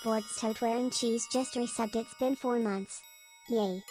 Boards tote wearing cheese just resubbed, it's been 4 months. Yay.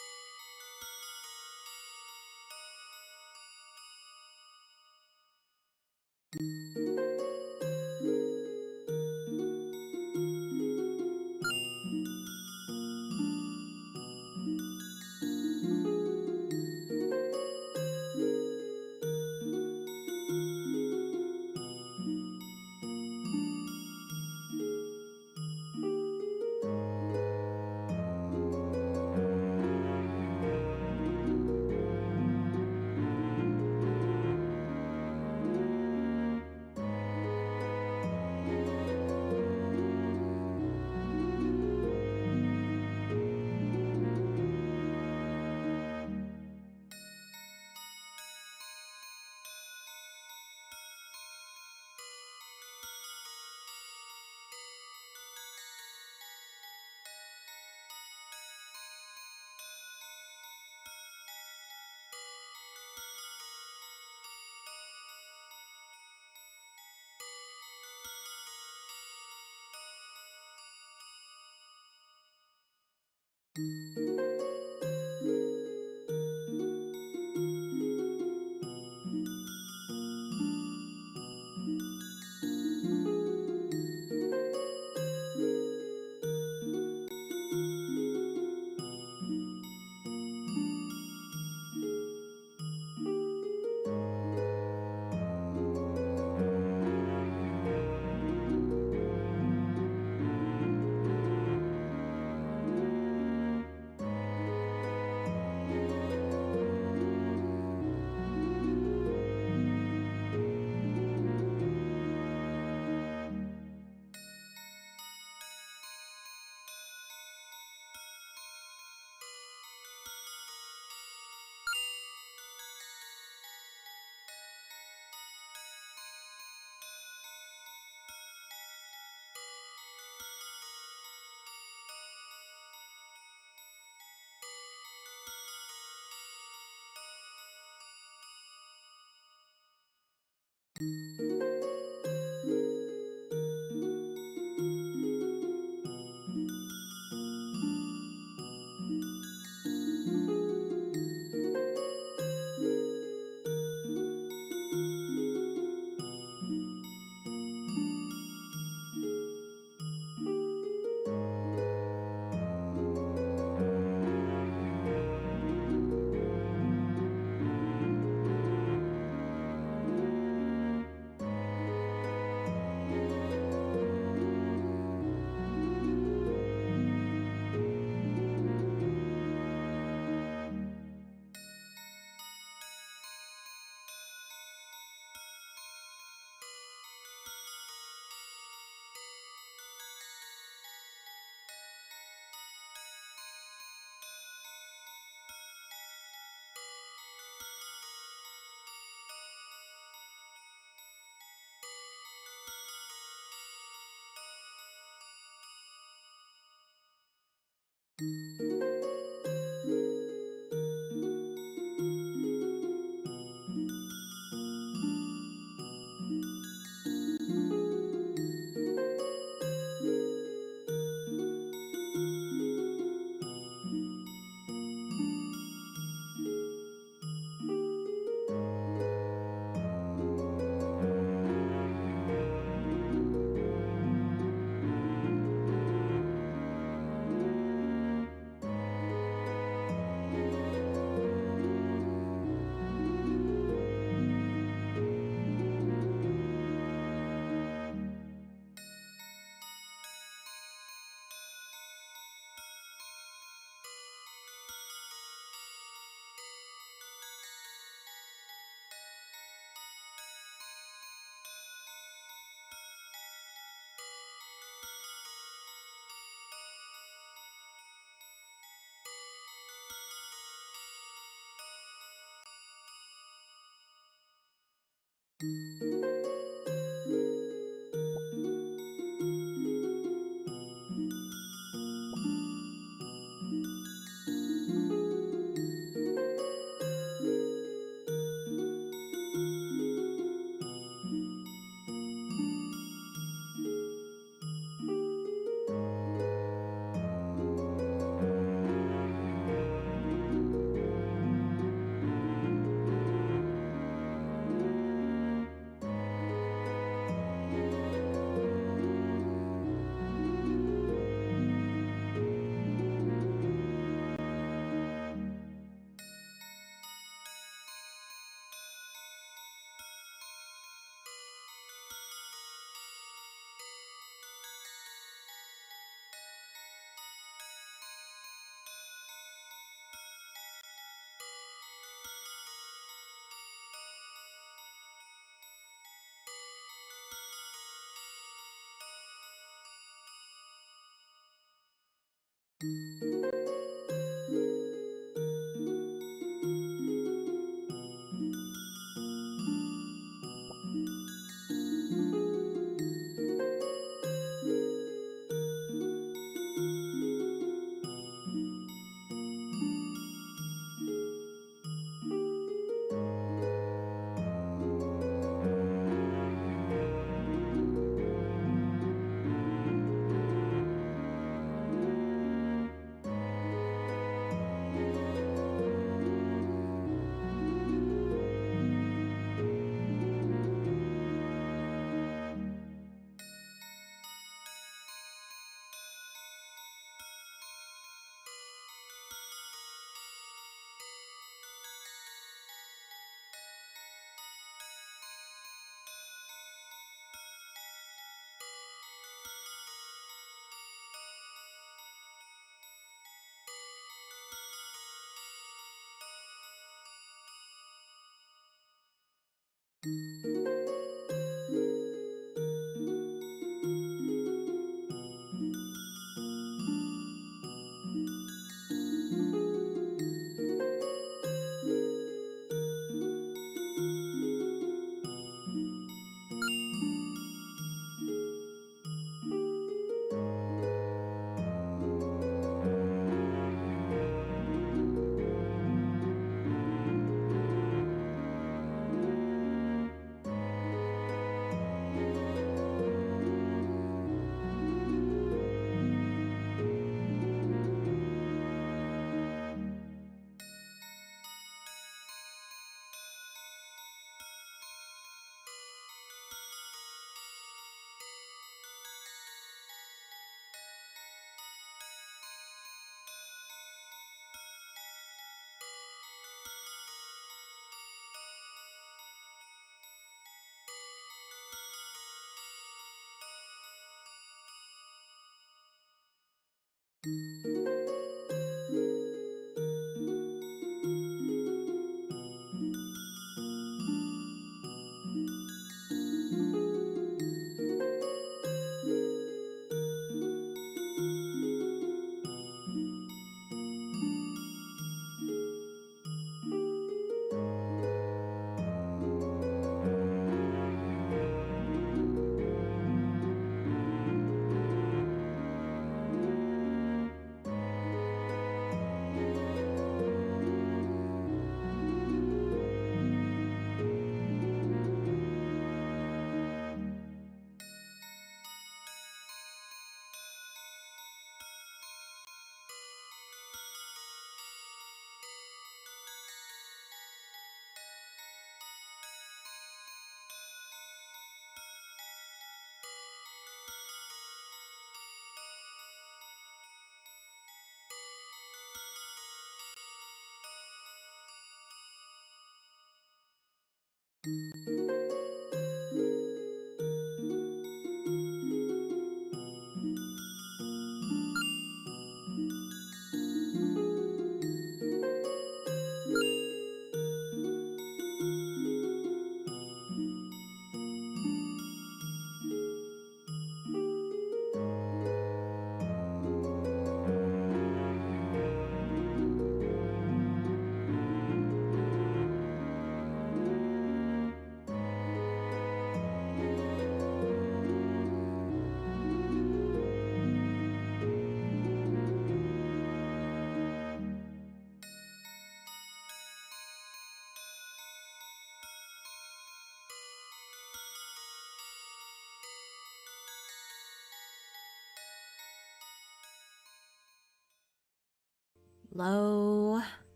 Hello.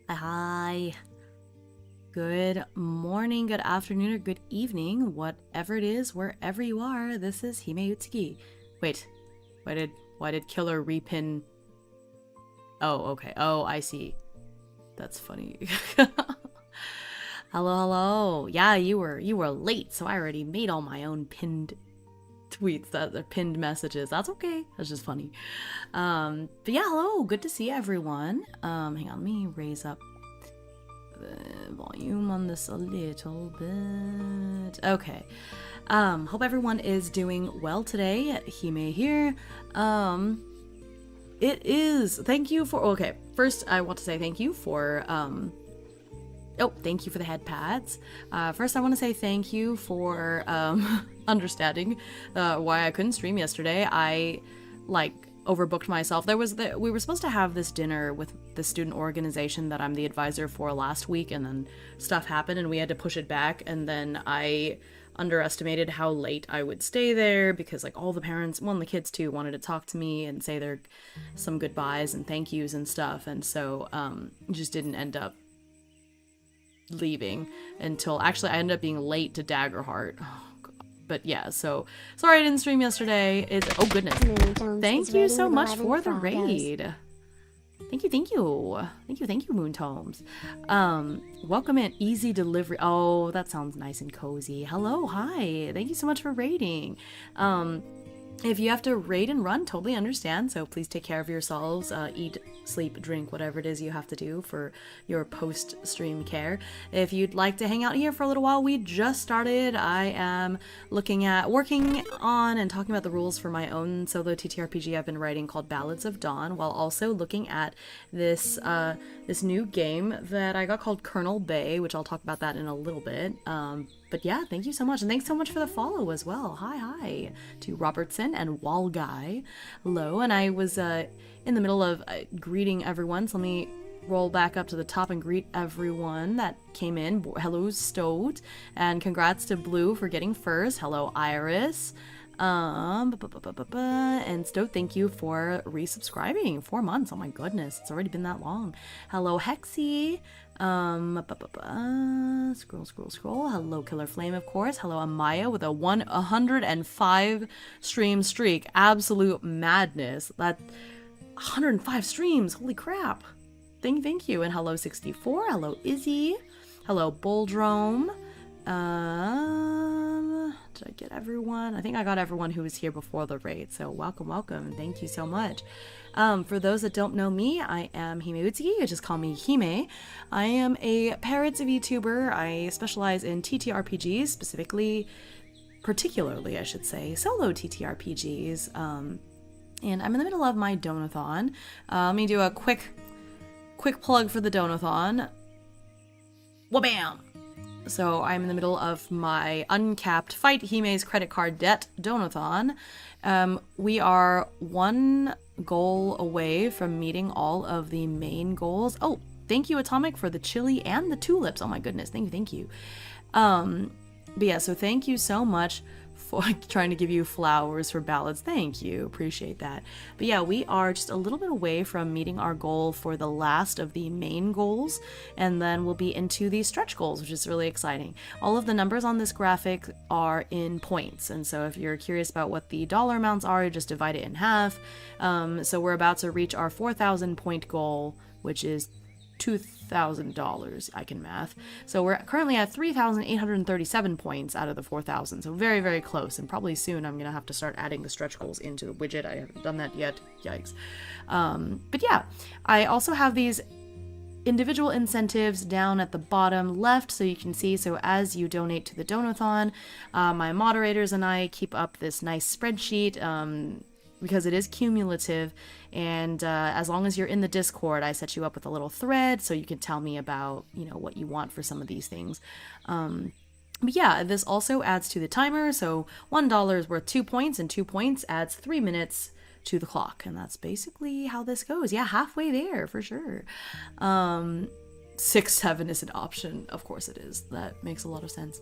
Hi. Good morning, good afternoon, or good evening, whatever it is, wherever you are. This is Himeutsugi. Wait, why did Killer repin? Oh, okay. Oh, I see. That's funny. Hello. Yeah, you were late, so I already made all my own pinned tweets that are pinned messages. That's okay. That's just funny. But yeah, hello. Good to see everyone. Hang on, let me raise up the volume on this a little bit. Okay. Hope everyone is doing well today. Hime here. it is. Thank you for, okay, first I want to say thank you for, thank you for the head pads. First I want to say thank you for, understanding, why I couldn't stream yesterday. I, overbooked myself. We were supposed to have this dinner with the student organization that I'm the advisor for last week, and then stuff happened and we had to push it back, and then I underestimated how late I would stay there because all the parents, the kids too, wanted to talk to me and say their some goodbyes and thank yous and stuff, and so just didn't end up leaving until actually I ended up being late to Daggerheart. But yeah, so sorry I didn't stream yesterday. Oh goodness. Thank you so much for the raid. Thank you, Moon Tomes. Welcome in. Easy delivery. Oh, that sounds nice and cozy. Hello, hi. Thank you so much for raiding. If you have to raid and run, totally understand. So please take care of yourselves. Eat, sleep, drink, whatever it is you have to do for your post-stream care. If you'd like to hang out here for a little while, we just started. I am working on and talking about the rules for my own solo TTRPG I've been writing called Ballads of Dawn, while also looking at this this new game that I got called Colonel Bay, which I'll talk about that in a little bit. But yeah, thank you so much. And thanks so much for the follow as well. Hi to Robertson and Wall Guy. Hello. And I was in the middle of greeting everyone. So let me roll back up to the top and greet everyone that came in. Hello, Stoat. And congrats to Blue for getting first. Hello, Iris. And Stoat, thank you for resubscribing. 4 months. Oh my goodness. It's already been that long. Hello, Hexy. Scroll. Hello, Killer Flame, of course. Hello, Amaya with a 105 stream streak. Absolute madness. That 105 streams. Holy crap. Thank you. And hello, 64. Hello, Izzy. Hello, Bulldrome. Did I get everyone? I think I got everyone who was here before the raid. So welcome. Thank you so much. For those that don't know me, I am Himeutsugi. You just call me Hime. I am a Parrots VTuber. I specialize in TTRPGs, particularly, I should say, solo TTRPGs. And I'm in the middle of my Donathon. Let me do a quick plug for the Donathon. Wabam! So I'm in the middle of my uncapped Fight Hime's Credit Card Debt Donathon. We are one goal away from meeting all of the main goals. Oh, thank you, Atomic, for the chili and the tulips. Oh my goodness, thank you. But yeah, so thank you so much for trying to give you flowers for ballads. Thank you, appreciate that. But yeah, we are just a little bit away from meeting our goal for the last of the main goals, and then we'll be into the stretch goals, which is really exciting. All of the numbers on this graphic are in points, and so if you're curious about what the dollar amounts are, you just divide it in half. So we're about to reach our 4,000 point goal, which is $2,000. I can math. So we're currently at 3,837 points out of the 4,000. So very, very close. And probably soon I'm going to have to start adding the stretch goals into the widget. I haven't done that yet. Yikes. But yeah, I also have these individual incentives down at the bottom left so you can see. So as you donate to the Donathon, my moderators and I keep up this nice spreadsheet because it is cumulative, and as long as you're in the Discord, I set you up with a little thread so you can tell me about, what you want for some of these things. But yeah, this also adds to the timer, so $1 is worth 2 points, and 2 points adds 3 minutes to the clock, and that's basically how this goes. Yeah, halfway there for sure. 6-7 is an option. Of course it is. That makes a lot of sense.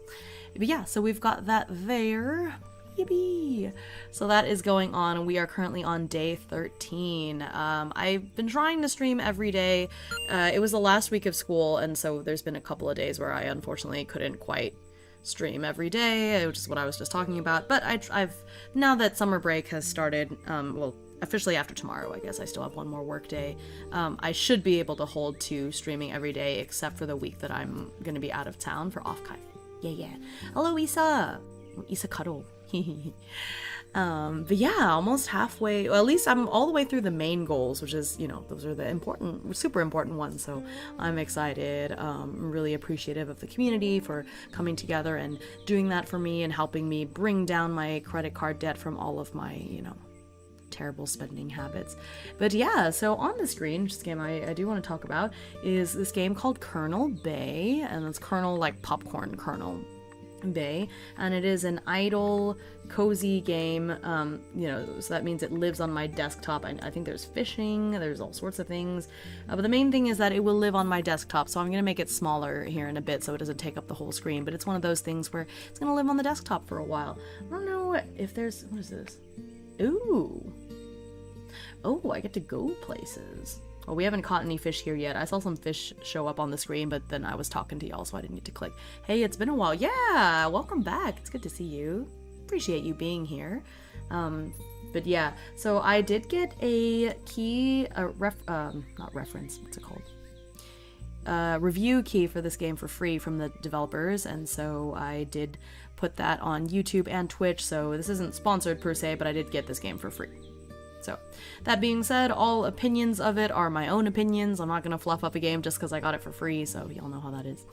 But yeah, so we've got that there. Yippee! So that is going on, and we are currently on day 13. I've been trying to stream every day. It was the last week of school, and so there's been a couple of days where I unfortunately couldn't quite stream every day, which is what I was just talking about. But I've now that summer break has started, well, officially after tomorrow, I guess I still have one more work day. I should be able to hold to streaming every day, except for the week that I'm going to be out of town for off-kai. Yeah. Hello, Isa! Isa Cuddle. But yeah, almost halfway, well, at least I'm all the way through the main goals, which is, those are the important, super important ones. So I'm excited. I'm really appreciative of the community for coming together and doing that for me and helping me bring down my credit card debt from all of my, terrible spending habits. But yeah, so on the screen, just a game I do want to talk about, is this game called Colonel Bay, and it's Colonel like popcorn Colonel Bay, and it is an idle cozy game. You know, so that means it lives on my desktop. I think there's fishing, there's all sorts of things, but the main thing is that it will live on my desktop, so I'm gonna make it smaller here in a bit so it doesn't take up the whole screen. But it's one of those things where it's gonna live on the desktop for a while. I don't know if there's, what is this? Ooh, oh, I get to go places. Well, we haven't caught any fish here yet. I saw some fish show up on the screen, but then I was talking to y'all, so I didn't need to click. Hey, it's been a while. Yeah, welcome back. It's good to see you. Appreciate you being here. But yeah, so I did get a key, not reference, what's it called? Review key for this game for free from the developers, and so I did put that on YouTube and Twitch, so this isn't sponsored per se, but I did get this game for free. So, that being said, all opinions of it are my own opinions. I'm not gonna fluff up a game just because I got it for free, so y'all know how that is.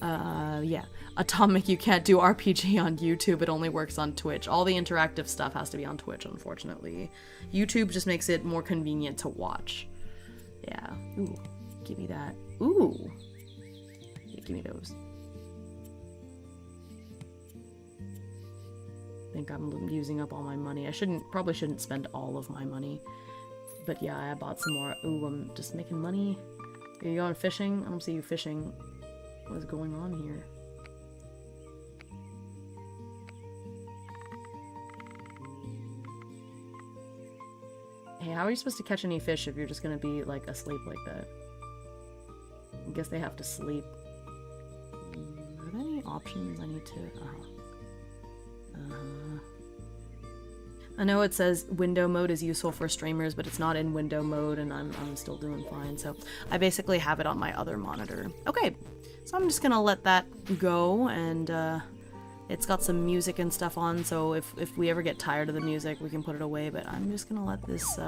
Yeah. Atomic, you can't do RPG on YouTube, it only works on Twitch. All the interactive stuff has to be on Twitch, unfortunately. YouTube just makes it more convenient to watch. Yeah. Ooh, give me that. Ooh. Yeah, give me those. I think I'm using up all my money. Probably shouldn't spend all of my money. But yeah, I bought some more. Ooh, I'm just making money. Are you going fishing? I don't see you fishing. What is going on here? Hey, how are you supposed to catch any fish if you're just gonna be, like, asleep like that? I guess they have to sleep. Are there any options I need to... I know it says window mode is useful for streamers, but it's not in window mode, and I'm still doing fine, so I basically have it on my other monitor. Okay, so I'm just gonna let that go, and it's got some music and stuff on, so if we ever get tired of the music, we can put it away, but I'm just gonna let this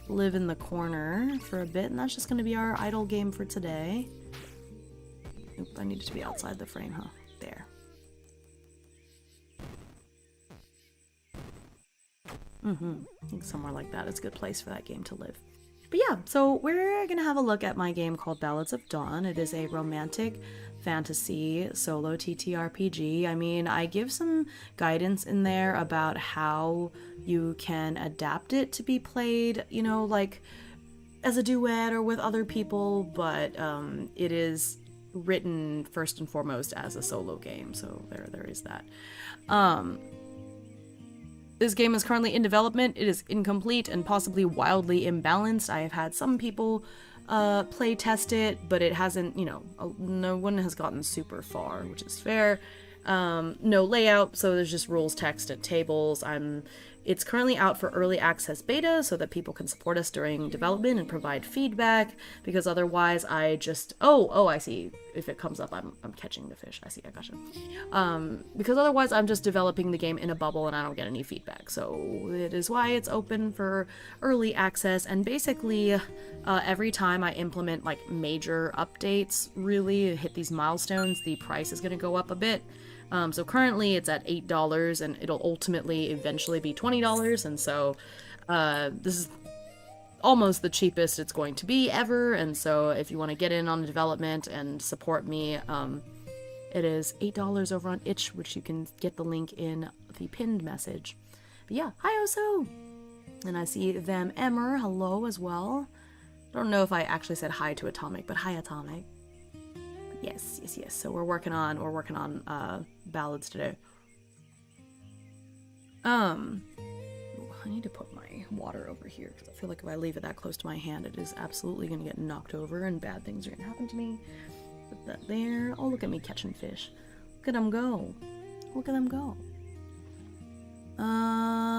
live in the corner for a bit, and that's just gonna be our idle game for today. Oop, I needed to be outside the frame, huh? There. I think somewhere like that is a good place for that game to live. But yeah, so we're gonna have a look at my game called Ballads of Dawn. It is a romantic fantasy solo TTRPG. I mean, I give some guidance in there about how you can adapt it to be played, you know, like as a duet or with other people, but it is written first and foremost as a solo game, so there is that. This game is currently in development. It is incomplete and possibly wildly imbalanced. I have had some people play test it, but it hasn't, you know, no one has gotten super far, which is fair. No layout, so there's just rules, text, and tables. It's currently out for early access beta so that people can support us during development and provide feedback, because otherwise I just... Oh, I see. If it comes up, I'm catching the fish. I see, I gotcha. Because otherwise I'm just developing the game in a bubble and I don't get any feedback. So it is why it's open for early access, and basically every time I implement like major updates, really hit these milestones, the price is going to go up a bit. So currently it's at $8, and it'll ultimately eventually be $20, and so this is almost the cheapest it's going to be ever, and so if you want to get in on the development and support me, it is $8 over on itch, which you can get the link in the pinned message. But yeah, hi Oso! And I see them Emmer, hello as well. I don't know if I actually said hi to Atomic, but hi Atomic. Yes. So we're working on ballads today. I need to put my water over here because I feel like if I leave it that close to my hand, it is absolutely gonna get knocked over and bad things are gonna happen to me. Put that there. Oh, look at me catching fish. Look at them go. Look at them go.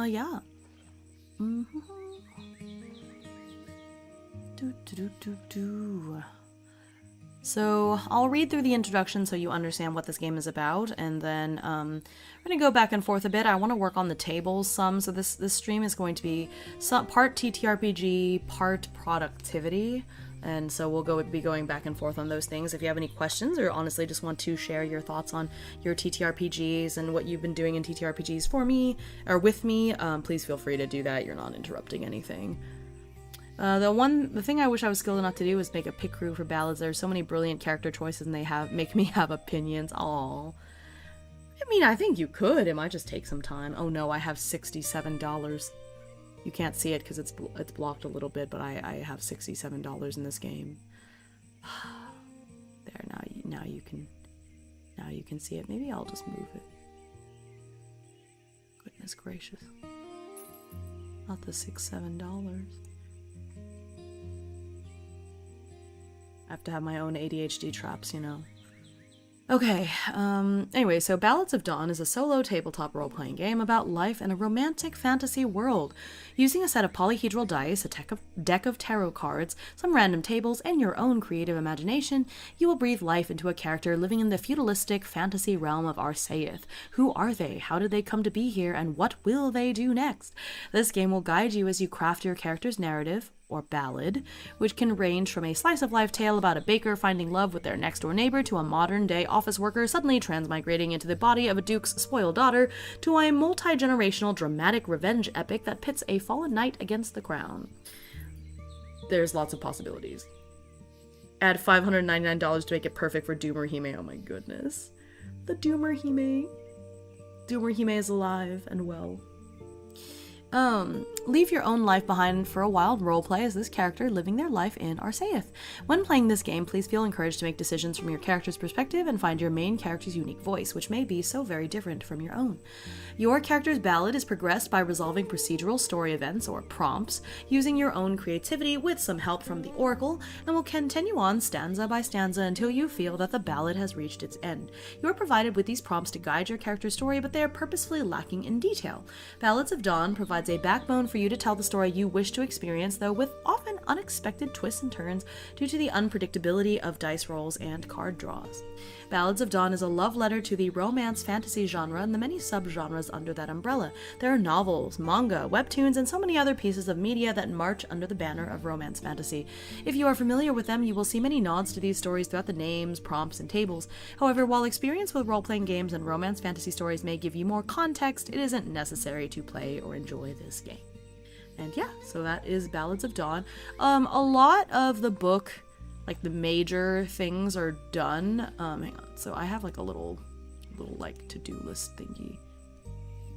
Yeah. So I'll read through the introduction so you understand what this game is about, and then we're going to go back and forth a bit. I want to work on the tables some, so this stream is going to be part TTRPG, part productivity, and so we'll be going back and forth on those things. If you have any questions or honestly just want to share your thoughts on your TTRPGs and what you've been doing in TTRPGs for me, or with me, please feel free to do that. You're not interrupting anything. The thing I wish I was skilled enough to do is make a pick crew for ballads. There's so many brilliant character choices and they make me have opinions. Aw. I mean, I think you could. It might just take some time. Oh no, I have $67. You can't see it because it's blocked a little bit, but I have $67 in this game. There, now you can see it. Maybe I'll just move it. Goodness gracious. Not the $7. I have to have my own ADHD traps, you know. Okay, anyway, so Ballads of Dawn is a solo tabletop role-playing game about life in a romantic fantasy world. Using a set of polyhedral dice, a deck of tarot cards, some random tables, and your own creative imagination, you will breathe life into a character living in the feudalistic fantasy realm of Arceith. Who are they? How did they come to be here? And what will they do next? This game will guide you as you craft your character's narrative, or ballad, which can range from a slice-of-life tale about a baker finding love with their next-door neighbor to a modern-day office worker suddenly transmigrating into the body of a duke's spoiled daughter to a multi-generational dramatic revenge epic that pits a fallen knight against the crown. There's lots of possibilities. Add $599 to make it perfect for Doomer Hime. Oh my goodness. The Doomer Hime. Doomer Hime is alive and well. Leave your own life behind for a wild roleplay as this character living their life in Arceith. When playing this game, please feel encouraged to make decisions from your character's perspective and find your main character's unique voice, which may be so very different from your own. Your character's ballad is progressed by resolving procedural story events, or prompts, using your own creativity with some help from the Oracle, and will continue on stanza by stanza until you feel that the ballad has reached its end. You are provided with these prompts to guide your character's story, but they are purposefully lacking in detail. Ballads of Dawn provides a backbone for you to tell the story you wish to experience, though with often unexpected twists and turns due to the unpredictability of dice rolls and card draws. Ballads of Dawn is a love letter to the romance fantasy genre and the many subgenres under that umbrella. There are novels, manga, webtoons, and so many other pieces of media that march under the banner of romance fantasy. If you are familiar with them, you will see many nods to these stories throughout the names, prompts, and tables. However, while experience with role-playing games and romance fantasy stories may give you more context, it isn't necessary to play or enjoy this game. And yeah, so that is Ballads of Dawn. A lot of the book, like the major things, are done. Hang on. So I have like a little like to-do list thingy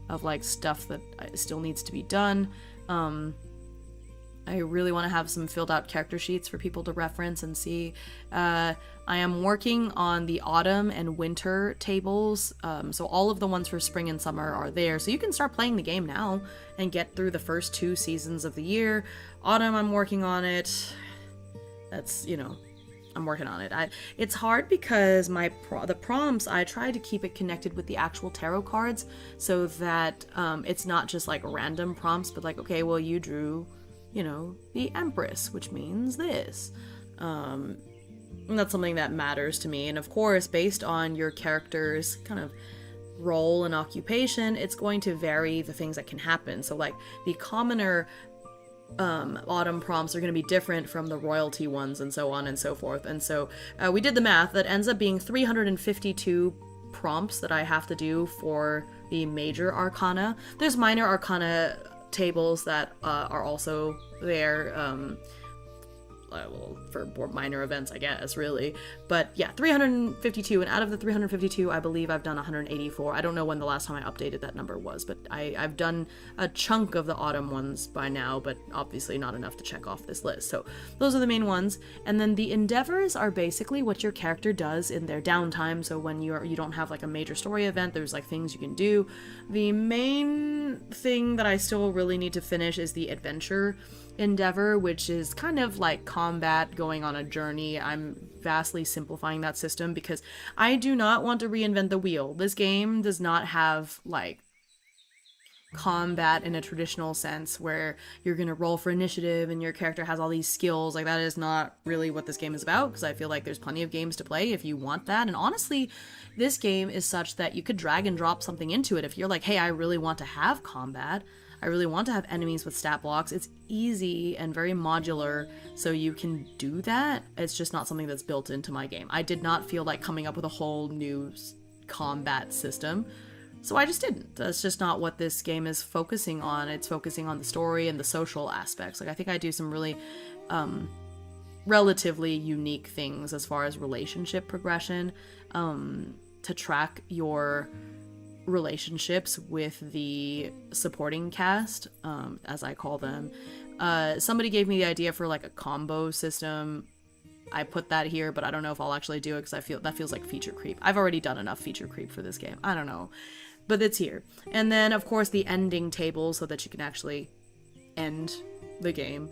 of like stuff that still needs to be done. I really want to have some filled out character sheets for people to reference and see. I am working on the autumn and winter tables, so all of the ones for spring and summer are there, so you can start playing the game now and get through the first 2 seasons of the year. Autumn, I'm working on it. That's, you know, I'm working on it. It's hard because the prompts, I try to keep it connected with the actual tarot cards so that it's not just like random prompts, but like, okay, well, you drew, you know, the Empress, which means this. And that's something that matters to me. And of course, based on your character's kind of role and occupation, it's going to vary the things that can happen. So like the commoner autumn prompts are going to be different from the royalty ones and so on and so forth. And so we did the math. That ends up being 352 prompts that I have to do for the major arcana. There's minor arcana tables that are also there, well, for more minor events, I guess, really. But yeah, 352, and out of the 352, I believe I've done 184. I don't know when the last time I updated that number was, but I've done a chunk of the autumn ones by now, but obviously not enough to check off this list. So those are the main ones. And then the endeavors are basically what your character does in their downtime. So when you don't have like a major story event, there's like things you can do. The main thing that I still really need to finish is the adventure endeavor, which is kind of like combat going on a journey. I'm vastly simplifying that system because I do not want to reinvent the wheel. This game does not have like combat in a traditional sense where you're gonna roll for initiative and your character has all these skills. Like, that is not really what this game is about, because I feel like there's plenty of games to play if you want that. And honestly, this game is such that you could drag and drop something into it. If you're like, hey, I really want to have combat, I really want to have enemies with stat blocks, it's easy and very modular, so you can do that. It's just not something that's built into my game. I did not feel like coming up with a whole new combat system, so I just didn't. That's just not what this game is focusing on. It's focusing on the story and the social aspects. Like, I think I do some really relatively unique things as far as relationship progression, to track your relationships with the supporting cast, as I call them. Somebody gave me the idea for like a combo system. I put that here, but I don't know if I'll actually do it because I feel that feels like feature creep. I've already done enough feature creep for this game. I don't know, but it's here. And then of course the ending table so that you can actually end the game.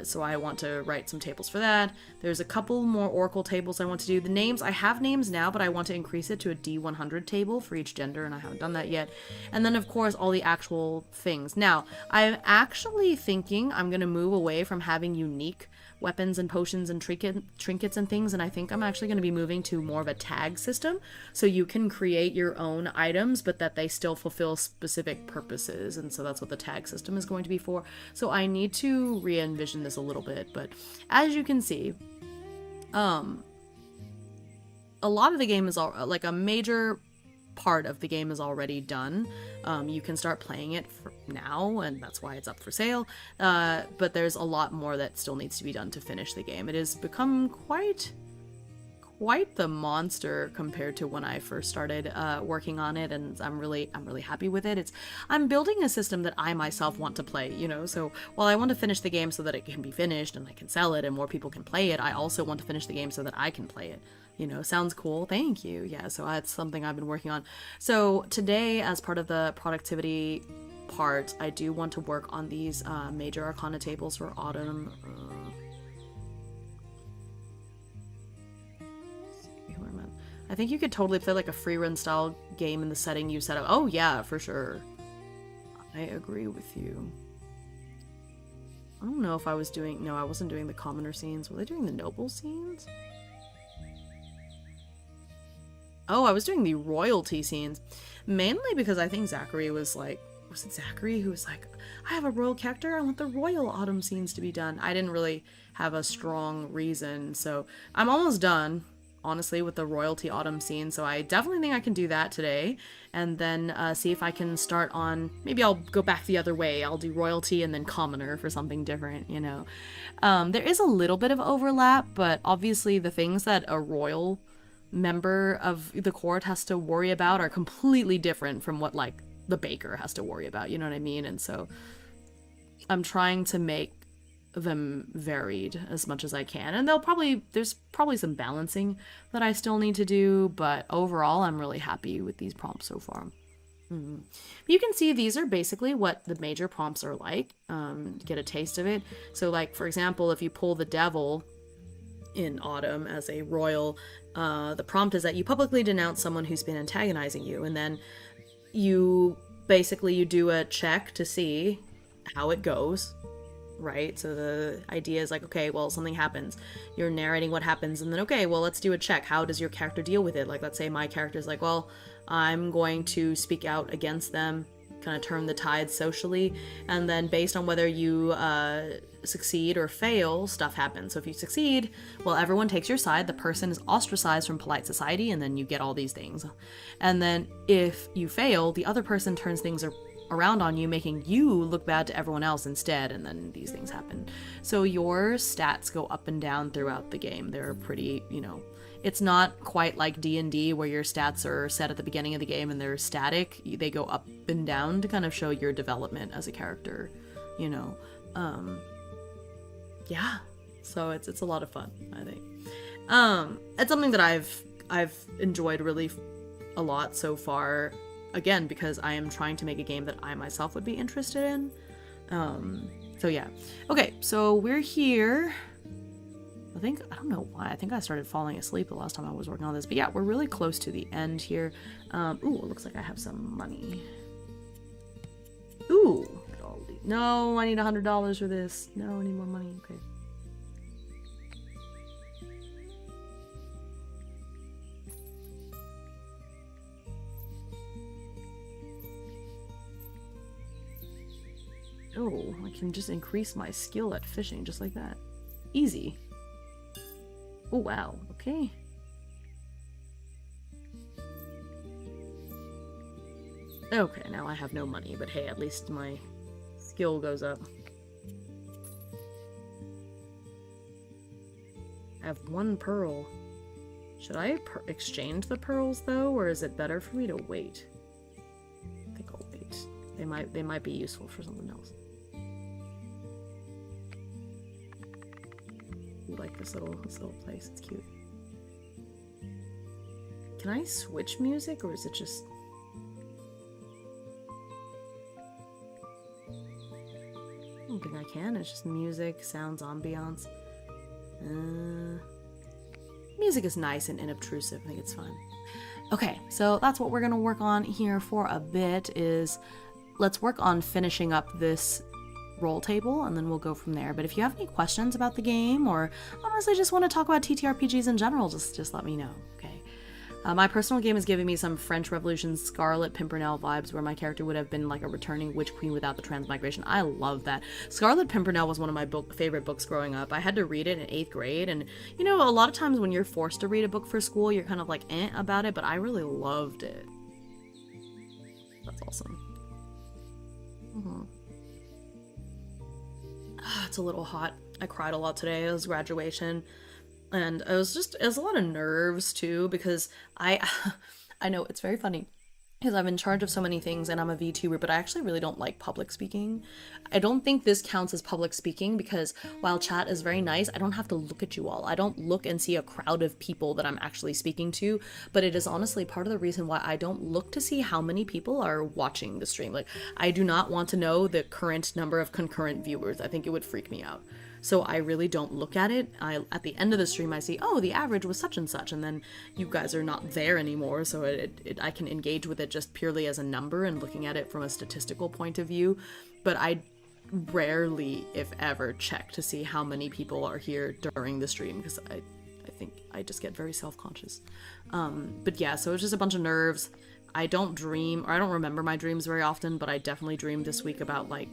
So I want to write some tables for that. There's a couple more Oracle tables I want to do. The names, I have names now, but I want to increase it to a D100 table for each gender, and I haven't done that yet. And then, of course, all the actual things. Now, I'm actually thinking I'm going to move away from having unique weapons and potions and trinkets and things, and I think I'm actually going to be moving to more of a tag system, so you can create your own items, but that they still fulfill specific purposes, and so that's what the tag system is going to be for. So I need to re-envision this a little bit, but as you can see, a lot of the game is all, like a major part of the game is already done. You can start playing it for now, and that's why it's up for sale, but there's a lot more that still needs to be done to finish the game. It has become quite the monster compared to when I first started working on it, and I'm really happy with it. I'm building a system that I myself want to play, you know, so while I want to finish the game so that it can be finished and I can sell it and more people can play it, I also want to finish the game so that I can play it. You know, sounds cool. Thank you. Yeah, so that's something I've been working on. So today, as part of the productivity part, I do want to work on these major arcana tables for autumn. I think you could totally play like a free run style game in the setting you set up. Oh yeah, for sure. I agree with you. I don't know if I was doing... No, I wasn't doing the commoner scenes. Were they doing the noble scenes? Oh, I was doing the royalty scenes. Mainly because I think Zachary was like... Was it Zachary who was like, I have a royal character, I want the royal autumn scenes to be done. I didn't really have a strong reason, so I'm almost done, honestly, with the royalty autumn scene, so I definitely think I can do that today, and then see if I can start on... Maybe I'll go back the other way. I'll do royalty and then commoner for something different, you know. There is a little bit of overlap, but obviously the things that a royal member of the court has to worry about are completely different from what, like, the baker has to worry about, you know what I mean? And so I'm trying to make them varied as much as I can, and there's probably some balancing that I still need to do, but overall I'm really happy with these prompts so far. You can see these are basically what the major prompts are like, to get a taste of it. So like, for example, if you pull the devil in autumn as a royal, the prompt is that you publicly denounce someone who's been antagonizing you, and then you do a check to see how it goes, right? So the idea is like, okay, well, something happens, you're narrating what happens, and then, okay, well, let's do a check. How does your character deal with it? Like, let's say my character's like, well, I'm going to speak out against them, kind of turn the tide socially, and then based on whether you succeed or fail, stuff happens. So if you succeed, well, everyone takes your side, the person is ostracized from polite society, and then you get all these things. And then if you fail, the other person turns things around on you, making you look bad to everyone else instead, and then these things happen. So your stats go up and down throughout the game. They're pretty, you know, it's not quite like D&D where your stats are set at the beginning of the game and they're static. They go up and down to kind of show your development as a character, you know. Yeah, so it's a lot of fun, I think. It's something that I've enjoyed really a lot so far, again, because I am trying to make a game that I myself would be interested in. So yeah. Okay, so we're here. I don't know why, I think I started falling asleep the last time I was working on this, but yeah, we're really close to the end here. Ooh, it looks like I have some money. No, I need $100 for this. No, I need more money. Okay. Oh, I can just increase my skill at fishing just like that. Easy. Oh, wow. Okay. Okay, now I have no money, but hey, at least my skill goes up. I have 1 pearl. Should I exchange the pearls though, or is it better for me to wait? I think I'll wait. They might be useful for something else. I like this little place. It's cute. Can I switch music, or is it just? I don't think I can. It's just music, sounds, ambiance. Music is nice and inobtrusive. I think it's fun. Okay, so that's what we're gonna work on here for a bit. Let's work on finishing up this roll table, and then we'll go from there. But if you have any questions about the game, or honestly just want to talk about TTRPGs in general, just let me know. Okay. My personal game is giving me some French Revolution Scarlet Pimpernel vibes, where my character would have been like a returning witch queen without the transmigration. I love that. Scarlet Pimpernel was one of my favorite books growing up. I had to read it in 8th grade, and you know, a lot of times when you're forced to read a book for school, you're kind of like about it, but I really loved it. That's awesome. It's a little hot. I cried a lot today. It was graduation. And it was a lot of nerves too, because I know it's very funny because I'm in charge of so many things and I'm a VTuber, but I actually really don't like public speaking. I don't think this counts as public speaking because while chat is very nice, I don't have to look at you all. I don't look and see a crowd of people that I'm actually speaking to, but it is honestly part of the reason why I don't look to see how many people are watching the stream. Like, I do not want to know the current number of concurrent viewers. I think it would freak me out. So I really don't look at it. At the end of the stream, I see, oh, the average was such and such, and then you guys are not there anymore, so I can engage with it just purely as a number and looking at it from a statistical point of view. But I rarely, if ever, check to see how many people are here during the stream, because I think I just get very self-conscious. But yeah, so it's just a bunch of nerves. I don't dream, or I don't remember my dreams very often, but I definitely dreamed this week about, like,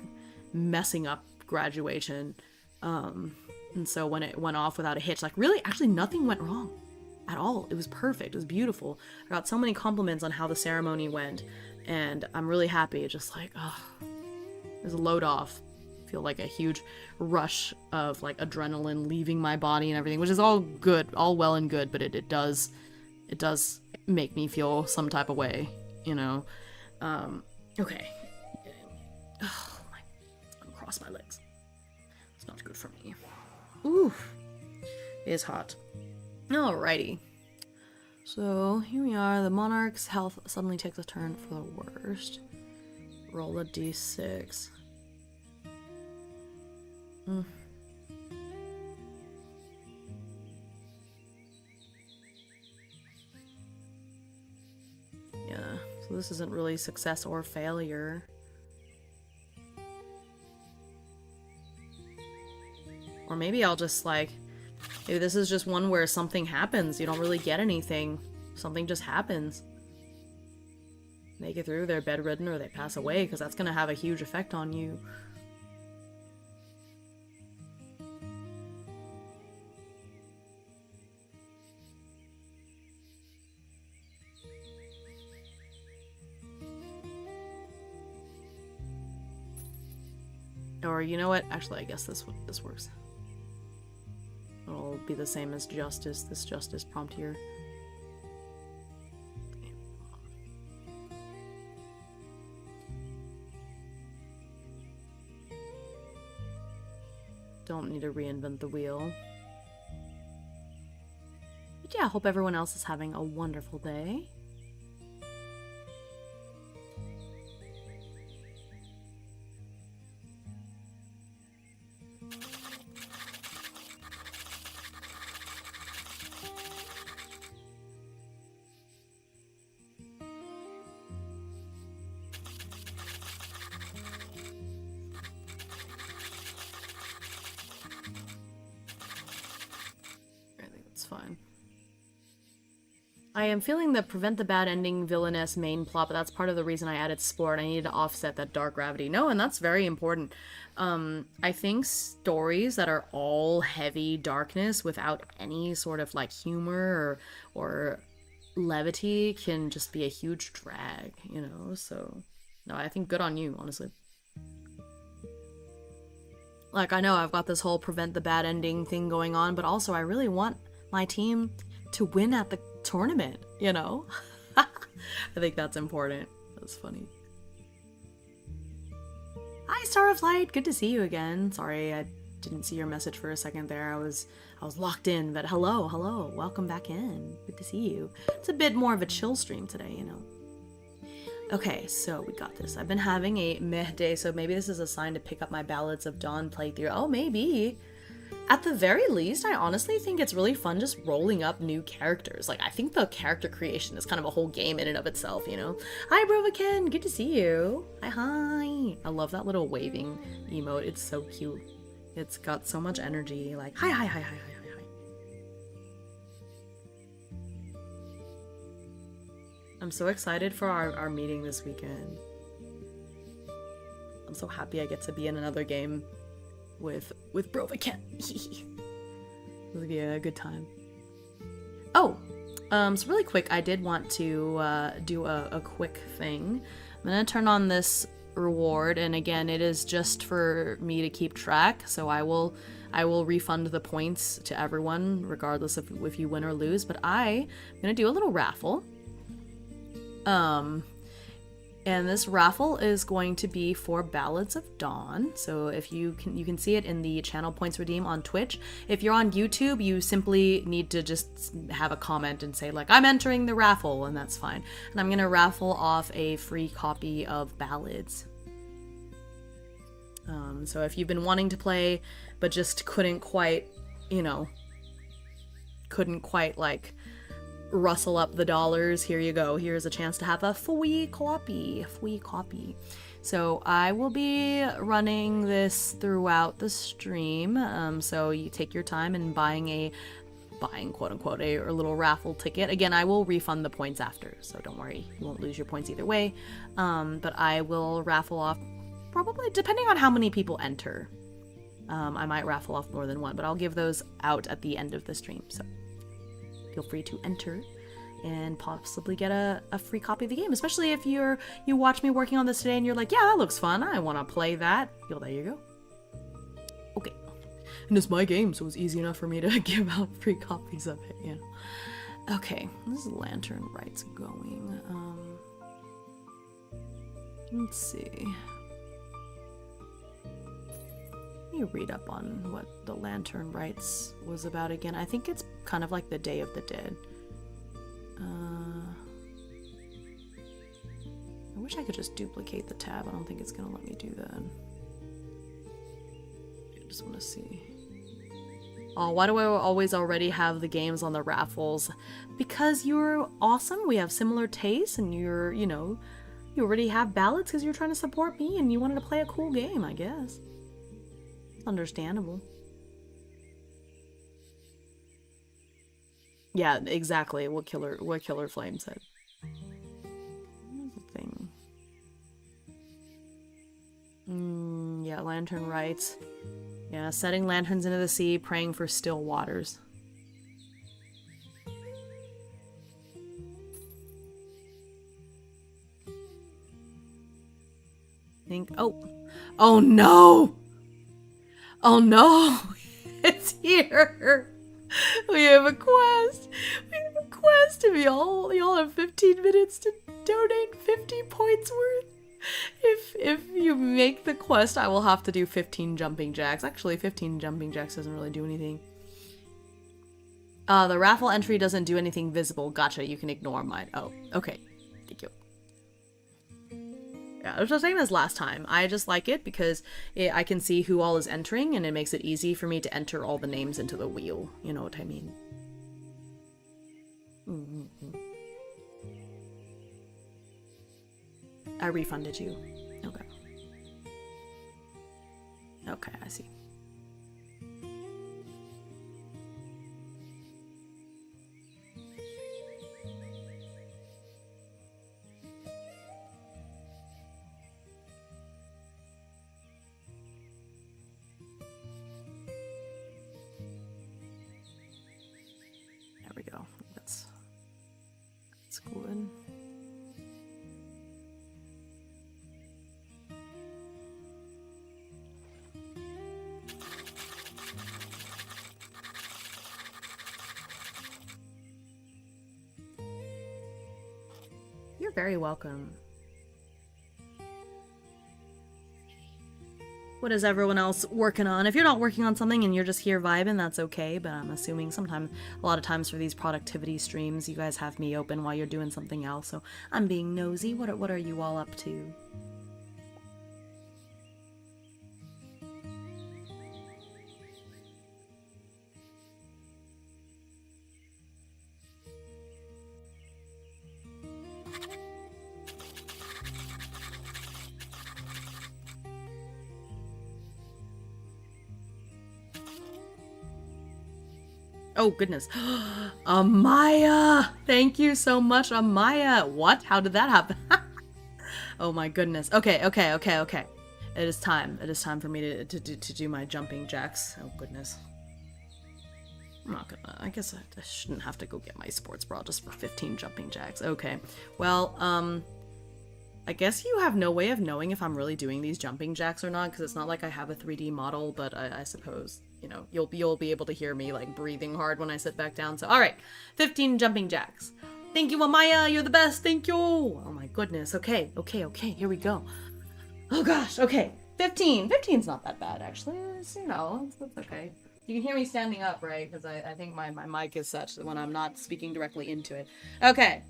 messing up graduation. And so when it went off without a hitch, like really, actually nothing went wrong at all. It was perfect. It was beautiful. I got so many compliments on how the ceremony went, and I'm really happy. It's just like, oh, there's a load off. I feel like a huge rush of like adrenaline leaving my body and everything, which is all good, all well and good, but it does make me feel some type of way, you know? Okay. Oh my, I'm cross my legs. Not good for me. Ooh, it is hot. Alrighty. So here we are. The monarch's health suddenly takes a turn for the worst. Roll a d6. Yeah, so this isn't really success or failure. Or maybe I'll just like, maybe this is just one where something happens. You don't really get anything. Something just happens. Make it through, they're bedridden, or they pass away, because that's going to have a huge effect on you. Or you know what? Actually, I guess this works. It'll be the same as justice, this justice prompt here. Don't need to reinvent the wheel. But yeah, I hope everyone else is having a wonderful day. fine. I am feeling the prevent the bad ending villainess main plot, but that's part of the reason I added sport. I needed to offset that dark gravity. No, and that's very important. I think stories that are all heavy darkness without any sort of like humor or levity can just be a huge drag, you know? So, no, I think good on you, honestly. Like, I know I've got this whole prevent the bad ending thing going on, but also I really want my team to win at the tournament, you know? I think that's important. That's funny. Hi, Star of Light. Good to see you again. Sorry, I didn't see your message for a second there. I was locked in, but hello. Welcome back in. Good to see you. It's a bit more of a chill stream today, you know? Okay, so we got this. I've been having a meh day, so maybe this is a sign to pick up my Ballads of Dawn playthrough. Oh, maybe. At the very least, I honestly think it's really fun just rolling up new characters. Like, I think the character creation is kind of a whole game in and of itself, you know? Hi, Brovaken! Good to see you! Hi! I love that little waving emote. It's so cute. It's got so much energy. Like, hi. I'm so excited for our meeting this weekend. I'm so happy I get to be in another game with Brovaken. It'll be a good time. Oh, so really quick, I did want to do a quick thing. I'm gonna turn on this reward, and again, it is just for me to keep track. So I will refund the points to everyone, regardless of if you win or lose. But I'm gonna do a little raffle. And this raffle is going to be for Ballads of Dawn. So if you can see it in the channel points redeem on Twitch. If you're on YouTube, you simply need to just have a comment and say like, I'm entering the raffle, and that's fine. And I'm gonna raffle off a free copy of Ballads. So if you've been wanting to play, but just couldn't quite, you know, like rustle up the dollars, here you go. Here's a chance to have a free copy. So I will be running this throughout the stream. So you take your time in buying quote unquote a little raffle ticket. Again, I will refund the points after, so don't worry, you won't lose your points either way. But I will raffle off, probably depending on how many people enter. I might raffle off more than one, but I'll give those out at the end of the stream. So feel free to enter and possibly get a free copy of the game, especially if you watch me working on this today and you're like, yeah, that looks fun, I want to play that. Yo, there you go. Okay. And it's my game, so it's easy enough for me to give out free copies of it, you know. Okay, this is Lantern Rights going. Let's see. Let me read up on what the Lantern Rights was about again. I think it's kind of like the Day of the Dead. I wish I could just duplicate the tab. I don't think it's gonna let me do that. I just want to see. Oh, why do I always already have the games on the raffles? Because you're awesome, we have similar tastes, and you're, you know, you already have Ballads because you're trying to support me and you wanted to play a cool game, I guess. Understandable. Yeah, exactly what Killer Flame said. Thing. Yeah, Lantern Rights. Yeah, setting lanterns into the sea, praying for still waters. Oh no! Oh no! It's here! We have a quest! We have a quest! If y'all have 15 minutes to donate 50 points worth. If you make the quest, I will have to do 15 jumping jacks. Actually, 15 jumping jacks doesn't really do anything. The raffle entry doesn't do anything visible. Gotcha, you can ignore mine. Oh, okay. Thank you. Yeah, it was the same as last time. I just like it because I can see who all is entering, and it makes it easy for me to enter all the names into the wheel. You know what I mean? I refunded you. Okay. Okay, I see. You're very welcome. What is everyone else working on? If you're not working on something and you're just here vibing, that's okay, but I'm assuming a lot of times for these productivity streams, you guys have me open while you're doing something else, so I'm being nosy. What are you all up to? Oh, goodness. Amaya! Thank you so much, Amaya! What? How did that happen? Oh my goodness. Okay. It is time. It is time for me to do my jumping jacks. Oh, goodness. I'm not gonna... I guess I shouldn't have to go get my sports bra just for 15 jumping jacks. Okay. Well, I guess you have no way of knowing if I'm really doing these jumping jacks or not, because it's not like I have a 3D model, but I suppose, you know, you'll be able to hear me, like, breathing hard when I sit back down. So, alright, 15 jumping jacks. Thank you, Amaya, you're the best, thank you! Oh my goodness, okay, here we go. Oh gosh, okay, 15. 15's not that bad, actually. It's, you know, that's okay. You can hear me standing up, right? Because I think my mic is such that when I'm not speaking directly into it. Okay,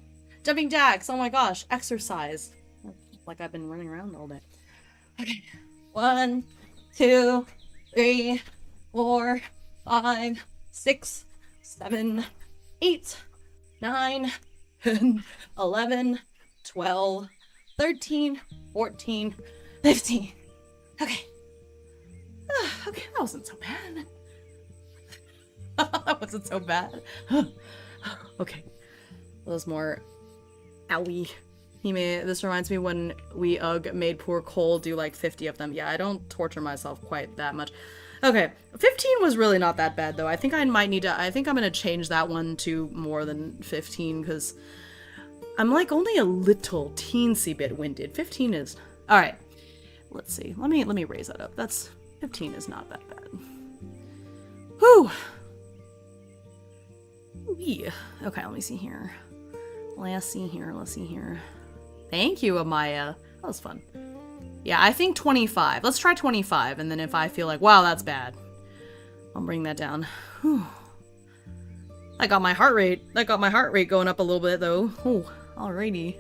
jumping jacks, oh my gosh, exercise. Like I've been running around all day. Okay. 1, 2, 3, 4, 5, 6, 7, 8, 9, 10, 11, 12, 13, 14, 15. Okay. Okay, that wasn't so bad. That wasn't so bad. Okay. Those more owie. This reminds me when we made poor Cole do like 50 of them. Yeah, I don't torture myself quite that much. Okay, 15 was really not that bad though. I think I might need to, I think I'm gonna change that one to more than 15 because I'm like only a little teensy bit winded. 15 is, all right, let's see. Let me raise that up. 15 is not that bad. Whew. Ooh-wee. Okay, let me see here. Let's see here. Thank you, Amaya. That was fun. Yeah, I think 25. Let's try 25, and then if I feel like, wow, that's bad, I'll bring that down. Whew. I got my heart rate going up a little bit, though. Ooh, alrighty.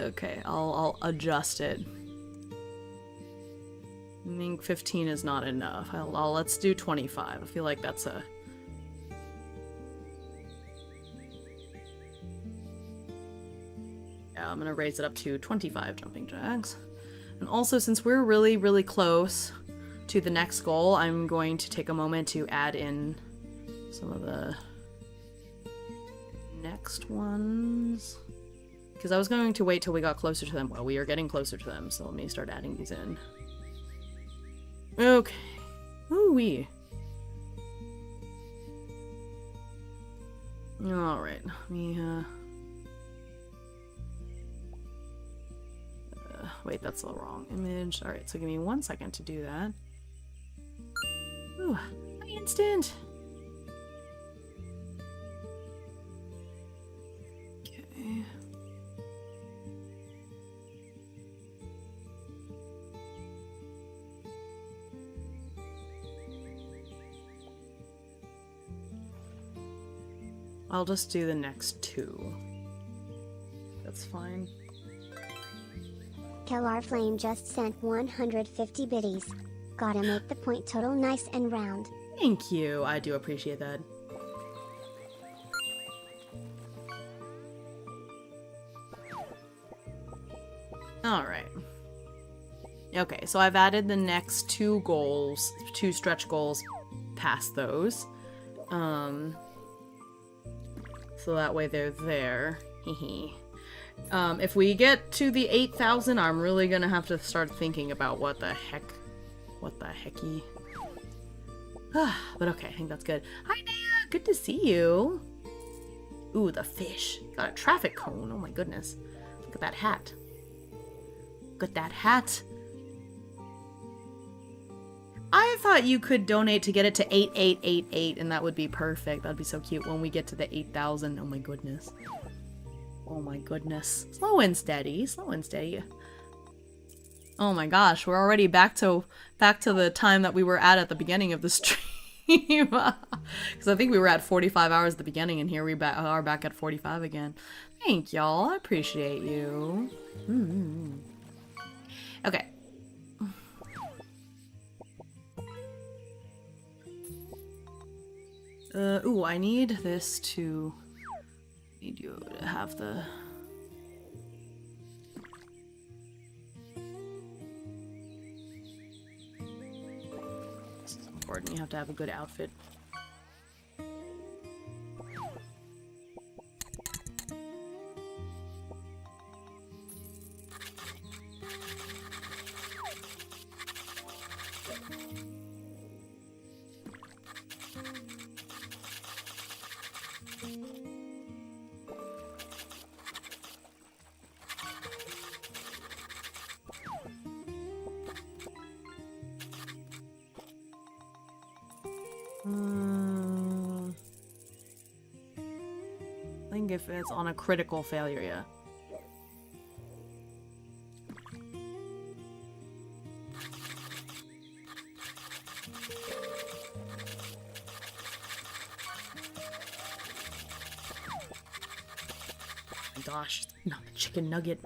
Okay, I'll adjust it. I think 15 is not enough. Let's do 25. I feel like that's a... Yeah, I'm gonna raise it up to 25 jumping jacks. And also, since we're really, really close to the next goal, I'm going to take a moment to add in some of the next ones. Because I was going to wait till we got closer to them. Well, we are getting closer to them, so let me start adding these in. Okay. Ooh-wee. Alright, let me, wait, that's the wrong image. Alright, so give me 1 second to do that. Ooh, instant! Okay. I'll just do the next 2. That's fine. Kellar Flame just sent 150 biddies. Gotta make the point total nice and round. Thank you. I do appreciate that. Alright. Okay, so I've added the next 2 goals, 2 stretch goals past those. So that way they're there. Hehe. If we get to the 8,000, I'm really gonna have to start thinking about what the hecky. But okay, I think that's good. Hi, Naya! Good to see you! Ooh, the fish. Got a traffic cone. Oh my goodness. Look at that hat. Look at that hat. I thought you could donate to get it to 8888, and that would be perfect. That'd be so cute when we get to the 8,000. Oh my goodness. Oh my goodness. Slow and steady. Slow and steady. Oh my gosh, we're already back to the time that we were at the beginning of the stream. Because I think we were at 45 hours at the beginning, and here we are back at 45 again. Thank y'all. I appreciate you. Okay. Ooh, I need this to... need you to have the... This is important. You have to have a good outfit. I think if it's on a critical failure, yeah. Oh my gosh, not a chicken nugget.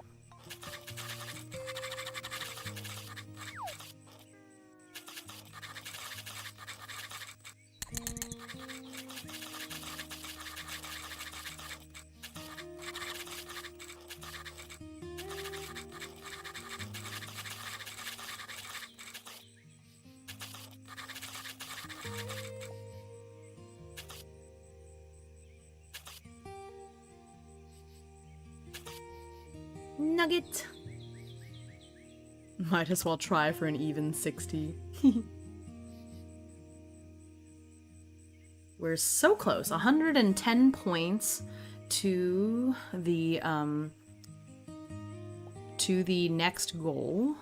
Nugget. Might as well try for an even 60. We're so close. 110 points to the next goal,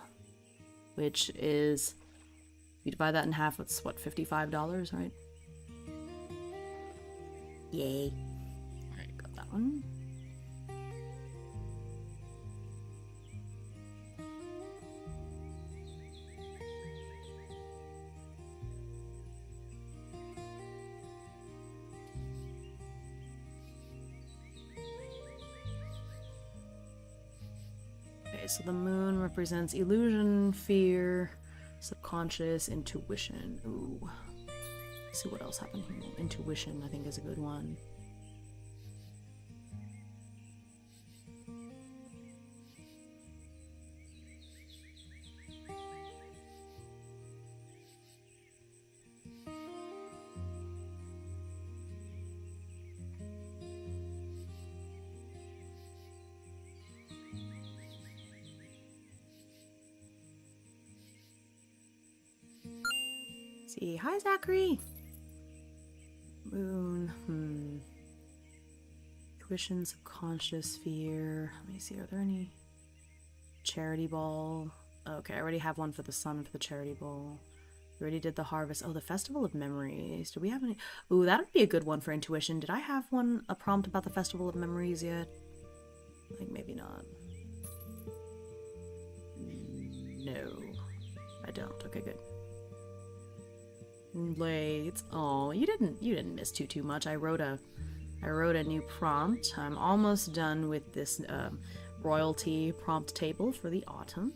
which is, if you divide that in half, it's what, $55, right? Yay. Alright, got that one. So the moon represents illusion, fear, subconscious, intuition. Ooh. Let's see what else happened here. Intuition, I think, is a good one. See, hi Zachary. Moon. Intuition, subconscious, fear. Let me see. Are there any? Charity ball. Okay, I already have one for the sun for the charity ball. We already did the harvest. Oh, the festival of memories. Do we have any? Ooh, that would be a good one for intuition. Did I have a prompt about the festival of memories yet? I think maybe not. No, I don't. Okay, good. Late. Oh, you didn't miss too much. I wrote a new prompt. I'm almost done with this royalty prompt table for the autumn.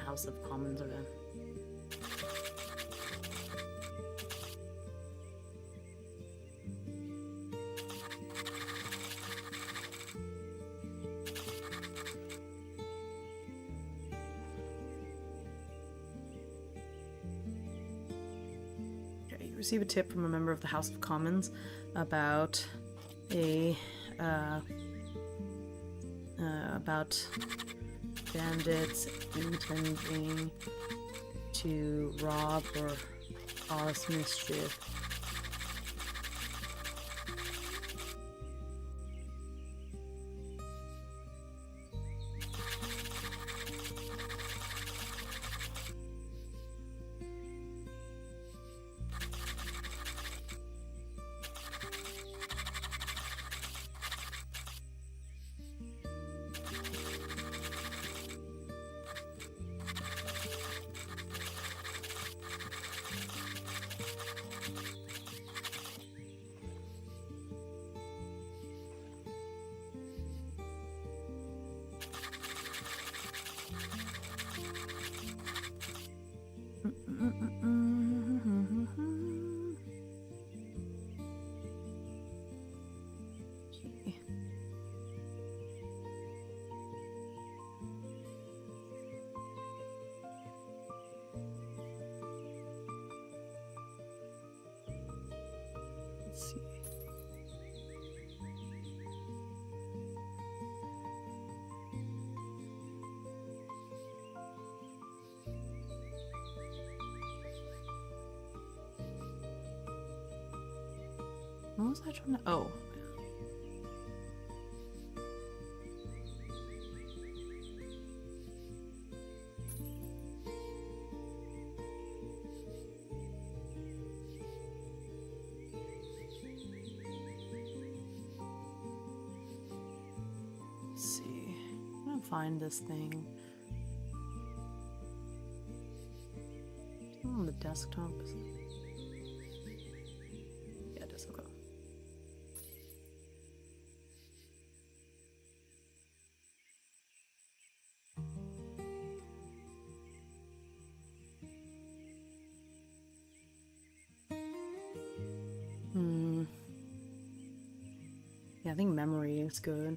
House of Commons, okay. receive a tip from a member of the House of Commons about about bandits intending to rob or cause mischief. Let's see. What was I trying to? Oh. Let's see. I'm gonna find this thing. It's on the desktop. Yeah, it is. Okay. Yeah, I think memory is good.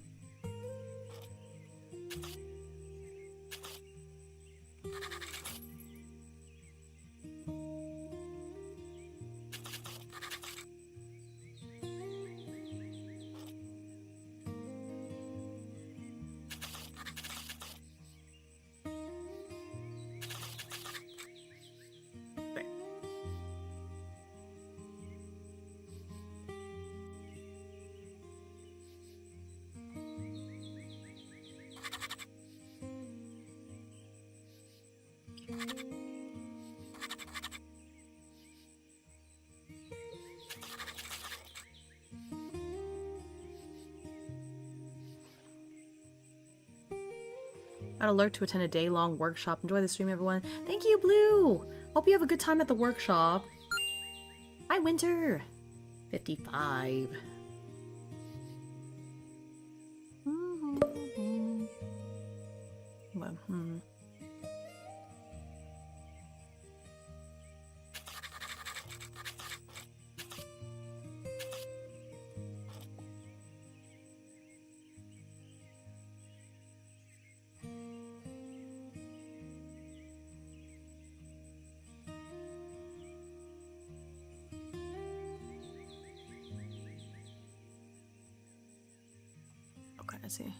Got alert to attend a day-long workshop. Enjoy the stream, everyone. Thank you, Blue! Hope you have a good time at the workshop. Hi, Winter! 55. Well, okay, I see.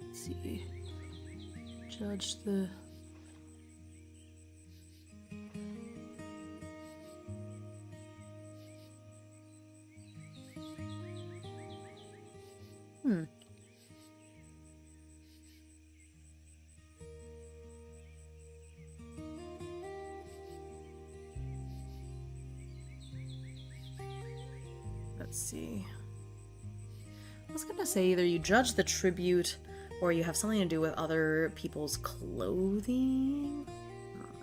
Let's see. Judge the... Let's see. I was gonna say either you judge the tribute or you have something to do with other people's clothing. I don't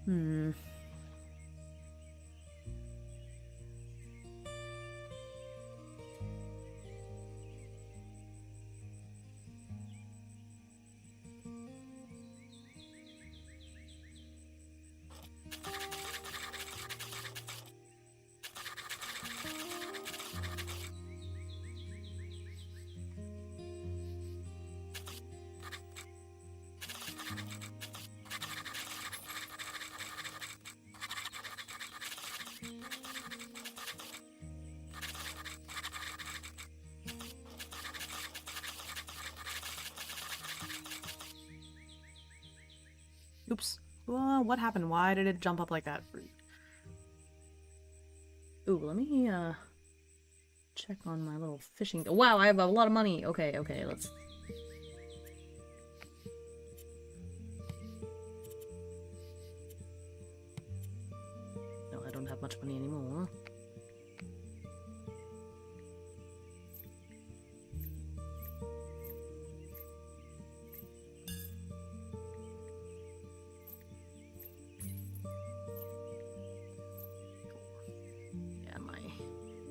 know. Oops. What happened? Why did it jump up like that? Ooh, let me, check on my little fishing... Wow, I have a lot of money! Okay, okay, let's... No, I don't have much money anymore.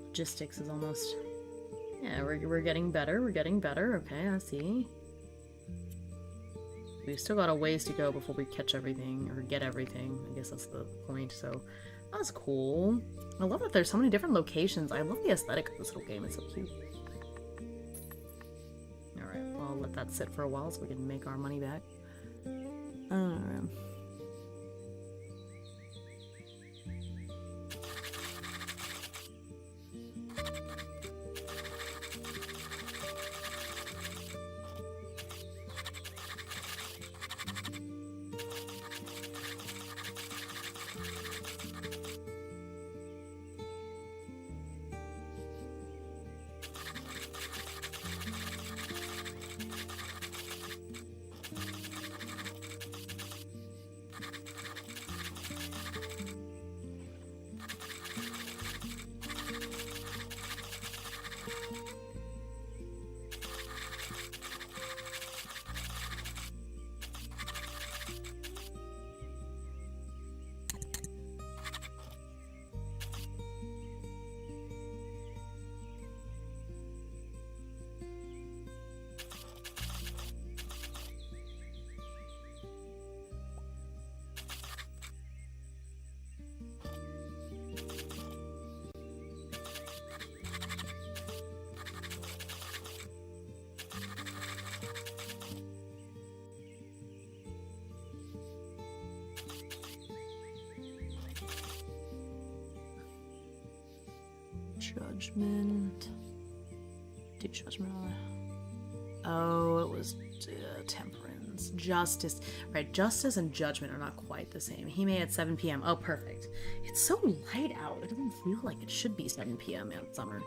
Logistics is almost... Yeah, we're getting better. We're getting better. Okay, I see. We've still got a ways to go before we catch everything, or get everything. I guess that's the point, so... That's cool. I love that there's so many different locations. I love the aesthetic of this little game. It's so cute. Alright, well, I'll let that sit for a while so we can make our money back. Alright. Judgment. Deep judgment. Oh, it was temperance. Justice. Right, justice and judgment are not quite the same. He may at 7 p.m. Oh, perfect. It's so light out. It doesn't feel like it should be 7 p.m. in summer.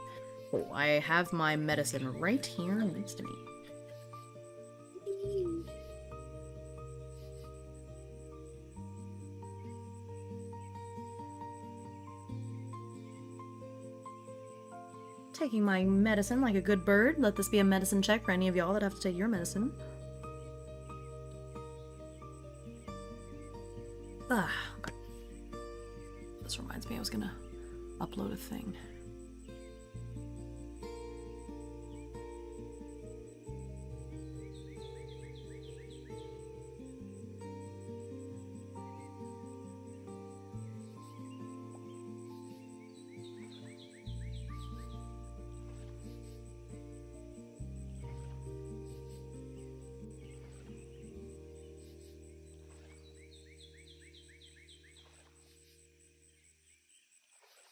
Oh, I have my medicine right here next to me. Taking my medicine like a good bird. Let this be a medicine check for any of y'all that have to take your medicine. Ah, okay. This reminds me I was gonna upload a thing.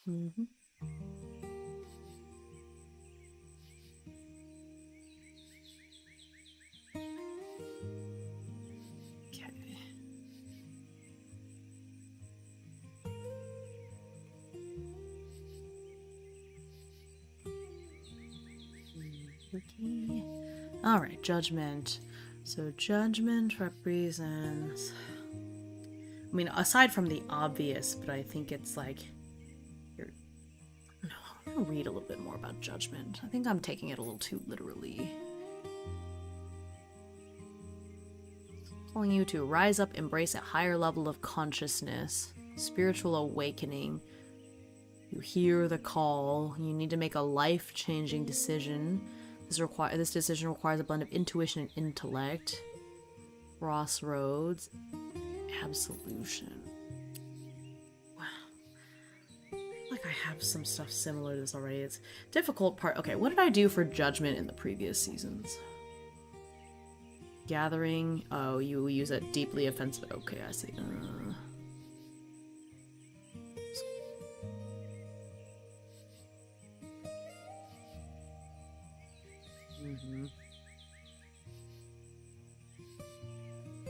Mm-hmm. Okay. Okay. All right, judgment. So judgment represents... I mean, aside from the obvious, but I think it's like... No, I'm gonna read a little bit more about judgment. I think I'm taking it a little too literally. Calling you to rise up, embrace a higher level of consciousness, spiritual awakening. You hear the call. You need to make a life-changing decision. This decision requires a blend of intuition and intellect. Crossroads. Absolution. Wow. Like I have some stuff similar to this already. It's difficult part. Okay, what did I do for judgment in the previous seasons? Gathering. Oh, you use a deeply offensive. Okay, I see.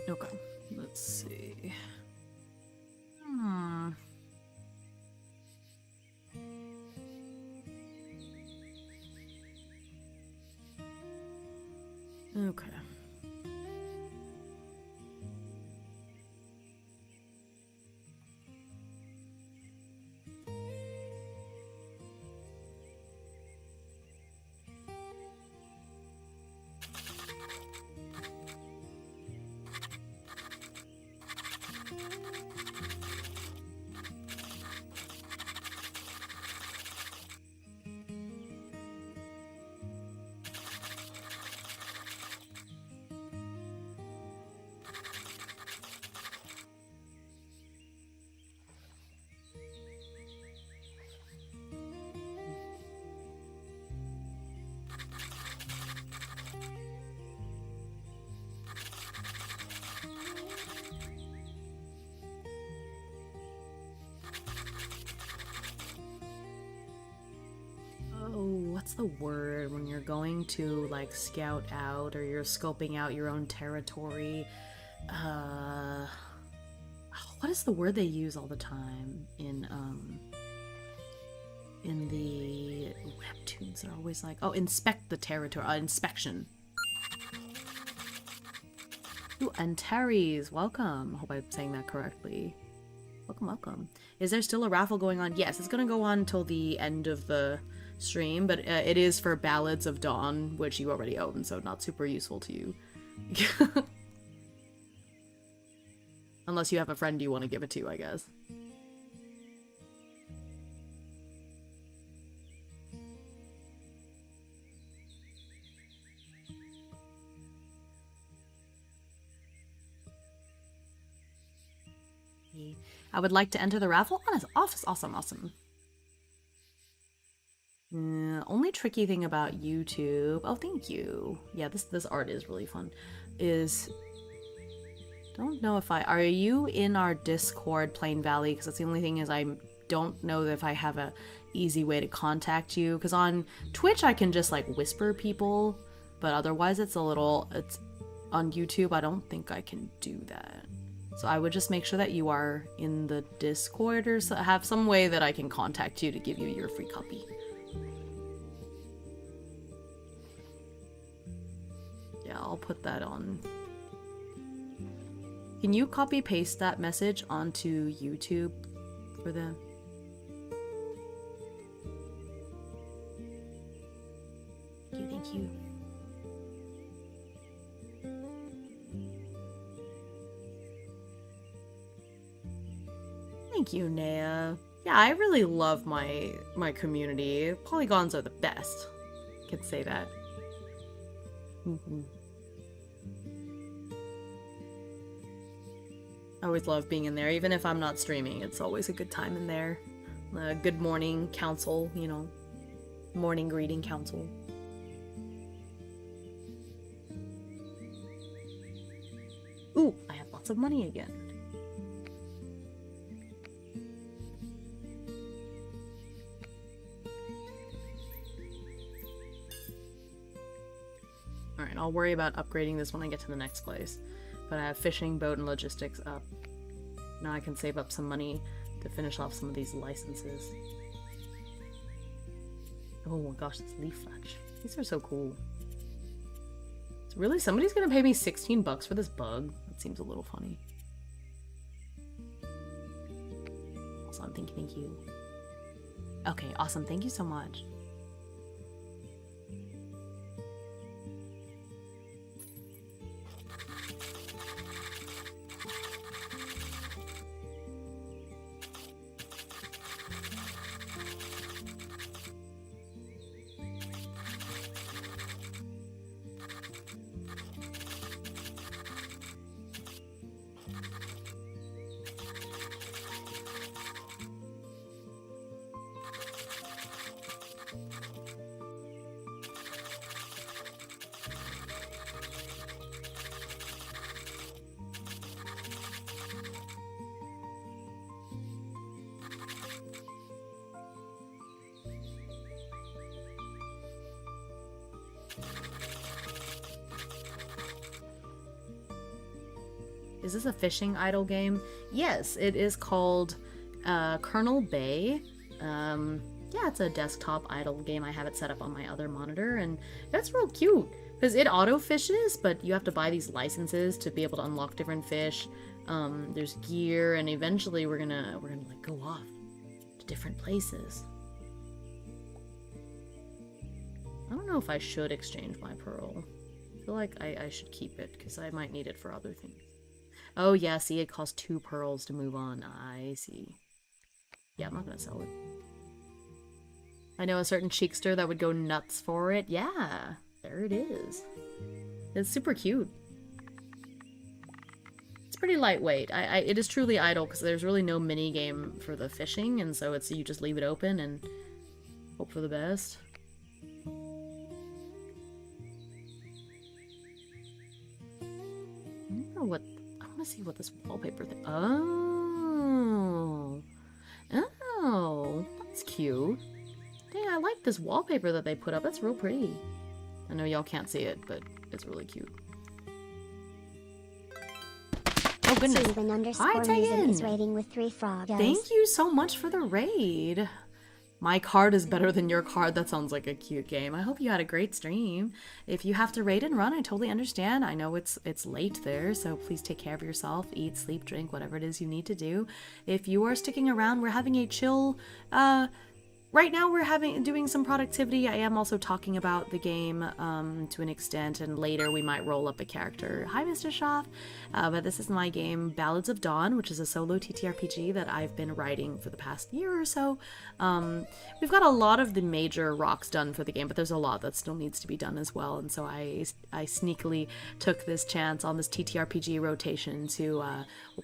Okay, let's see. see. Hmm. Okay. Oh, what's the word when you're going to like scout out or you're scoping out your own territory? What is the word they use all the time in the webtoons? They're always like, oh, inspect the territory. Inspection. Ooh, Antares, welcome. Hope I'm saying that correctly. Welcome, welcome. Is there still a raffle going on? Yes, it's gonna go on until the end of the stream, but it is for Ballads of Dawn, which you already own, so not super useful to you. Unless you have a friend you want to give it to, I guess. I would like to enter the raffle. Oh, awesome. Only tricky thing about YouTube, oh thank you, yeah, this art is really fun, is, don't know if are you in our Discord, Plain Valley? Because that's the only thing is I don't know if I have a easy way to contact you, because on Twitch I can just like whisper people, but otherwise it's on YouTube I don't think I can do that. So I would just make sure that you are in the Discord or have some way that I can contact you to give you your free copy. Yeah, I'll put that on. Can you copy paste that message onto YouTube for them? Thank you. Thank you, Naya. Yeah, I really love my community. Polygons are the best. I can say that. I always love being in there, even if I'm not streaming. It's always a good time in there. Good morning council, you know, morning greeting council. Ooh, I have lots of money again. Alright, I'll worry about upgrading this when I get to the next place. But I have fishing, boat, and logistics up. Now I can save up some money to finish off some of these licenses. Oh my gosh, this leaf fletch. These are so cool. Really? Somebody's gonna pay me 16 bucks for this bug? That seems a little funny. Also, I'm thinking thank you. Okay, awesome. Thank you so much. Is this a fishing idle game? Yes, it is called Colonel Bay. Yeah, it's a desktop idle game. I have it set up on my other monitor, and that's real cute. Because it auto-fishes, but you have to buy these licenses to be able to unlock different fish. There's gear, and eventually we're gonna like go off to different places. I don't know if I should exchange my pearl. I feel like I should keep it, because I might need it for other things. Oh yeah, see, it costs 2 pearls to move on. I see. Yeah, I'm not gonna sell it. I know a certain cheekster that would go nuts for it. Yeah, there it is. It's super cute. It's pretty lightweight. It is truly idle because there's really no mini game for the fishing, and so you just leave it open and hope for the best. I want to see what this wallpaper thing. Oh, that's cute. Dang, I like this wallpaper that they put up. That's real pretty. I know y'all can't see it, but it's really cute. Oh goodness. Hi, Tegan. Is raiding with 3 frogs. Thank you so much for the raid. My card is better than your card. That sounds like a cute game. I hope you had a great stream. If you have to raid and run, I totally understand. I know it's late there, so please take care of yourself. Eat, sleep, drink, whatever it is you need to do. If you are sticking around, we're having a chill, right now we're doing some productivity. I am also talking about the game to an extent, and later we might roll up a character. Hi, Mr. Schaff. But this is my game, Ballads of Dawn, which is a solo TTRPG that I've been writing for the past year or so. We've got a lot of the major rocks done for the game, but there's a lot that still needs to be done as well. And so I sneakily took this chance on this TTRPG rotation to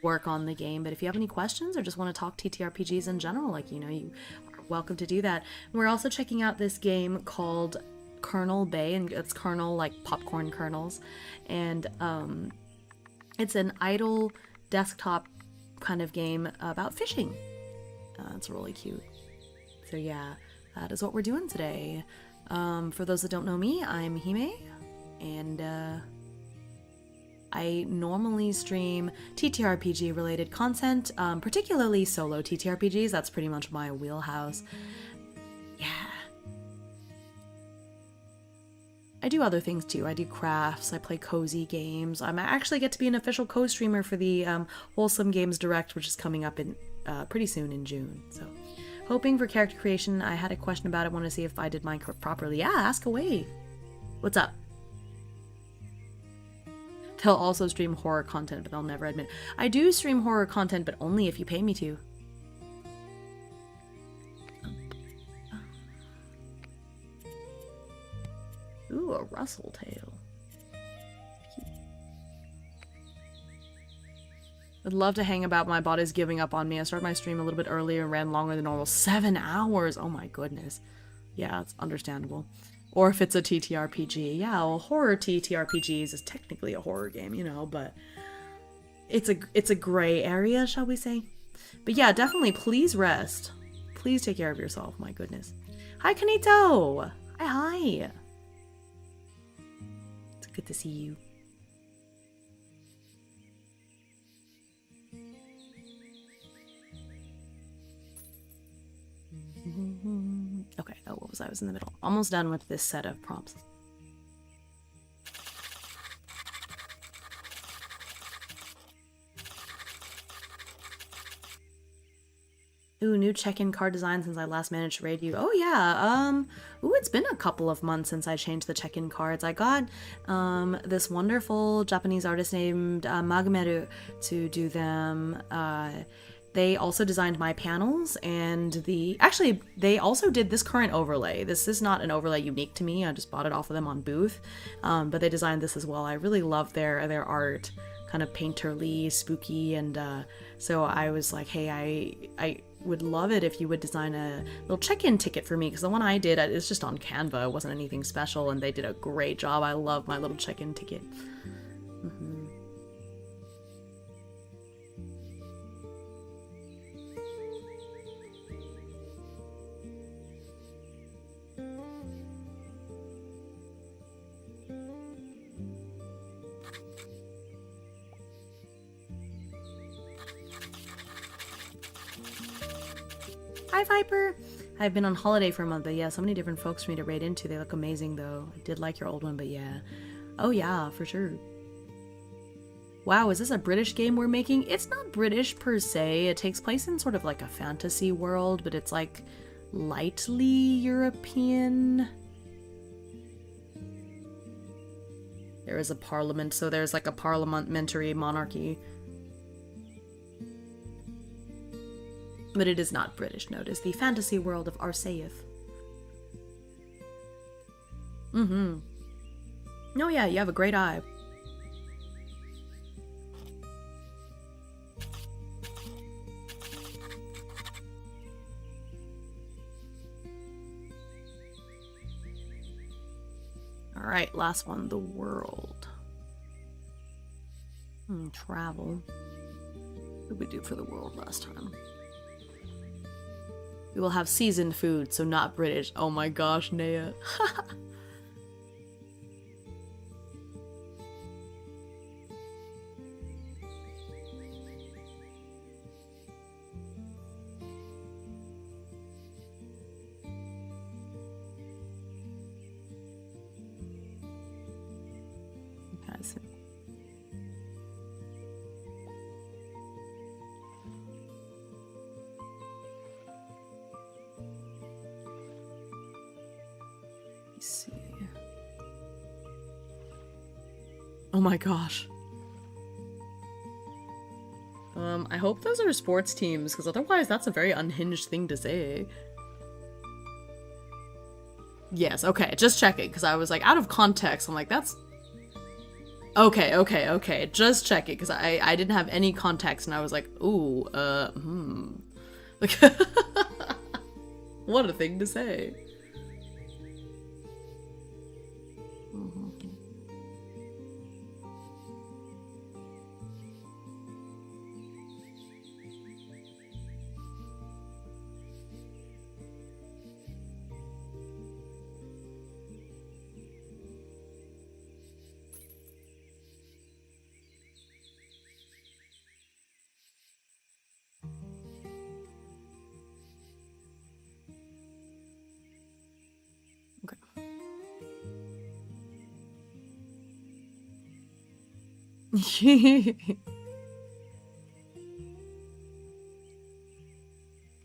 work on the game. But if you have any questions or just want to talk TTRPGs in general, like, you are welcome to do that. We're also checking out this game called Colonel Bay, and it's kernel like popcorn kernels, and it's an idle desktop kind of game about fishing. It's really cute. So yeah, that is what we're doing today. For those that don't know me, I'm Hime, and I normally stream TTRPG related content, particularly solo TTRPGs. That's pretty much my wheelhouse. Yeah. I do other things too. I do crafts, I play cozy games. I actually get to be an official co-streamer for the Wholesome Games Direct, which is coming up in pretty soon in June. So, hoping for character creation. I had a question about it, want to see if I did mine properly. Yeah, ask away. What's up? They'll also stream horror content, but they'll never admit. I do stream horror content, but only if you pay me to. Ooh, a rustle tail. I'd love to hang about. My body's giving up on me. I started my stream a little bit earlier and ran longer than normal. 7 hours! Oh my goodness. Yeah, it's understandable. Or if it's a TTRPG. Yeah, well, horror TTRPGs is technically a horror game, but it's a gray area, shall we say. But yeah, definitely, please rest. Please take care of yourself, my goodness. Hi, Kanito! Hi! It's good to see you. Okay, oh, what was I was in the middle. Almost done with this set of prompts. Ooh, new check-in card design since I last managed to raid you. Oh yeah, ooh, it's been a couple of months since I changed the check-in cards. I got this wonderful Japanese artist named Magameru to do them. They also designed my panels, and actually, they also did this current overlay. This is not an overlay unique to me. I just bought it off of them on Booth, but they designed this as well. I really love their art, kind of painterly, spooky, and so I was like, hey, I would love it if you would design a little check-in ticket for me, because the one I did is just on Canva. It wasn't anything special, and they did a great job. I love my little check-in ticket. Hi, Viper. I've been on holiday for a month, but yeah, so many different folks for me to raid into. They look amazing, though. I did like your old one, but yeah. Oh, yeah, for sure. Wow, is this a British game we're making? It's not British per se. It takes place in sort of like a fantasy world, but it's like lightly European. There is a parliament, so there's like a parliamentary monarchy. But it is not British, no. It is the fantasy world of Arceus. Mm-hmm. Oh yeah, you have a great eye. Alright, last one. The world. Travel. What did we do for the world last time? We will have seasoned food, so not British. Oh my gosh, Naya. See. Oh my gosh. I hope those are sports teams, because otherwise that's a very unhinged thing to say. Yes, okay, just checking, because I was like, out of context, I'm like, that's... Okay, just checking, because I didn't have any context, and I was like, ooh, Like, what a thing to say.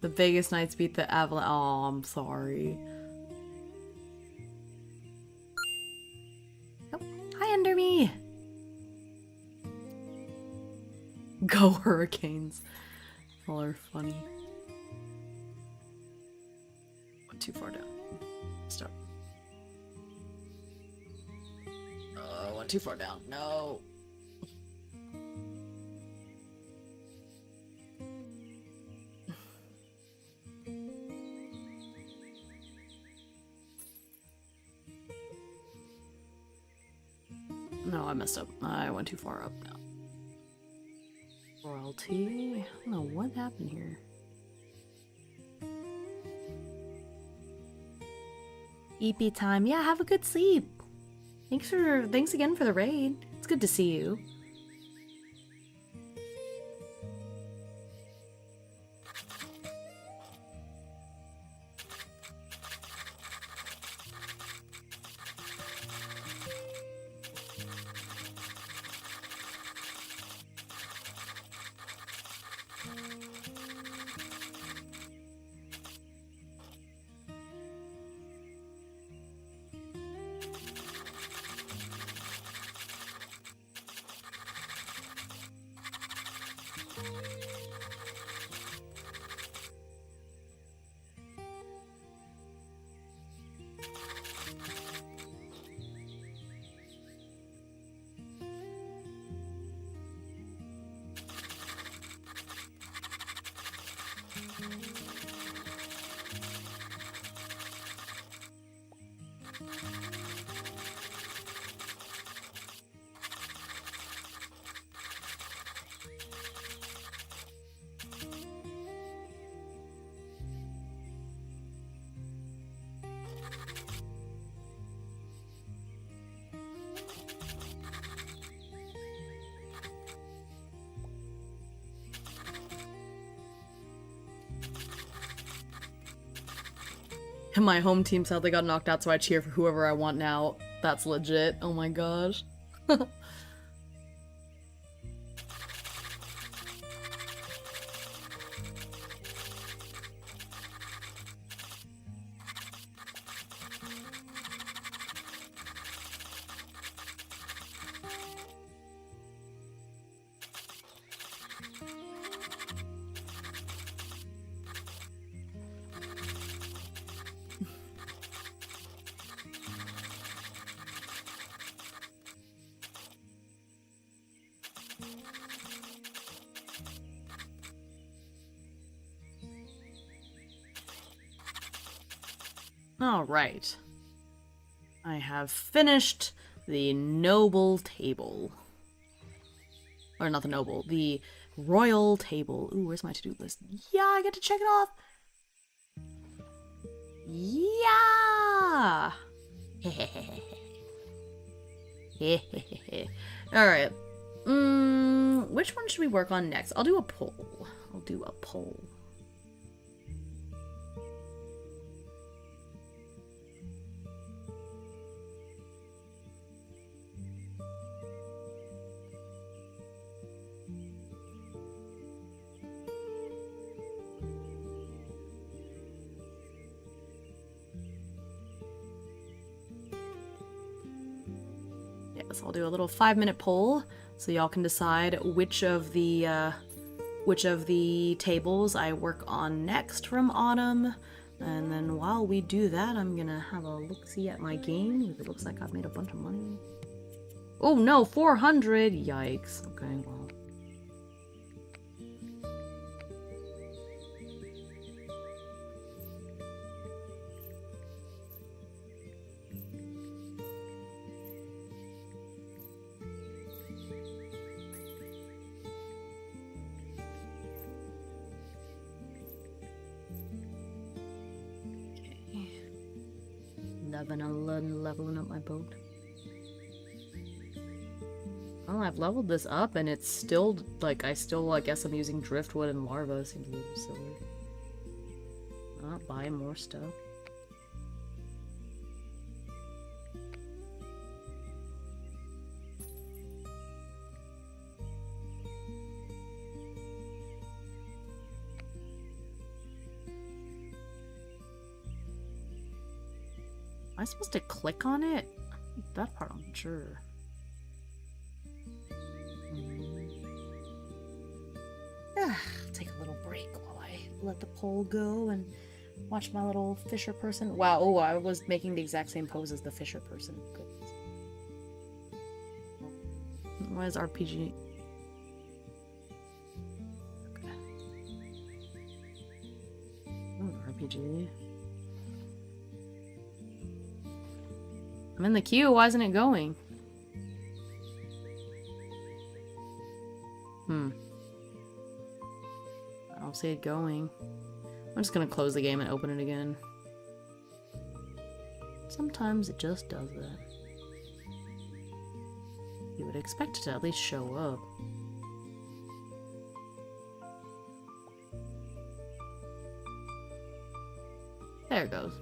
The Vegas Knights beat the Avalanche. Oh, I'm sorry. Oh, hi, Under Me. Go Hurricanes. All are funny. Went too far down. Stop. Went too far down. No. No, I messed up. I went too far up now. Royalty? I don't know what happened here. EP time. Yeah, have a good sleep. Thanks again for the raid. It's good to see you. My home team sadly got knocked out, so I cheer for whoever I want now. That's legit. Oh my gosh. Alright. I have finished the noble table. Or not the noble, the royal table. Ooh, where's my to-do list? Yeah, I get to check it off! Yeah! Alright. Which one should we work on next? I'll do a poll. I'll do a poll. Yes, I'll do a little 5-minute poll so y'all can decide which of the tables I work on next from Autumn. And then while we do that, I'm gonna have a look-see at my game. It looks like I've made a bunch of money. Oh no, 400! Yikes. Okay, well. Leveling up my boat. Oh, I've leveled this up and it's still, like, I guess I'm using driftwood and larva. Seems a little silly. I'll buy more stuff. Am I supposed to click on it? That part I'm not sure. Take a little break while I let the poll go and watch my little fisher person. Wow, oh, I was making the exact same pose as the fisher person. Goodness. Why is RPG? Okay. Oh, RPG. I'm in the queue, why isn't it going? I don't see it going. I'm just gonna close the game and open it again. Sometimes it just does that. You would expect it to at least show up. There it goes.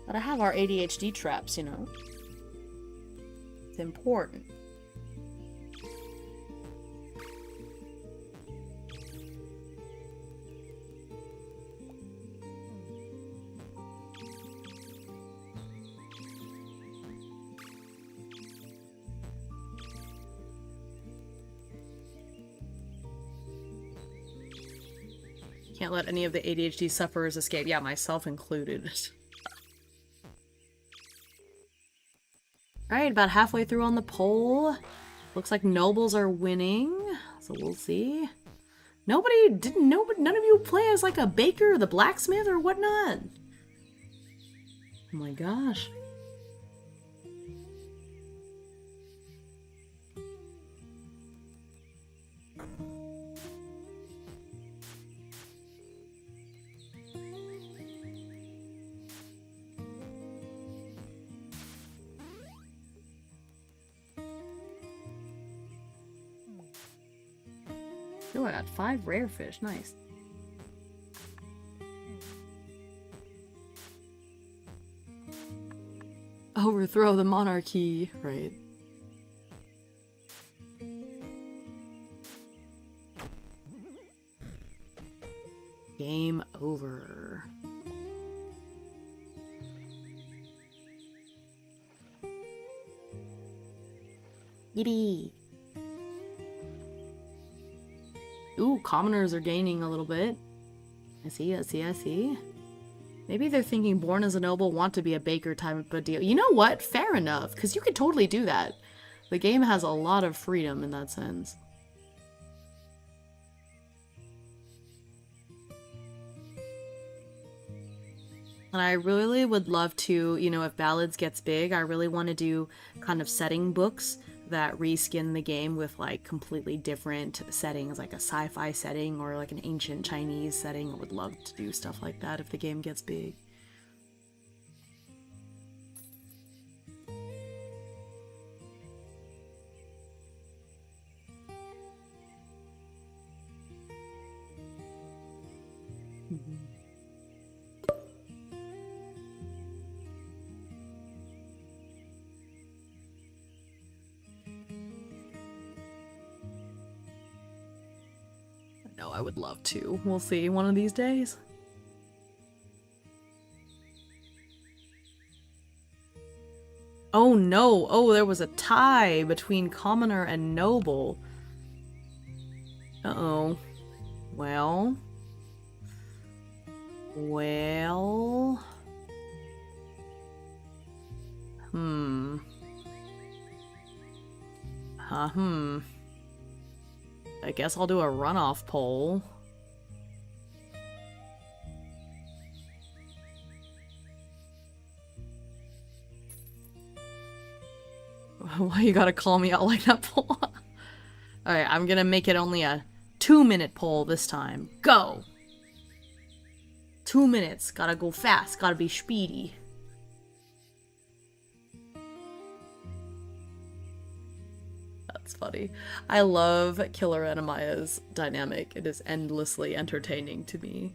But I have our ADHD traps, you know. It's important. Can't let any of the ADHD sufferers escape. Yeah, myself included. Alright, about halfway through on the poll. Looks like nobles are winning, so we'll see. None of you play as like a baker or the blacksmith or whatnot? Oh my gosh. Oh, I got 5 rare fish. Nice. Overthrow the monarchy. Right. Game over. Yippee. Ooh, commoners are gaining a little bit. I see. Maybe they're thinking born as a noble, want to be a baker type of deal. You know what? Fair enough, because you could totally do that. The game has a lot of freedom in that sense. And I really would love to, you know, if Ballads gets big, I really want to do kind of setting books that reskin the game with like completely different settings, like a sci-fi setting or like an ancient Chinese setting. I would love to do stuff like that if the game gets big. No, I would love to. We'll see one of these days. Oh no! Oh, there was a tie between commoner and noble. Uh-oh. Well. I guess I'll do a runoff poll. Why you gotta call me out like that, poll? Alright, I'm gonna make it only a 2-minute poll this time. Go! 2 minutes. Gotta go fast. Gotta be speedy. That's funny. I love Killer Anamaya's dynamic. It is endlessly entertaining to me.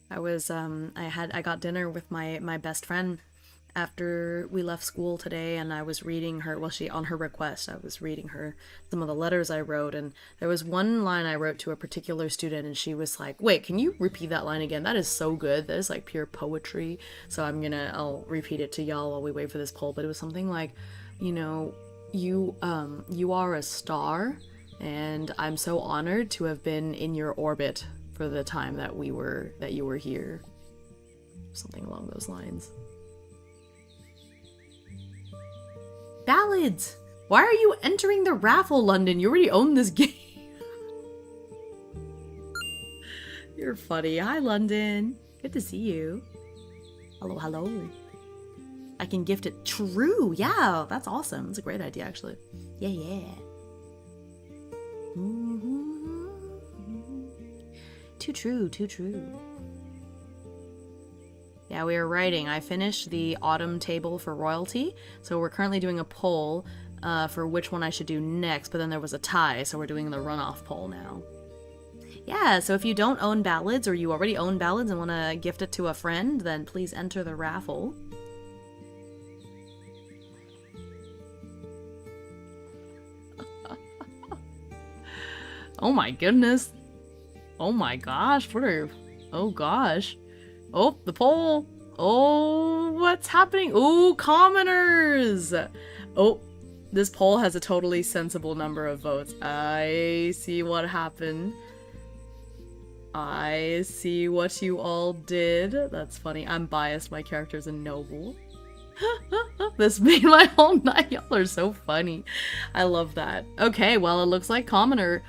I got dinner with my best friend after we left school today, and I was reading her, well, on her request, I was reading her some of the letters I wrote, and there was one line I wrote to a particular student, and she was like, wait, can you repeat that line again? That is so good. That is like pure poetry. So I'll repeat it to y'all while we wait for this poll, but it was something like, you know, you are a star, and I'm so honored to have been in your orbit for the time that you were here. Something along those lines. Ballads! Why are you entering the raffle, London? You already own this game. You're funny. Hi, London. Good to see you. Hello, hello. I can gift it. True. Yeah, that's awesome. That's a great idea, actually. Yeah. Too true. Yeah, we are writing. I finished the autumn table for royalty, so we're currently doing a poll for which one I should do next, but then there was a tie, so we're doing the runoff poll now. Yeah, so if you don't own Ballads, or you already own Ballads and want to gift it to a friend, then please enter the raffle. Oh my goodness. Oh my gosh, oh gosh. Oh, the poll. Oh, what's happening? Oh, commoners. Oh, this poll has a totally sensible number of votes. I see what happened. I see what you all did. That's funny. I'm biased. My character's a noble. This made my whole night. Y'all are so funny. I love that. Okay, well, it looks like Commoner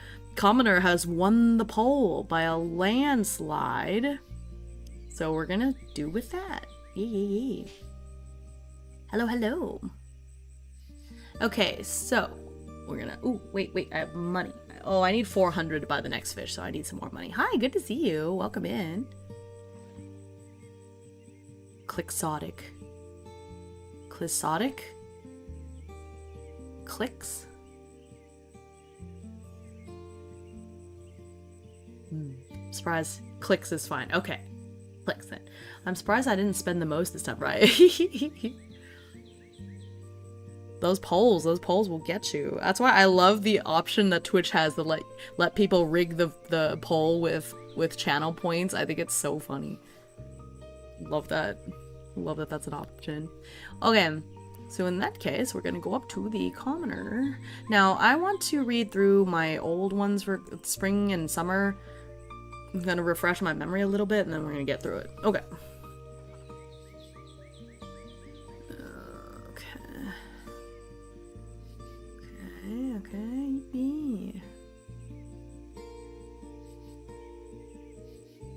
has won the poll by a landslide. So we're gonna do with that. Yeah. Hello. Okay, so we're gonna. Ooh, wait. I have money. Oh, I need 400 to buy the next fish, so I need some more money. Hi, good to see you. Welcome in. Clixotic. Clixotic? Clicks? Surprise. Clicks is fine. Okay. Clicks then. I'm surprised I didn't spend the most this time, right? Those polls will get you. That's why I love the option that Twitch has to let people rig the poll with channel points. I think it's so funny. Love that. Love that that's an option. Okay, so in that case, we're gonna go up to the commoner. Now, I want to read through my old ones for spring and summer. I'm gonna refresh my memory a little bit, and then we're gonna get through it. Okay. Okay.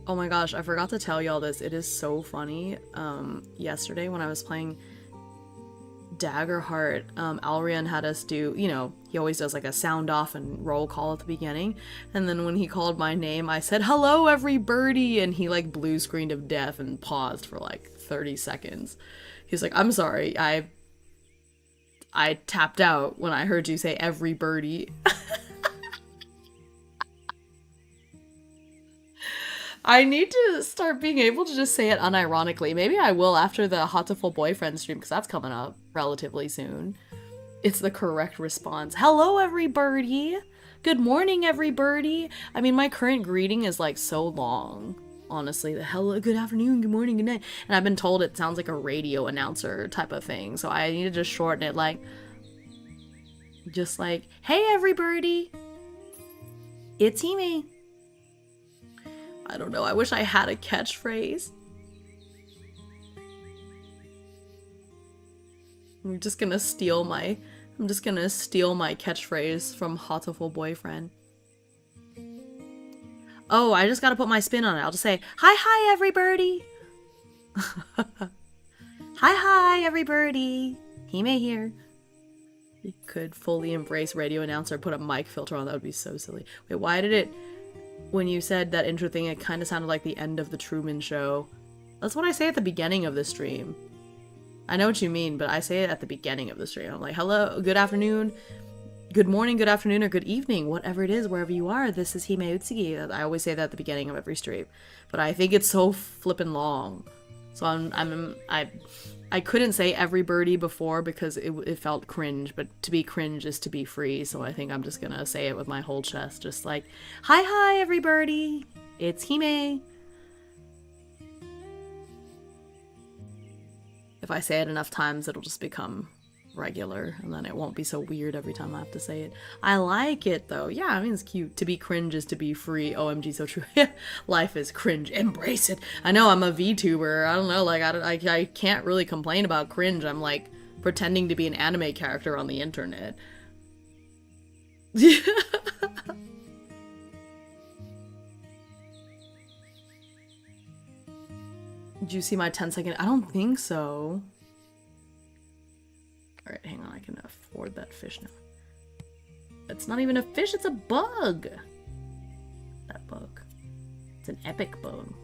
Oh my gosh, I forgot to tell y'all this. It is so funny. Yesterday when I was playing Daggerheart, Alrian had us do, you know, he always does like a sound off and roll call at the beginning. And then when he called my name, I said, "Hello, every birdie," and he like blue screened of death and paused for like 30 seconds. He's like, "I'm sorry, I tapped out when I heard you say every birdie." I need to start being able to just say it unironically. Maybe I will after the Hotful Boyfriend stream, because that's coming up relatively soon. It's the correct response. Hello, every birdie. Good morning, every birdie. I mean, my current greeting is like so long. Honestly, the hello, good afternoon, good morning, good night. And I've been told it sounds like a radio announcer type of thing. So I need to just shorten it like, just like, hey, every birdie. It's me. I don't know. I wish I had a catchphrase. I'm just gonna steal my catchphrase from Hotful Boyfriend. Oh, I just gotta put my spin on it. I'll just say, hi, every birdie. Hi, every birdie. Hime here. You could fully embrace radio announcer, put a mic filter on. That would be so silly. Wait, why did it... When you said that intro thing, it kind of sounded like the end of the Truman Show. That's what I say at the beginning of the stream. I know what you mean, but I say it at the beginning of the stream. I'm like, hello, good afternoon, good morning, good afternoon, or good evening, whatever it is, wherever you are. This is Himeutsugi. I always say that at the beginning of every stream, but I think it's so flippin' long. So I couldn't say every birdie before because it felt cringe, but to be cringe is to be free, so I think I'm just gonna say it with my whole chest, just like, hi, every birdie, it's Hime. If I say it enough times, it'll just become regular, and then it won't be so weird every time I have to say it. I like it, though. Yeah, I mean, it's cute. To be cringe is to be free. OMG, so true. Life is cringe. Embrace it. I know, I'm a VTuber. I don't know, like, I can't really complain about cringe. I'm, like, pretending to be an anime character on the internet. Did you see my 10-second? I don't think so. Alright, hang on, I can afford that fish now. It's not even a fish, it's a bug! That bug. It's an epic bug.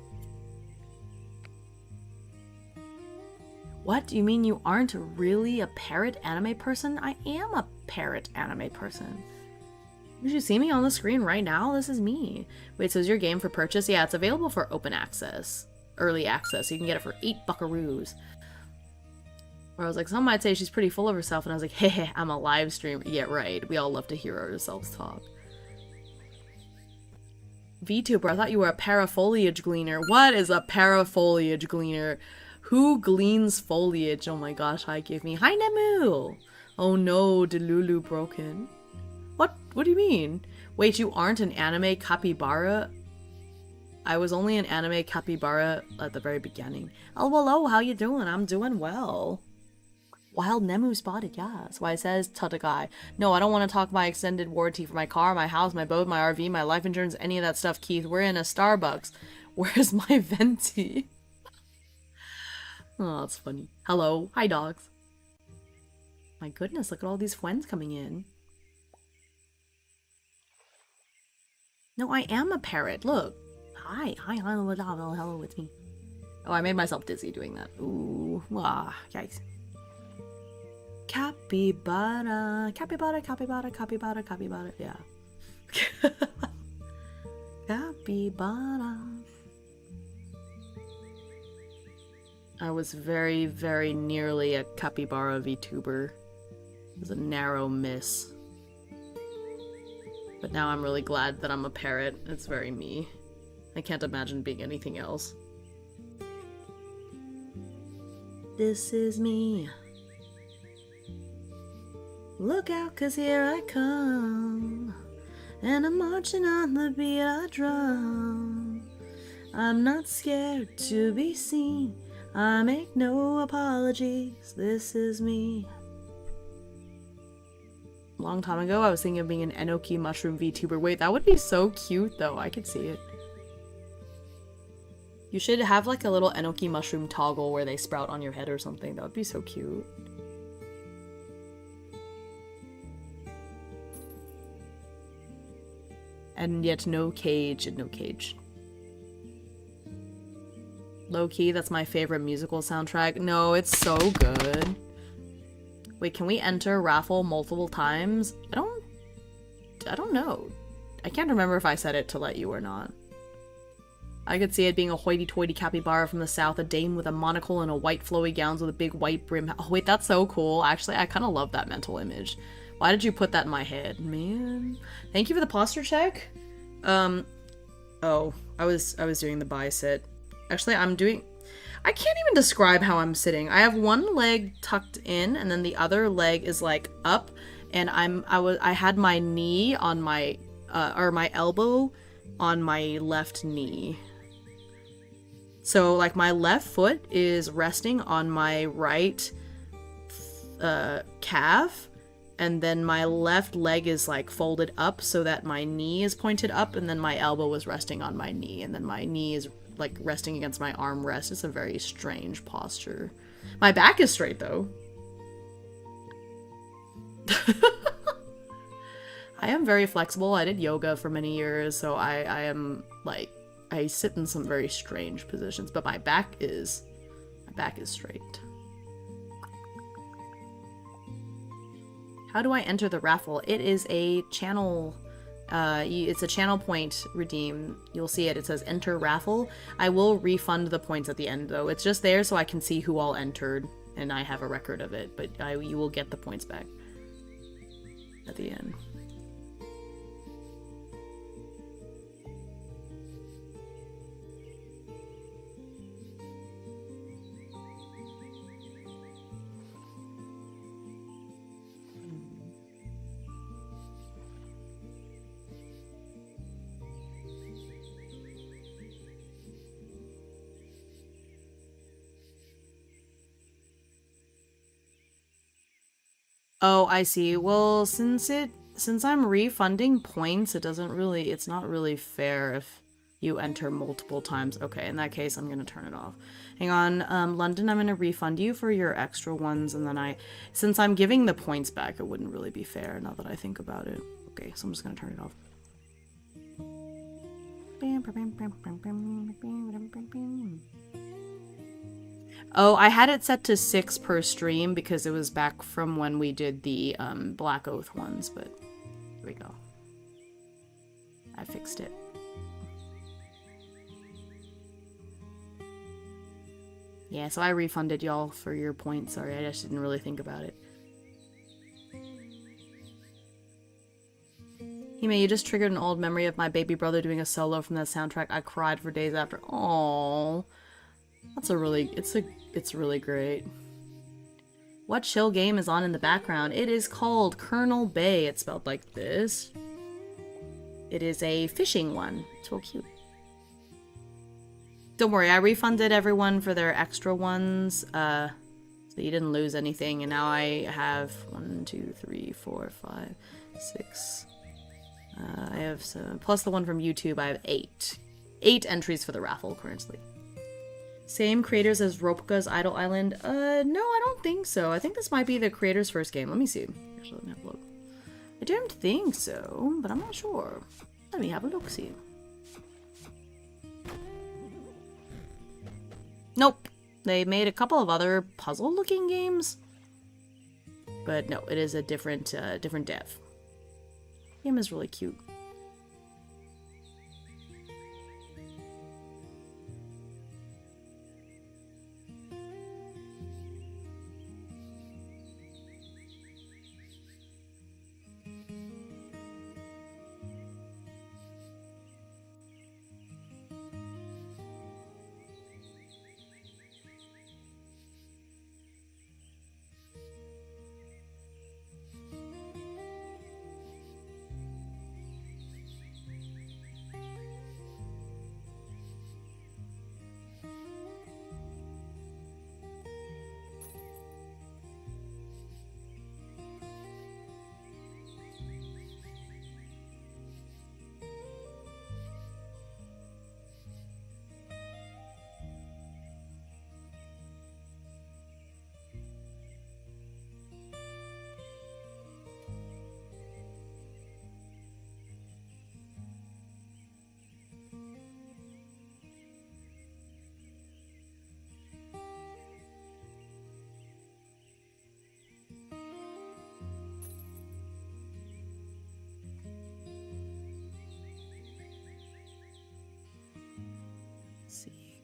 What? Do you mean you aren't really a parrot anime person? I am a parrot anime person. Did you see me on the screen right now? This is me. Wait, so is your game for purchase? Yeah, it's available for open access. Early access. So you can get it for 8 buckaroos. Where I was like, some might say she's pretty full of herself, and I was like, hey, I'm a live streamer. Yeah, right. We all love to hear ourselves talk. VTuber, I thought you were a parafoliage gleaner. What is a parafoliage gleaner? Who gleans foliage? Oh my gosh, hi, give me. Hi, Nemu! Oh no, Delulu broken. What? What do you mean? Wait, you aren't an anime capybara? I was only an anime capybara at the very beginning. Oh, hello, how you doing? I'm doing well. Wild Nemu spotted, yeah. That's why it says Tutagai. No, I don't want to talk my extended warranty for my car, my house, my boat, my RV, my life insurance, any of that stuff, Keith. We're in a Starbucks. Where's my venti? Oh, that's funny. Hello. Hi, dogs. My goodness, look at all these friends coming in. No, I am a parrot. Look. Hi, hello, it's me. Oh, I made myself dizzy doing that. Ooh, yikes. Capybara, capybara, capybara, capybara, capybara. Yeah. Capybara. I was very, very nearly a capybara VTuber. It was a narrow miss. But now I'm really glad that I'm a parrot. It's very me. I can't imagine being anything else. This is me. Look out, 'cause here I come. And I'm marching on the beat I drum. I'm not scared to be seen. I make no apologies. This is me. Long time ago, I was thinking of being an enoki mushroom VTuber. Wait, that would be so cute, though. I could see it. You should have like a little enoki mushroom toggle where they sprout on your head or something. That would be so cute. And yet no cage and no cage. Low-key, that's my favorite musical soundtrack. No, it's so good. Wait, can we enter raffle multiple times? I don't know. I can't remember if I said it to let you or not. I could see it being a hoity-toity capybara from the south, a dame with a monocle and a white flowy gowns with a big white brim. Oh wait, that's so cool. Actually, I kind of love that mental image. Why did you put that in my head, man? Thank you for the posture check. Oh, I was doing the bicep. Actually, I can't even describe how I'm sitting. I have one leg tucked in, and then the other leg is like up, and I had my knee on my or my elbow on my left knee. So like my left foot is resting on my right calf, and then my left leg is like folded up so that my knee is pointed up, and then my elbow is resting on my knee, and then my knee is like resting against my armrest. It's a very strange posture. My back is straight though. I am very flexible. I did yoga for many years, so I am like, I sit in some very strange positions, but my back is straight. How do I enter the raffle? It is a channel, it's a channel point redeem. You'll see it. It says enter raffle. I will refund the points at the end though. It's just there so I can see who all entered and I have a record of it, but you will get the points back at the end. Oh, I see. Well, since I'm refunding points, it's not really fair if you enter multiple times. Okay, in that case, I'm gonna turn it off. Hang on, London, I'm gonna refund you for your extra ones, and then since I'm giving the points back, it wouldn't really be fair now that I think about it. Okay, so I'm just gonna turn it off. Oh, I had it set to 6 per stream because it was back from when we did the Black Oath ones, but here we go. I fixed it. Yeah, so I refunded y'all for your points. Sorry, I just didn't really think about it. Hime, you just triggered an old memory of my baby brother doing a solo from that soundtrack. I cried for days after. Aww. That's it's really great. What chill game is on in the background? It is called Colonel Bay. It's spelled like this. It is a fishing one. So cute. Don't worry, I refunded everyone for their extra ones. So you didn't lose anything. And now I have 1, 2, 3, 4, 5, 6. I have some, plus the one from YouTube, I have 8. 8 entries for the raffle currently. Same creators as Ropka's Idle Island? No, I don't think so. I think this might be the creator's first game. Let me see. Actually, let me have a look. I don't think so, but I'm not sure. Let me have a look-see. Nope. They made a couple of other puzzle-looking games, but no, it is a different dev. Game is really cute.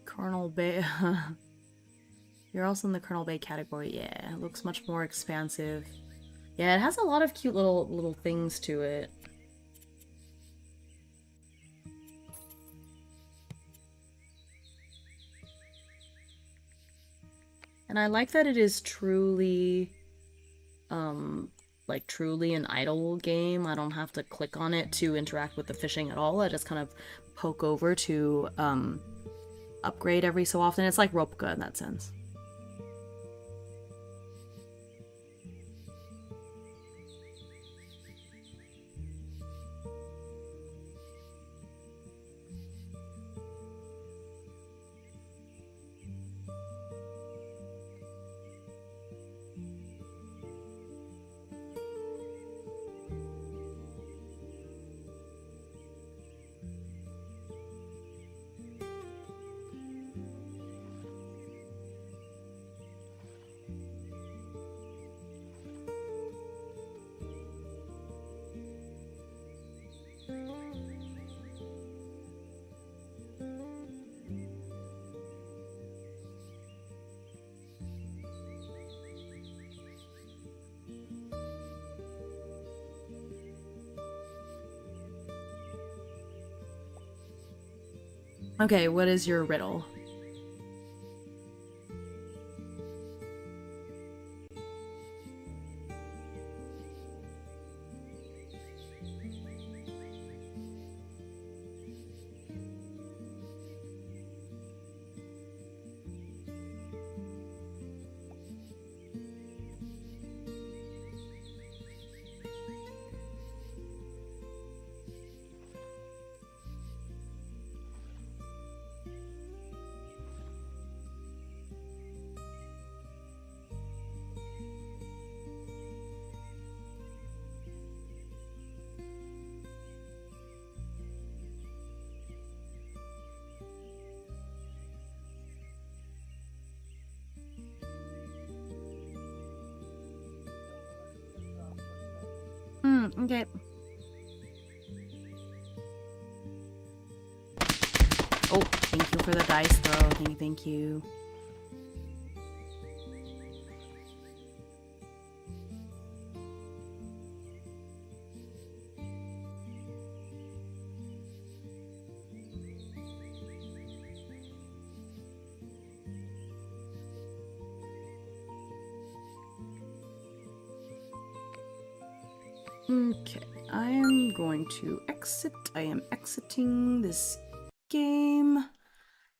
Colonel Bay. You're also in the Colonel Bay category. Yeah, it looks much more expansive. Yeah, it has a lot of cute little things to it. And I like that it is truly, like truly an idle game. I don't have to click on it to interact with the fishing at all. I just kind of poke over to, upgrade every so often. It's like Ropka in that sense. Okay, what is your riddle? Okay. Oh, thank you for the dice throw. Thank you. Okay, I am going to exit. I am exiting this game.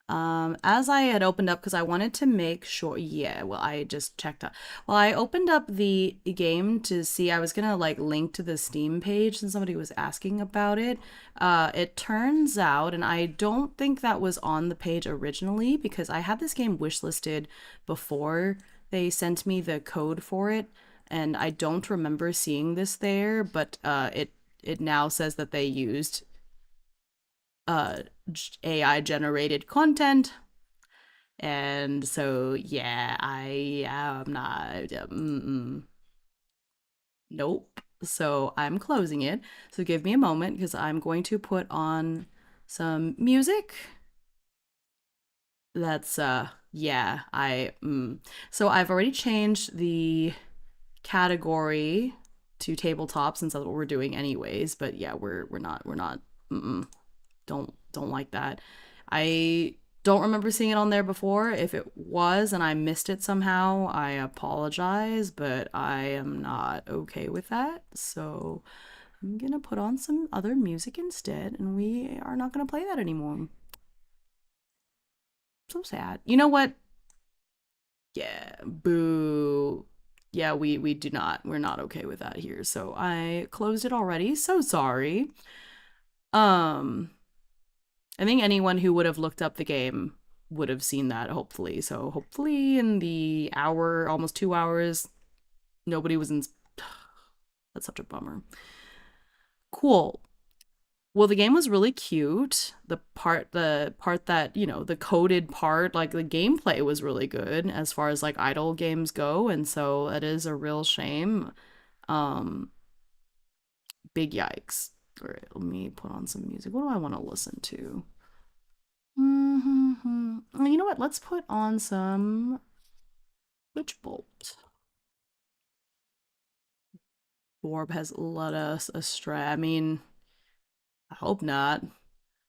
As I had opened up, because I wanted to make sure, yeah, well, I just checked out. Well, I opened up the game to see, I was gonna like link to the Steam page since somebody was asking about it. It turns out, and I don't think that was on the page originally because I had this game wishlisted before they sent me the code for it, and I don't remember seeing this there, but it now says that they used AI generated content. And so, yeah, I am not. Nope. So I'm closing it. So give me a moment because I'm going to put on some music. That's yeah, So I've already changed the category to tabletop since that's what we're doing anyways, but yeah, we're not don't like that. I don't remember seeing it on there before. If it was and I missed it somehow, I apologize, but I am not okay with that. So I'm gonna put on some other music instead, and we are not gonna play that anymore. So sad. You know what? Yeah, boo. Yeah, we do not. We're not okay with that here. So I closed it already. So sorry. Um, I think anyone who would have looked up the game would have seen that, hopefully. So hopefully in the hour, almost 2 hours, nobody was in. That's such a bummer. Cool. Well, the game was really cute. The part that, the coded part, like the gameplay was really good as far as like idle games go, and so it is a real shame. Um, Big yikes. All right, let me put on some music. What do I want to listen to? You know what? Let's put on some Witch Bolt. Orb has led us astray. I mean, I hope not.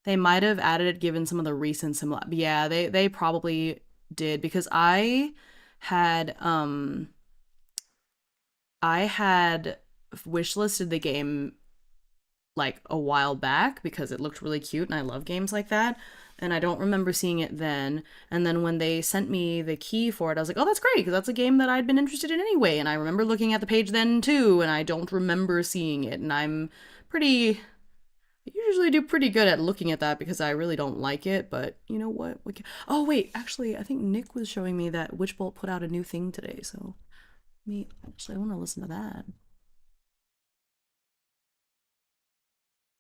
They might have added it given some of the recent yeah, they probably did because had um I had wishlisted the game like a while back because it looked really cute and I love games like that. And I don't remember seeing it then. And then when they sent me the key for it, I was like, oh, that's great, because that's a game that I'd been interested in anyway. And I remember looking at the page then too, and I don't remember seeing it. And I'm pretty. I usually do pretty good at looking at that because I really don't like it, but you know what? Oh, wait, actually, I think Nick was showing me that Witchbolt put out a new thing today, so I want to listen to that.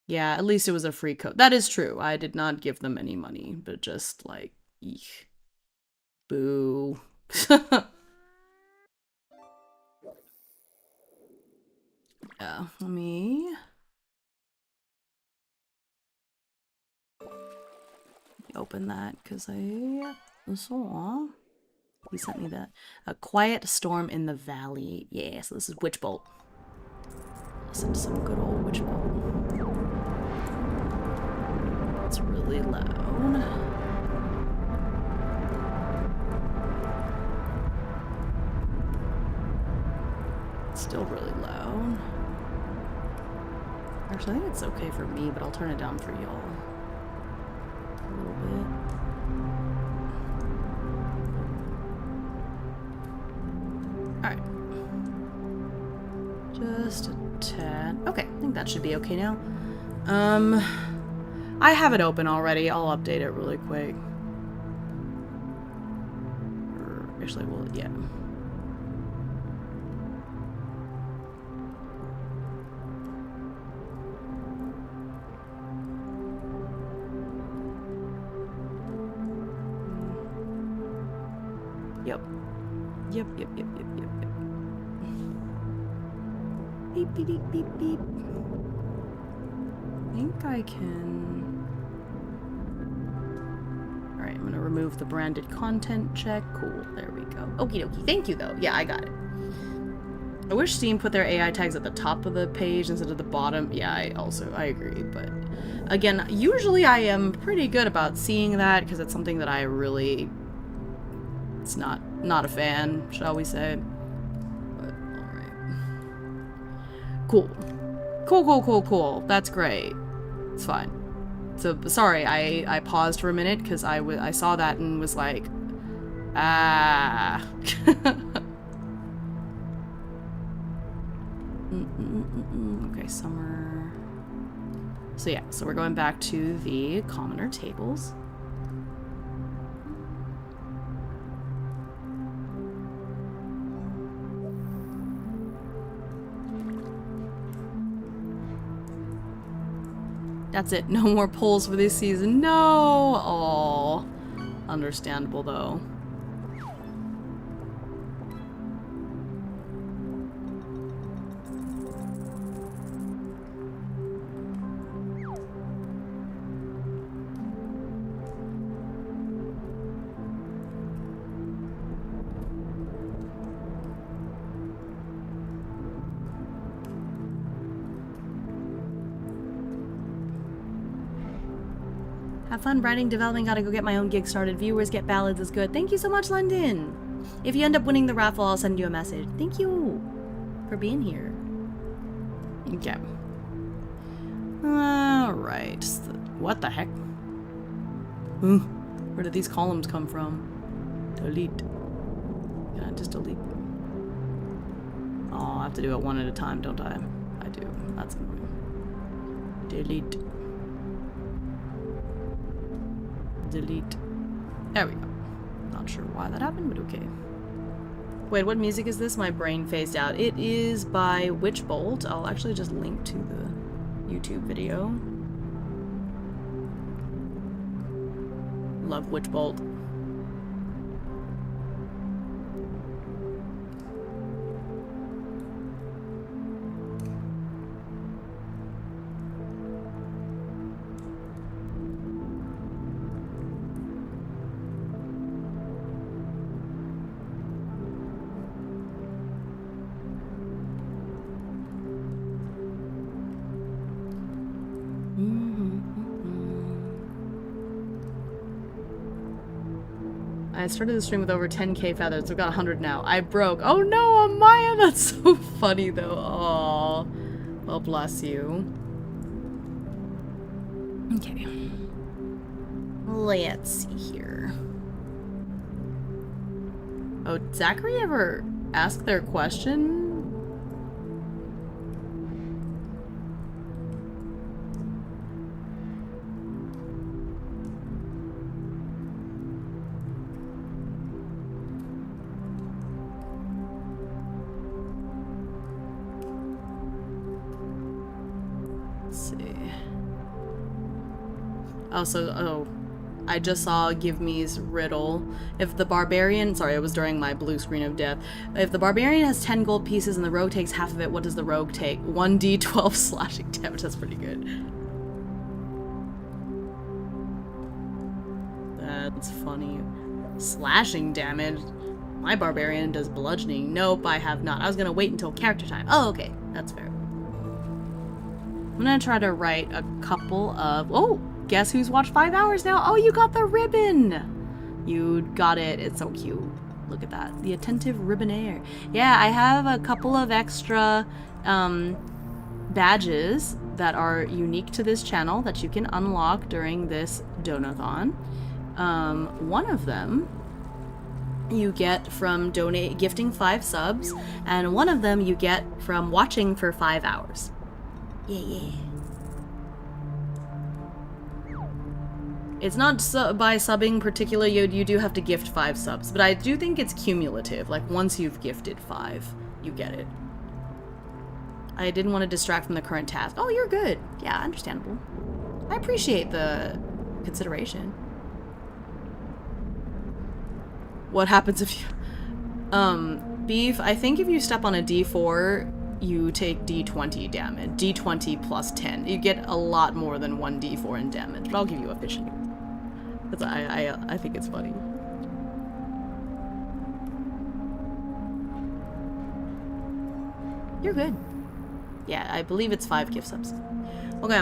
Yeah, at least it was a free code. That is true. I did not give them any money, but just like, eek, boo. Yeah, let me open that because I saw he sent me that. A quiet storm in the valley. Yeah, so this is Witchbolt. Listen to some good old Witchbolt. It's really loud. It's still really loud. Actually, I think it's okay for me, but I'll turn it down for y'all. A little bit. Alright. Just a tad. Okay, I think that should be okay now. I have it open already. I'll update it really quick. Actually, well, yeah. Yep. Yep. Beep, beep, beep, beep, beep. I think I can... Alright, I'm gonna remove the branded content check. Cool, there we go. Okie dokie. Thank you, though. Yeah, I got it. I wish Steam put their AI tags at the top of the page instead of the bottom. Yeah, I agree, but... Again, usually I am pretty good about seeing that because it's something that I really... It's not a fan, shall we say. But, alright. Cool. Cool. That's great. It's fine. So, sorry, I paused for a minute because I saw that and was like, ah. Okay, summer. So yeah, so we're going back to the commoner tables. That's it. No more polls for this season. No. Oh. understandable though. Have fun writing, developing, gotta go get my own gig started. Viewers get ballads is good. Thank you so much, London. If you end up winning the raffle, I'll send you a message. Thank you for being here. Okay. Alright. What the heck? Where did these columns come from? Delete. Yeah, just delete them. Oh, I have to do it one at a time, don't I? I do. That's annoying. Delete. Delete. There we go. Not sure why that happened, but okay. Wait, what music is this? My brain phased out. It is by Witchbolt. I'll actually just link to the YouTube video. Love Witchbolt. I started the stream with over 10k feathers. I've got 100 now. I broke. Oh no, Amaya! That's so funny though. Aww. Well, bless you. Okay. Let's see here. Oh, did Zachary ever ask their question? Oh, I just saw Give Me's riddle. If the barbarian, sorry, it was during my blue screen of death. If the barbarian has 10 gold pieces and the rogue takes half of it, what does the rogue take? 1d12 slashing damage. That's pretty good. That's funny. Slashing damage? My barbarian does bludgeoning. Nope, I have not. I was gonna wait until character time. Oh, okay. That's fair. I'm gonna try to write a couple of... Oh! Guess who's watched 5 hours now? Oh, you got the ribbon! You got it. It's so cute. Look at that. The attentive ribbonaire. Yeah, I have a couple of extra badges that are unique to this channel that you can unlock during this Donathon. One of them you get from gifting 5 subs, and one of them you get from watching for 5 hours. Yeah. It's not by subbing particular, you do have to gift 5 subs, but I do think it's cumulative. Like, once you've gifted 5, you get it. I didn't want to distract from the current task. Oh, you're good. Yeah, understandable. I appreciate the consideration. What happens if you... Beef, I think if you step on a D4, you take D20 damage. D20 plus 10. You get a lot more than 1 D4 in damage, but I'll give you a fishing. I think it's funny. You're good. Yeah, I believe it's 5 gift subs. Okay,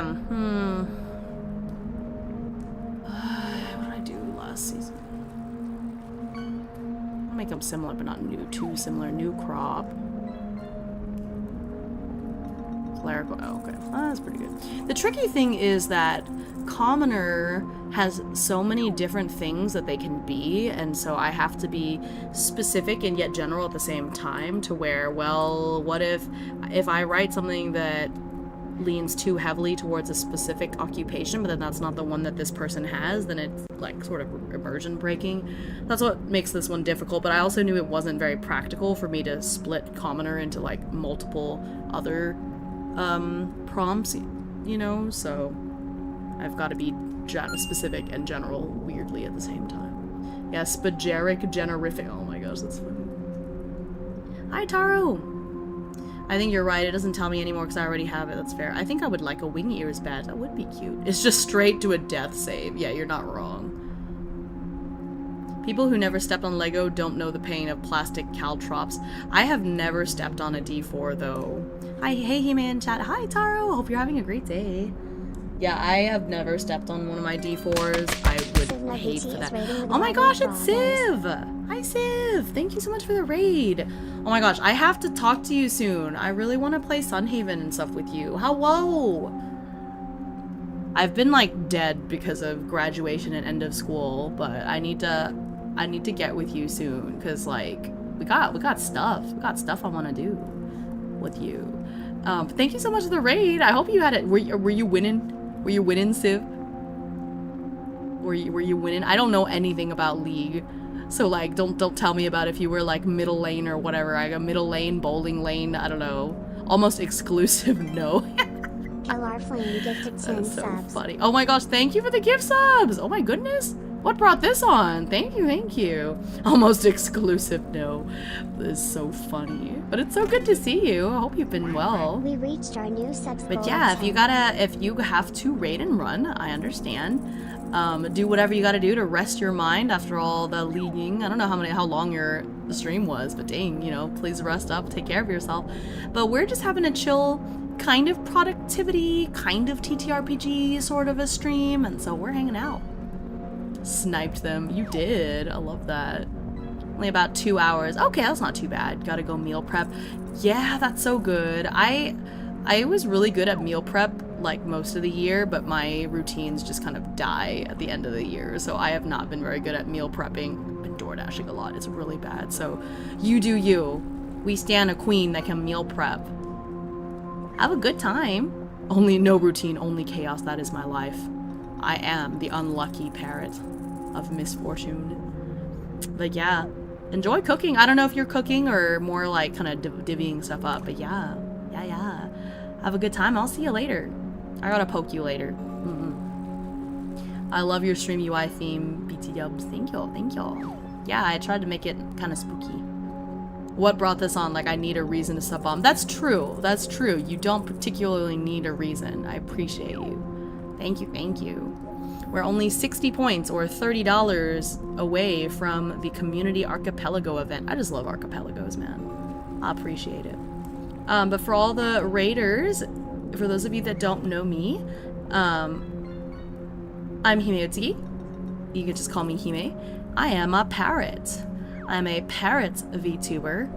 what did I do last season? I'll make them similar, but not too similar. New crop. Clerical. Oh, okay. Oh, that's pretty good. The tricky thing is that Commoner has so many different things that they can be, and so I have to be specific and yet general at the same time, to where, well, what if I write something that leans too heavily towards a specific occupation, but then that's not the one that this person has, then it's like sort of immersion breaking. That's what makes this one difficult, but I also knew it wasn't very practical for me to split Commoner into like multiple other prompts, you know, so I've got to be specific and general weirdly at the same time. Yeah, spageric generific. Oh my gosh, that's funny. Hi, Taro! I think you're right. It doesn't tell me anymore because I already have it. That's fair. I think I would like a wing ears badge. That would be cute. It's just straight to a death save. Yeah, you're not wrong. People who never stepped on Lego don't know the pain of plastic caltrops. I have never stepped on a D4 though. Hi, hey man, chat. Hi, Taro. Hope you're having a great day. Yeah, I have never stepped on one of my D4s. I would hate for that. Oh my gosh, it's Civ! Hi, Civ! Thank you so much for the raid. Oh my gosh, I have to talk to you soon. I really want to play Sunhaven and stuff with you. Hello! I've been like dead because of graduation and end of school, but I need to get with you soon because like we got stuff I want to do with you. But thank you so much for the raid. I hope you had it. Were you winning? Were you winning, Civ? Were you winning? I don't know anything about League, so like don't tell me about if you were like middle lane or whatever. Like a middle lane, bowling lane. I don't know. Almost exclusive. No. LR Flame gifted 10 That's so subs. funny. Oh my gosh! Thank you for the gift subs. Oh my goodness. What brought this on? Thank you, thank you. Almost exclusive, no. This is so funny. But it's so good to see you. I hope you've been well. We reached our new subs But goal yeah, of if you have to raid and run, I understand. Do whatever you gotta do to rest your mind after all the leaguing. I don't know how long your stream was, but dang, you know, please rest up, take care of yourself. But we're just having a chill kind of productivity, kind of TTRPG sort of a stream, and so we're hanging out. Sniped them. You did. I love that. Only about 2 hours. Okay, that's not too bad. Gotta go meal prep. Yeah, that's so good. I was really good at meal prep like most of the year, but my routines just kind of die at the end of the year. So I have not been very good at meal prepping. I've been door dashing a lot. It's really bad. So you do you. We stand a queen that can meal prep. Have a good time. Only no routine, only chaos. That is my life. I am the unlucky parrot of misfortune. But yeah, enjoy cooking. I don't know if you're cooking or more like kind of divvying stuff up, but yeah. Have a good time. I'll see you later. I gotta poke you later. I love your stream UI theme, BT dubs. Thank you. Yeah, I tried to make it kind of spooky. What brought this on? Like, I need a reason to sub bomb. That's true. You don't particularly need a reason. I appreciate you. Thank you. We're only 60 points or $30 away from the community archipelago event. I just love archipelagos, man. I appreciate it. But for all the raiders, for those of you that don't know me, I'm Himeutsugi. You could just call me Hime. I am a parrot. I'm a parrot VTuber.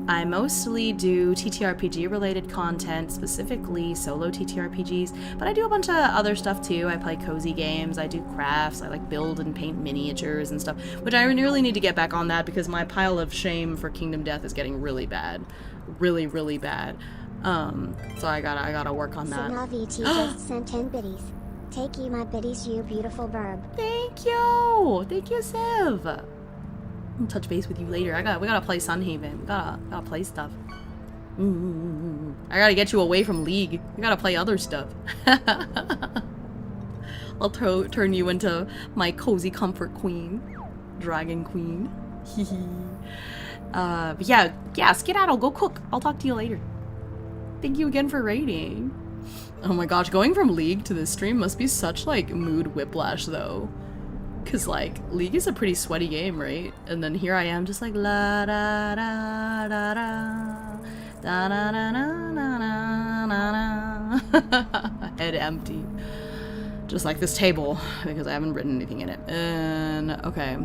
I mostly do TTRPG related content, specifically solo TTRPGs, but I do a bunch of other stuff too. I play cozy games, I do crafts, I like build and paint miniatures and stuff, which I really need to get back on that because my pile of shame for Kingdom Death is getting really bad. Really bad. So I gotta work on that. VT just sent 10 biddies. Take you my biddies, you beautiful burb. Thank you, Civ. I'll touch base with you later. We gotta play Sunhaven. We gotta play stuff. I gotta get you away from League. We gotta play other stuff. I'll turn you into my cozy comfort queen, dragon queen. But yeah, skedaddle, go cook. I'll talk to you later. Thank you again for raiding. Oh my gosh, going from League to this stream must be such like mood whiplash though. Cause like League is a pretty sweaty game, right? And then here I am just like la da da da da da da da da da da. Head empty. Just like this table, because I haven't written anything in it. And okay.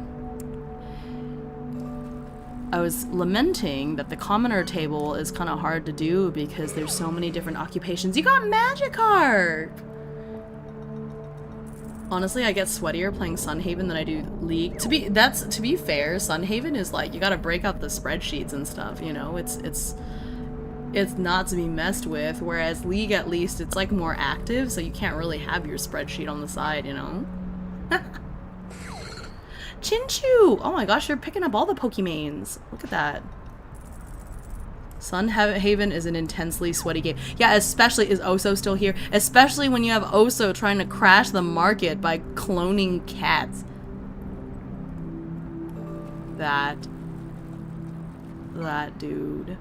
I was lamenting that the commoner table is kind of hard to do because there's so many different occupations. You got Magikarp! Honestly, I get sweatier playing Sunhaven than I do League. To be fair, Sunhaven is like, you gotta break out the spreadsheets and stuff, you know? It's not to be messed with, whereas League, at least, it's like more active, so you can't really have your spreadsheet on the side, you know? Chinchu! Oh my gosh, you're picking up all the Pokemains. Look at that. Sunhaven is an intensely sweaty game. Yeah, especially, is Oso still here? Especially when you have Oso trying to crash the market by cloning cats. That dude.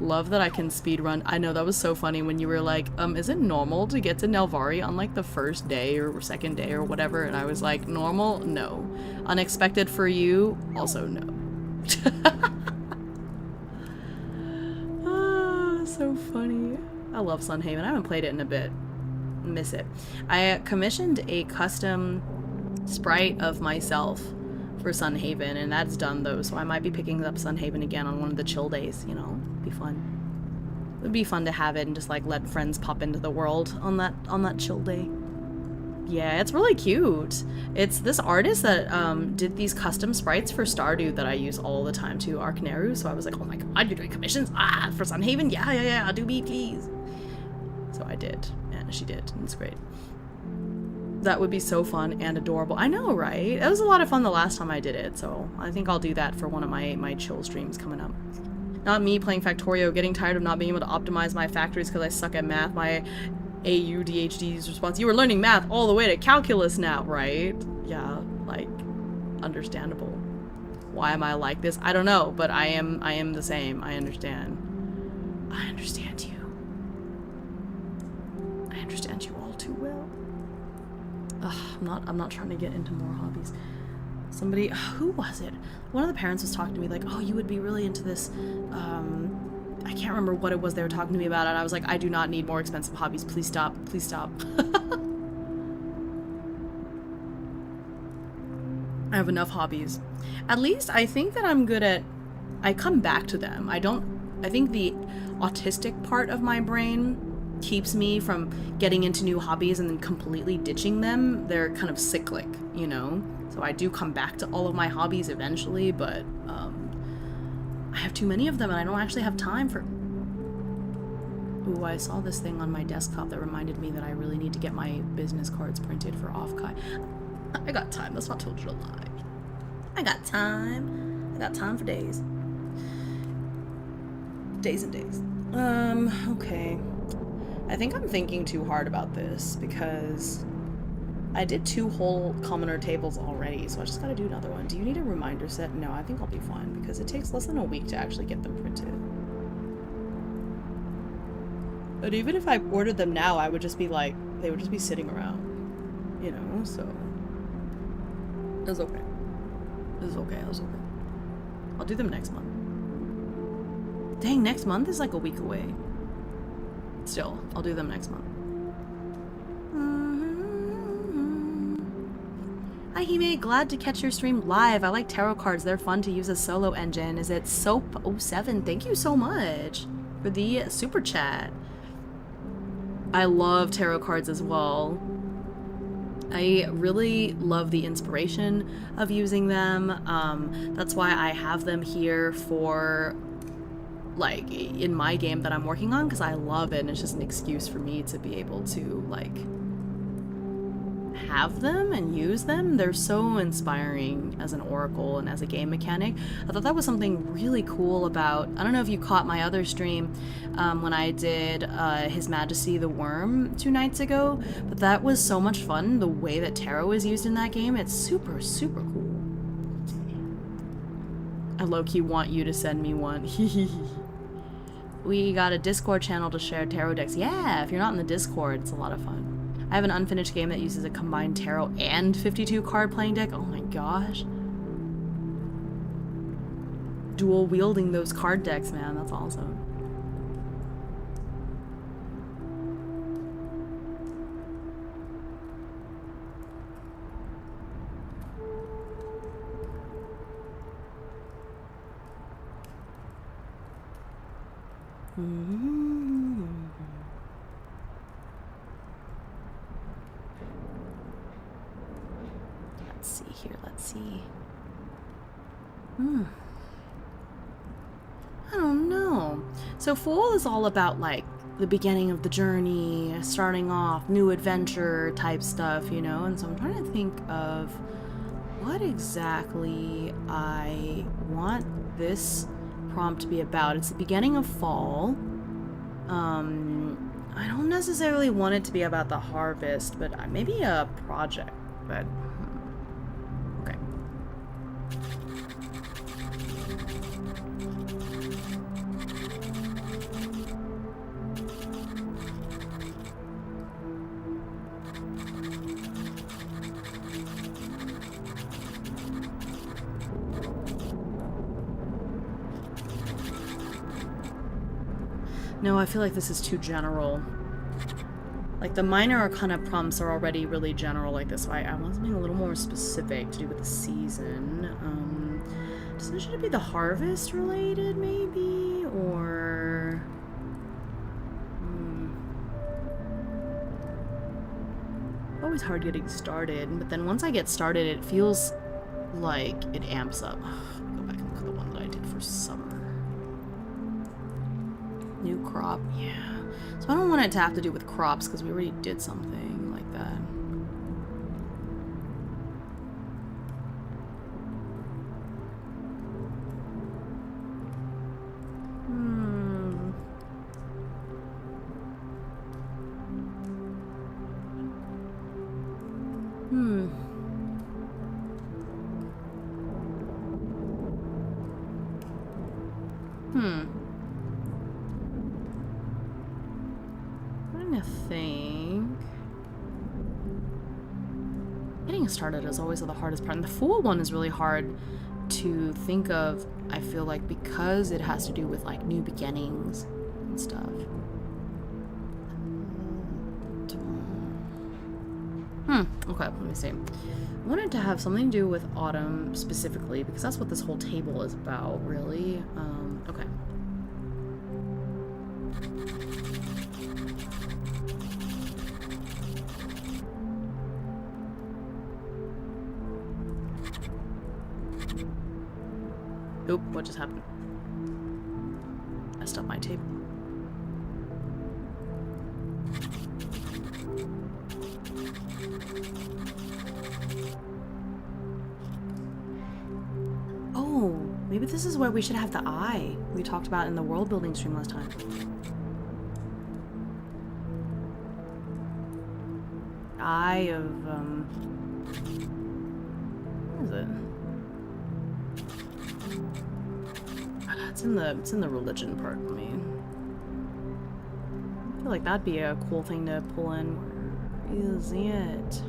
Love that I can speedrun. I know, that was so funny when you were like, is it normal to get to Nelvari on like the first day or second day or whatever? And I was like, normal? No. Unexpected for you? Also no. Ah, so funny. I love Sunhaven. I haven't played it in a bit. Miss it. I commissioned a custom sprite of myself for Sunhaven, and that's done though, so I might be picking up Sunhaven again on one of the chill days, you know. Be fun. It would be fun to have it and just like let friends pop into the world on that chill day. Yeah, it's really cute. It's this artist that did these custom sprites for Stardew that I use all the time too, Arkneru. So I was like, oh my god, you're doing commissions? Ah, for Sunhaven? Yeah, do me, please. So I did, and she did, and it's great. That would be so fun and adorable. I know, right? It was a lot of fun the last time I did it, so I think I'll do that for one of my chill streams coming up. Not me playing Factorio, getting tired of not being able to optimize my factories because I suck at math. My AUDHD's response, you were learning math all the way to calculus now, right? Yeah, like, understandable. Why am I like this? I don't know, but I am the same. I understand. I understand you. I understand you all too well. Ugh, I'm not trying to get into more hobbies. Somebody, who was it? One of the parents was talking to me like, oh, you would be really into this, I can't remember what it was they were talking to me about, and I was like, I do not need more expensive hobbies. Please stop. Please stop. I have enough hobbies. At least I think that I'm good at, I come back to them. I think the autistic part of my brain keeps me from getting into new hobbies and then completely ditching them. They're kind of cyclic, you know? So I do come back to all of my hobbies eventually, but I have too many of them and I don't actually have time for... Ooh, I saw this thing on my desktop that reminded me that I really need to get my business cards printed for Offkai. I got time. That's not told you to lie. I got time. I got time for days. Days and days. Okay. I think I'm thinking too hard about this because I did 2 whole commoner tables already, so I just gotta do another one. Do you need a reminder set? No, I think I'll be fine because it takes less than a week to actually get them printed. But even if I ordered them now, I would just be like, they would just be sitting around, you know, so it's okay. It's okay, it's okay. I'll do them next month. Dang, next month is like a week away. Still, I'll do them next month. Hi Hime, glad to catch your stream live. I like tarot cards, they're fun to use as solo engine. Is it Soap07? Thank you so much for the super chat. I love tarot cards as well. I really love the inspiration of using them. That's why I have them here for, like, in my game that I'm working on, because I love it and it's just an excuse for me to be able to, like, have them and use them. They're so inspiring as an oracle and as a game mechanic. I thought that was something really cool about, I don't know if you caught my other stream when I did His Majesty the Worm 2 nights ago, but that was so much fun, the way that tarot is used in that game. It's super, super cool. I low-key want you to send me one. We got a Discord channel to share tarot decks. Yeah, if you're not in the Discord, it's a lot of fun. I have an unfinished game that uses a combined tarot and 52 card playing deck. Oh my gosh. Dual wielding those card decks, man. That's awesome. Let's see here, let's see. I don't know. So Fool is all about, like, the beginning of the journey, starting off, new adventure type stuff, you know? And so I'm trying to think of what exactly I want this prompt to be about. It's the beginning of fall. I don't necessarily want it to be about the harvest, but maybe a project, but okay. No, I feel like this is too general. Like, the minor arcana prompts are already really general like this, so I want something a little more specific to do with the season. Should it be the harvest related, maybe? Or... always hard getting started, but then once I get started, it feels like it amps up. Go back and look at the one that I did for summer. New crop, yeah. So I don't want it to have to do with crops because we already did something like that. I think getting started is always the hardest part, and the Fool one is really hard to think of, I feel like, because it has to do with like new beginnings and stuff. Okay, let me see. I wanted to have something to do with autumn specifically because that's what this whole table is about, really. Okay. Oop, what just happened? Messed up my table. Oh, maybe this is where we should have the eye we talked about in the world building stream last time. Eye of, what is it? It's in the religion part. I mean, I feel like that'd be a cool thing to pull in. Where is it?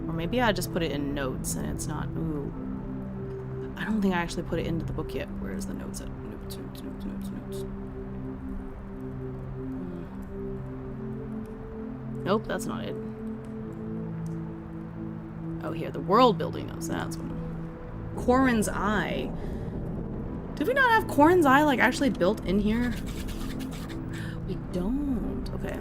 Or maybe I just put it in notes and it's not. Ooh, I don't think I actually put it into the book yet. Where's the notes at? Notes. Nope, that's not it. Oh, here, the world building notes. That's one. Corin's Eye. Did we not have Corin's Eye, like, actually built in here? We don't. Okay.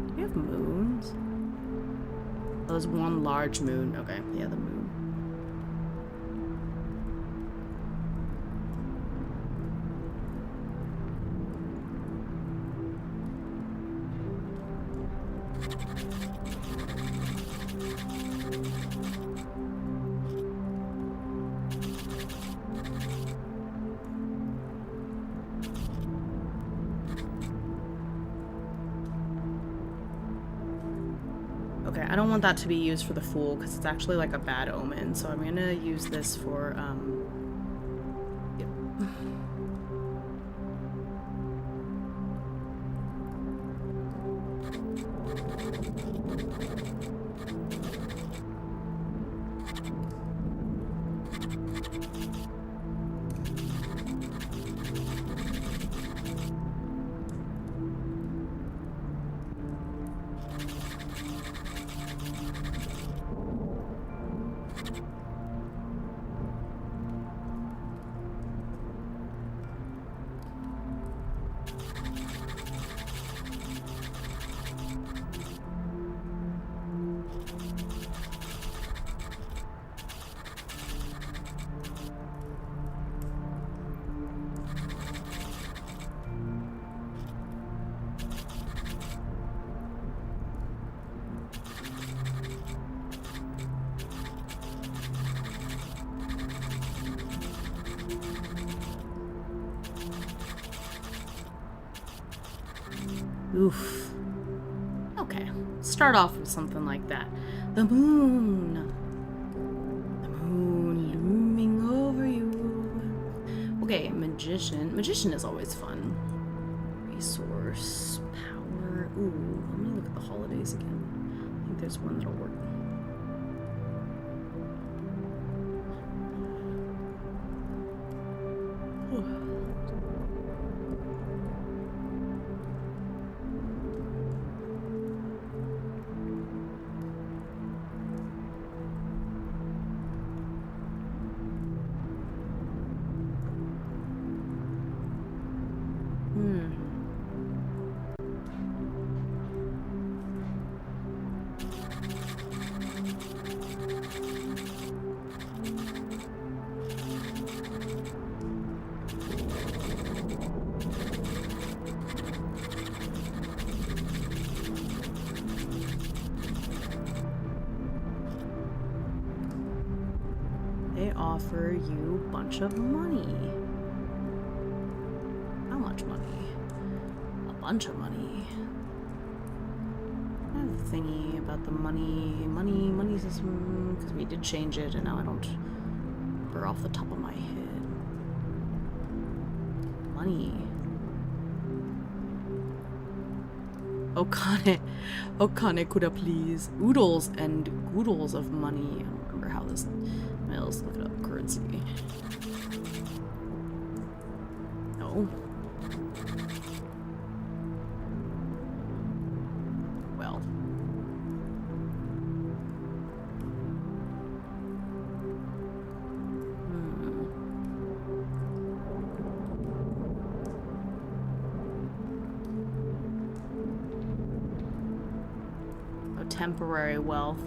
Do we have moons? Oh, there's one large moon. Okay, yeah, the moon. Okay, I don't want that to be used for the Fool because it's actually like a bad omen, so I'm gonna use this for, yep. Oof. Okay, start off with something like that. The moon. The moon looming over you. Okay, magician. Magician is always fun. Resource, power. Ooh, let me look at the holidays again. I think there's one that'll work. They offer you a bunch of money. How much money? A bunch of money. I have a thingy about the money system, because we did change it and now I don't remember off the top of my head. Money. Okane kuda please. Oodles and goodles of money. I don't remember how this... Let's look it up. Currency. No. Well. Oh, temporary wealth.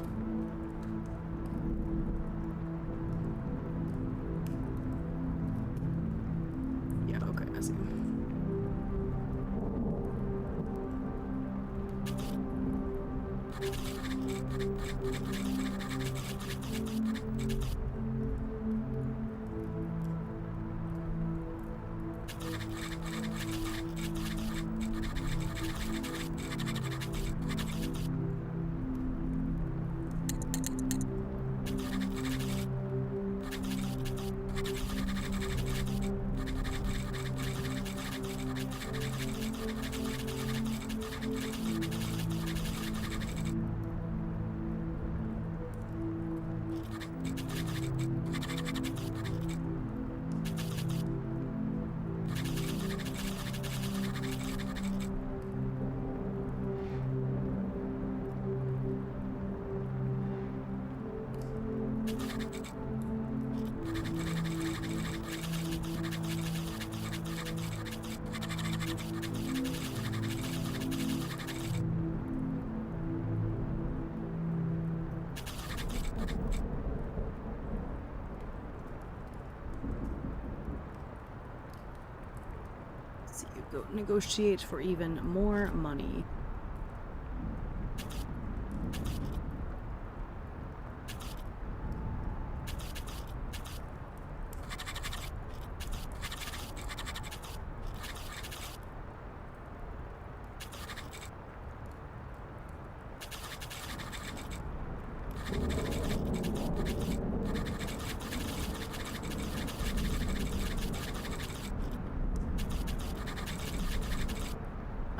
So you go negotiate for even more money.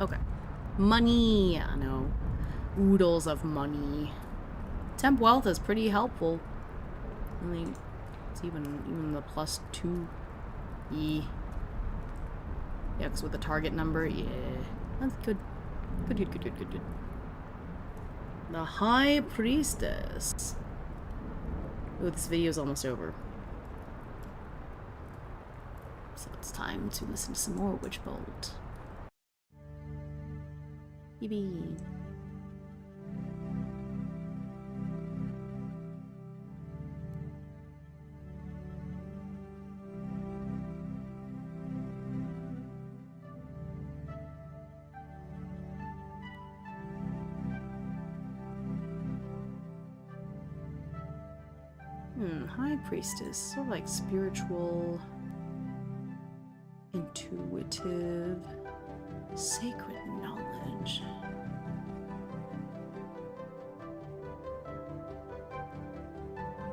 Okay. Money. I know. Oodles of money. Temp wealth is pretty helpful. I mean, it's even the +2. Yeah, because with the target number, yeah. That's good. Good. The High Priestess. Oh, this video is almost over. So it's time to listen to some more Witch Bolt. Yippee. High Priestess, sort of like spiritual, intuitive, sacred knowledge.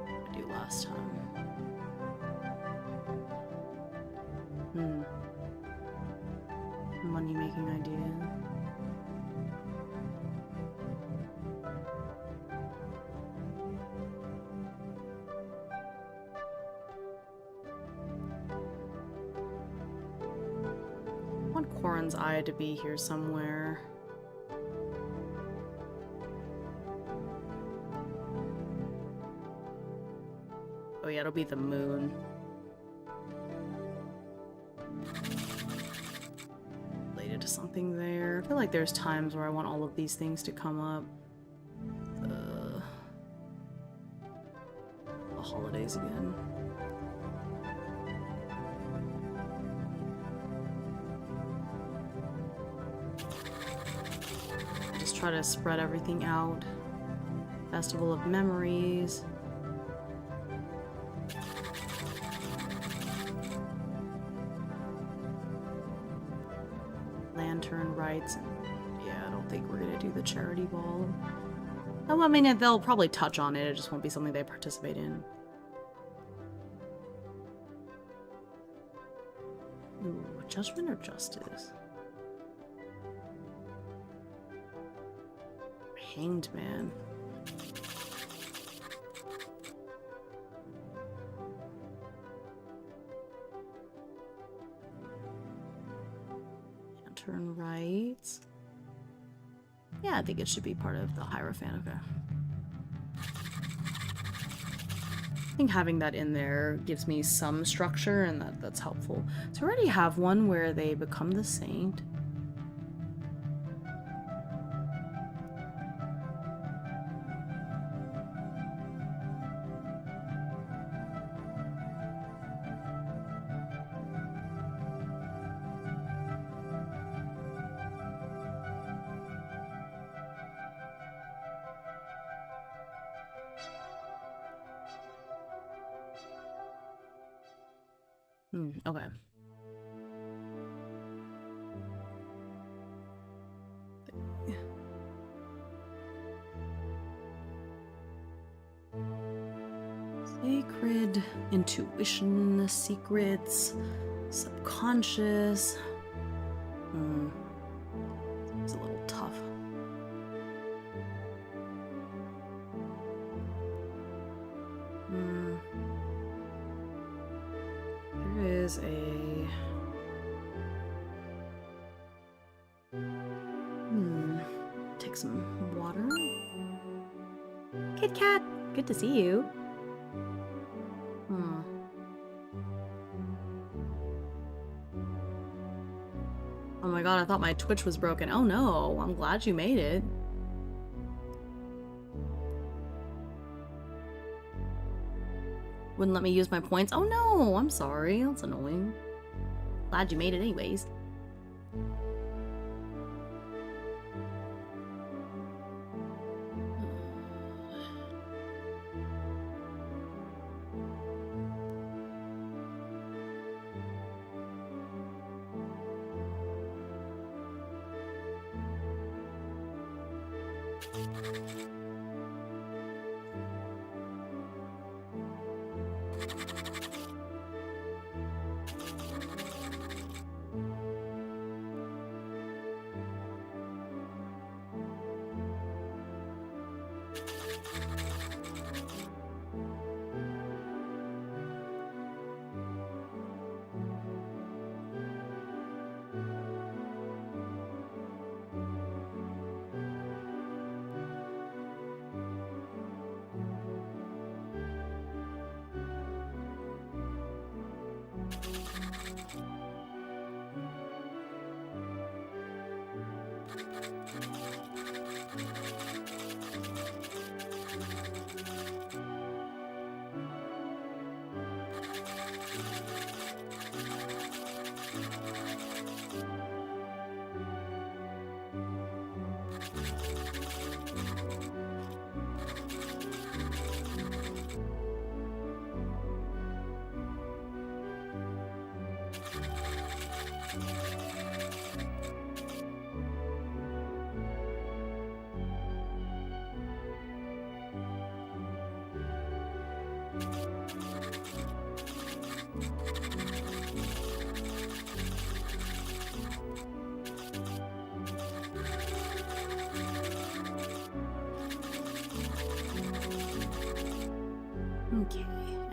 What did I do last time? Money making friend's eye to be here somewhere. Oh yeah, it'll be the moon. Related to something there. I feel like there's times where I want all of these things to come up. The holidays again. Just try to spread everything out. Festival of Memories. Lantern rites. Yeah, I don't think we're gonna do the charity ball. Oh, I mean, they'll probably touch on it. It just won't be something they participate in. Ooh, judgment or justice? Hanged man. Lantern rites. Yeah, I think it should be part of the Hierophant. Okay. I think having that in there gives me some structure, and that's helpful. So I already have one where they become the saint. Okay. Sacred intuition, secrets, subconscious. It's a little tough. There is a... Take some water. Kit Kat, good to see you. Oh my god, I thought my Twitch was broken. Oh no, I'm glad you made it. Wouldn't let me use my points. Oh no, I'm sorry. That's annoying. Glad you made it anyways.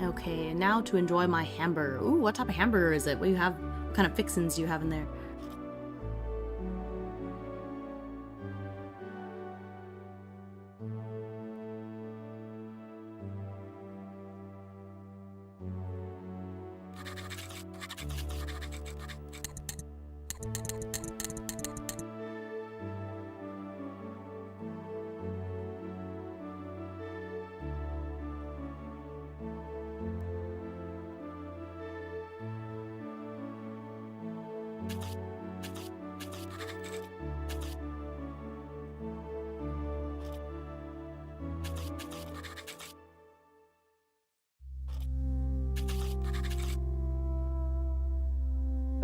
Okay, now to enjoy my hamburger. Ooh, what type of hamburger is it? What do you have? What kind of fixins do you have in there?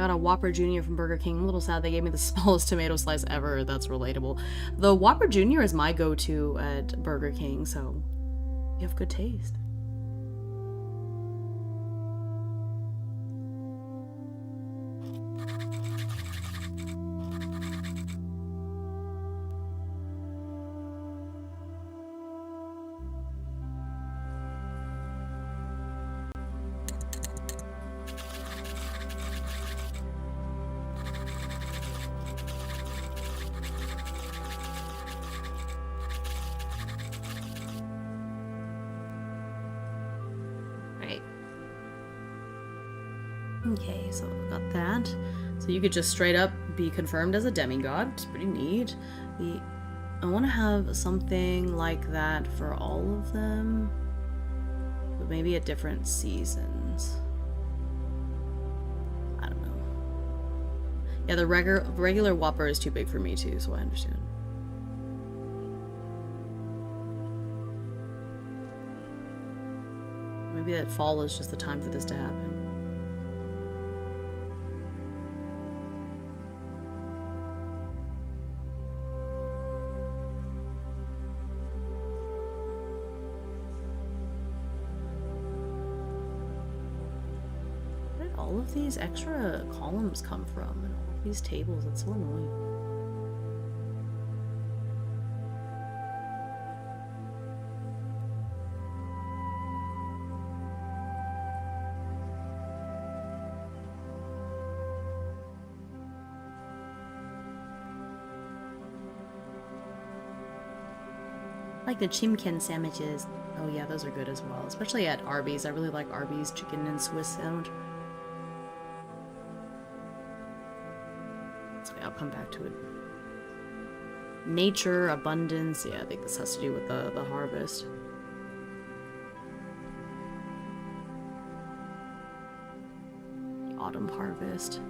got a Whopper Jr. from Burger King. I'm a little sad they gave me the smallest tomato slice ever. That's relatable. The Whopper Jr. is my go-to at Burger King, so you have good taste. Okay, so got that. So you could just straight up be confirmed as a demigod. It's pretty neat. I want to have something like that for all of them, but maybe at different seasons. I don't know. Yeah, the regular Whopper is too big for me too, so I understand. Maybe that fall is just the time for this to happen. All of these extra columns come from, and all of these tables, it's so annoying. Like the chimkin sandwiches. Oh yeah, those are good as well, especially at Arby's. I really like Arby's chicken and Swiss sandwich. I'll come back to it. Nature, abundance. Yeah, I think this has to do with the harvest. The autumn harvest.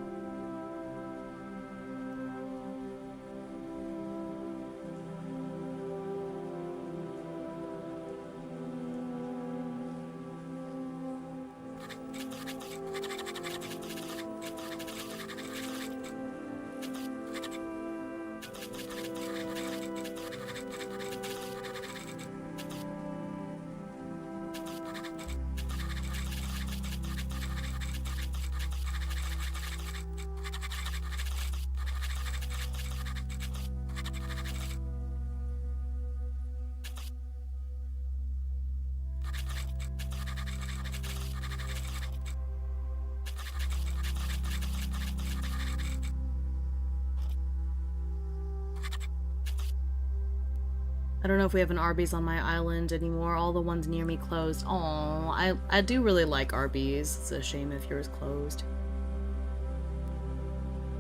I don't know if we have an Arby's on my island anymore. All the ones near me closed. Aw, I do really like Arby's. It's a shame if yours closed.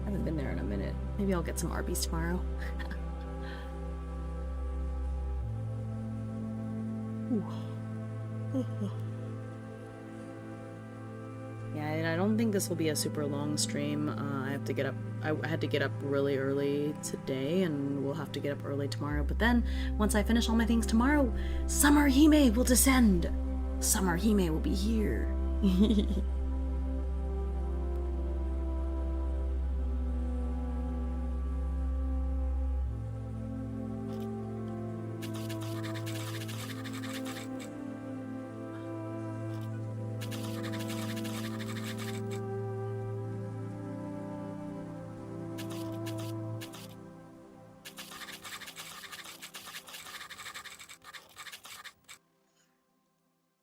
I haven't been there in a minute. Maybe I'll get some Arby's tomorrow. Yeah, and I don't think this will be a super long stream. I have to get up. I had to get up really early today, and we'll have to get up early tomorrow. But then, once I finish all my things tomorrow, Summer Hime will descend. Summer Hime will be here.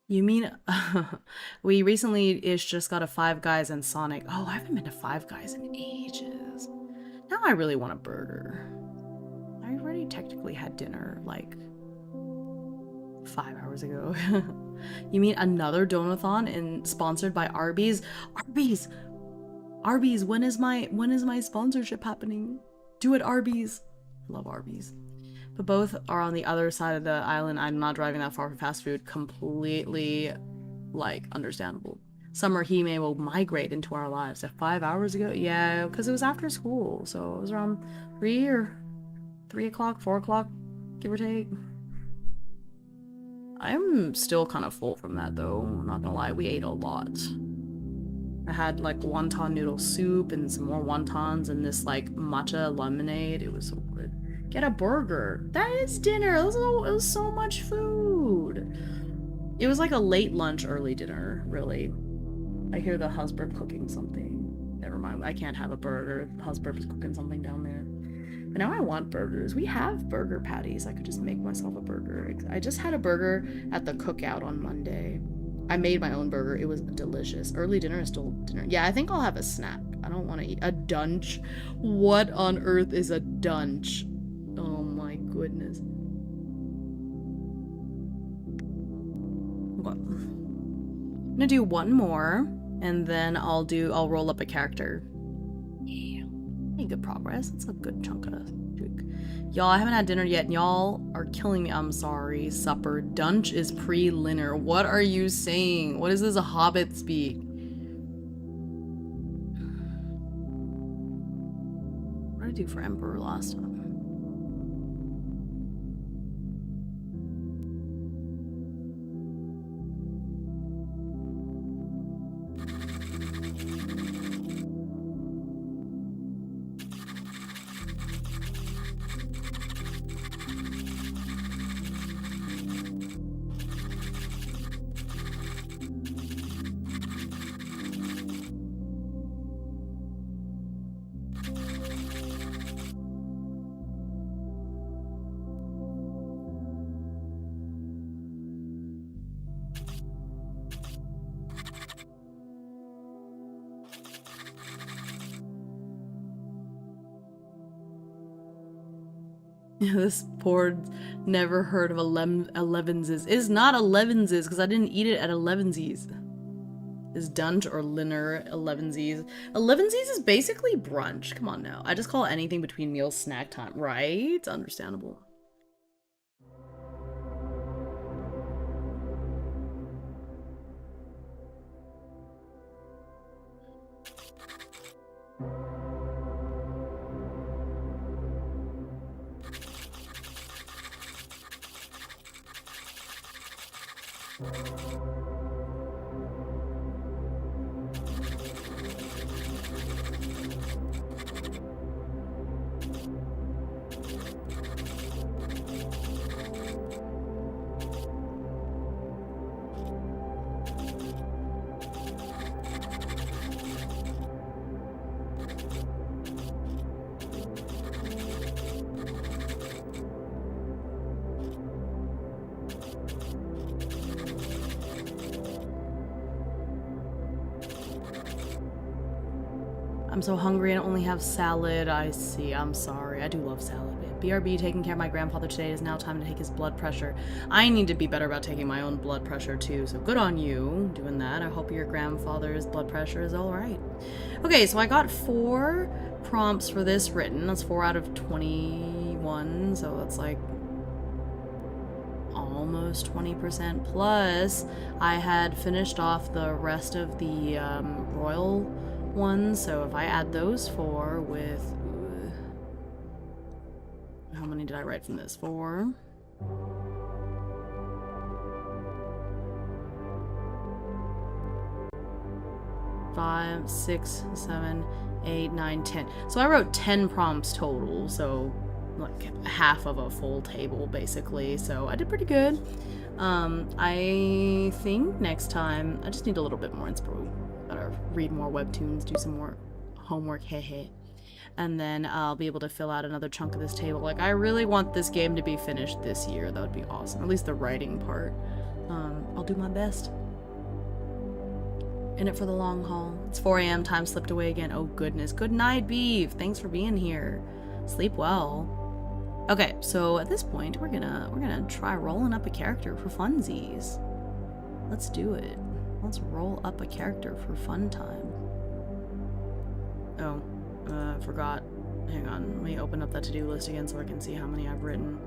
You mean, we recently-ish just got a Five Guys and Sonic. Oh, I haven't been to Five Guys in ages. Now I really want a burger. I already technically had dinner, like, 5 hours ago. You mean another Donathon sponsored by Arby's? Arby's! Arby's, when is my sponsorship happening? Do it, Arby's! I love Arby's. But both are on the other side of the island. I'm not driving that far for fast food. Completely, like, understandable. Summer Hime will migrate into our lives. 5 hours ago? Yeah, because it was after school. So it was around 3 o'clock, 4 o'clock, give or take. I'm still kind of full from that, though. I'm not gonna lie, we ate a lot. I had like wonton noodle soup and some more wontons and this like matcha lemonade. It was so good. Get a burger. That is dinner. It was so much food. It was like a late lunch, early dinner, really. I hear the husband cooking something. Never mind. I can't have a burger. The husband is cooking something down there. But now I want burgers. We have burger patties. I could just make myself a burger. I just had a burger at the cookout on Monday. I made my own burger. It was delicious. Early dinner is still dinner. Yeah, I think I'll have a snack. I don't want to eat a dunch. What on earth is a dunch? Oh my goodness. Okay. I'm gonna do one more, and then I'll roll up a character. Yeah. Pretty good progress. It's a good chunk of juke. Y'all, I haven't had dinner yet, and y'all are killing me. I'm sorry. Supper. Dunch is pre-dinner. What are you saying? What is this hobbit speak? What did I do for Emperor last time? This board never heard of Elevenses. It's not Elevenses because I didn't eat it at Elevenses. Is Dunch or Linner Elevenses? Elevenses is basically brunch. Come on now. I just call anything between meals snack time, right? It's understandable. I'm so hungry and only have salad. I see. I'm sorry. I do love salad. BRB taking care of my grandfather today. It is now time to take his blood pressure. I need to be better about taking my own blood pressure too, so good on you doing that. I hope your grandfather's blood pressure is all right. Okay, so I got 4 prompts for this written. That's 4 out of 21, so that's like almost 20%. Plus, I had finished off the rest of the royal ones, so if I add those 4 with... how many did I write from this? 4. Five, 6, 7, 8, 9, 10. So I wrote 10 prompts total, so like half of a full table basically. So I did pretty good. I think next time I just need a little bit more inspo. Gotta read more webtoons, do some more homework, hehe. And then I'll be able to fill out another chunk of this table. Like, I really want this game to be finished this year. That would be awesome. At least the writing part. I'll do my best. In it for the long haul. It's 4 a.m. Time slipped away again. Oh, goodness. Good night, Beef. Thanks for being here. Sleep well. Okay, so at this point, we're gonna try rolling up a character for funsies. Let's do it. Let's roll up a character for fun time. Oh. Forgot. Hang on, let me open up that to-do list again so I can see how many I've written.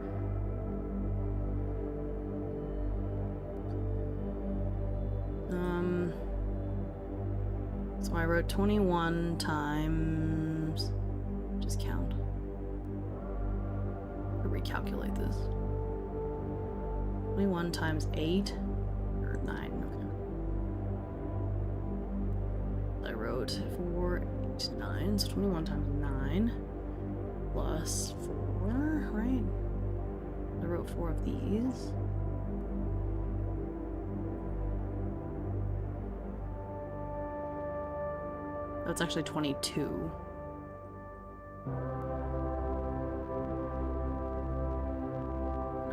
So I wrote 21 times... just count. I'll recalculate this. 21 times 8? Or 9, okay. wrote 4, 8, 9, so 21 times 9 plus 4, right? I wrote 4 of these. That's actually 22. I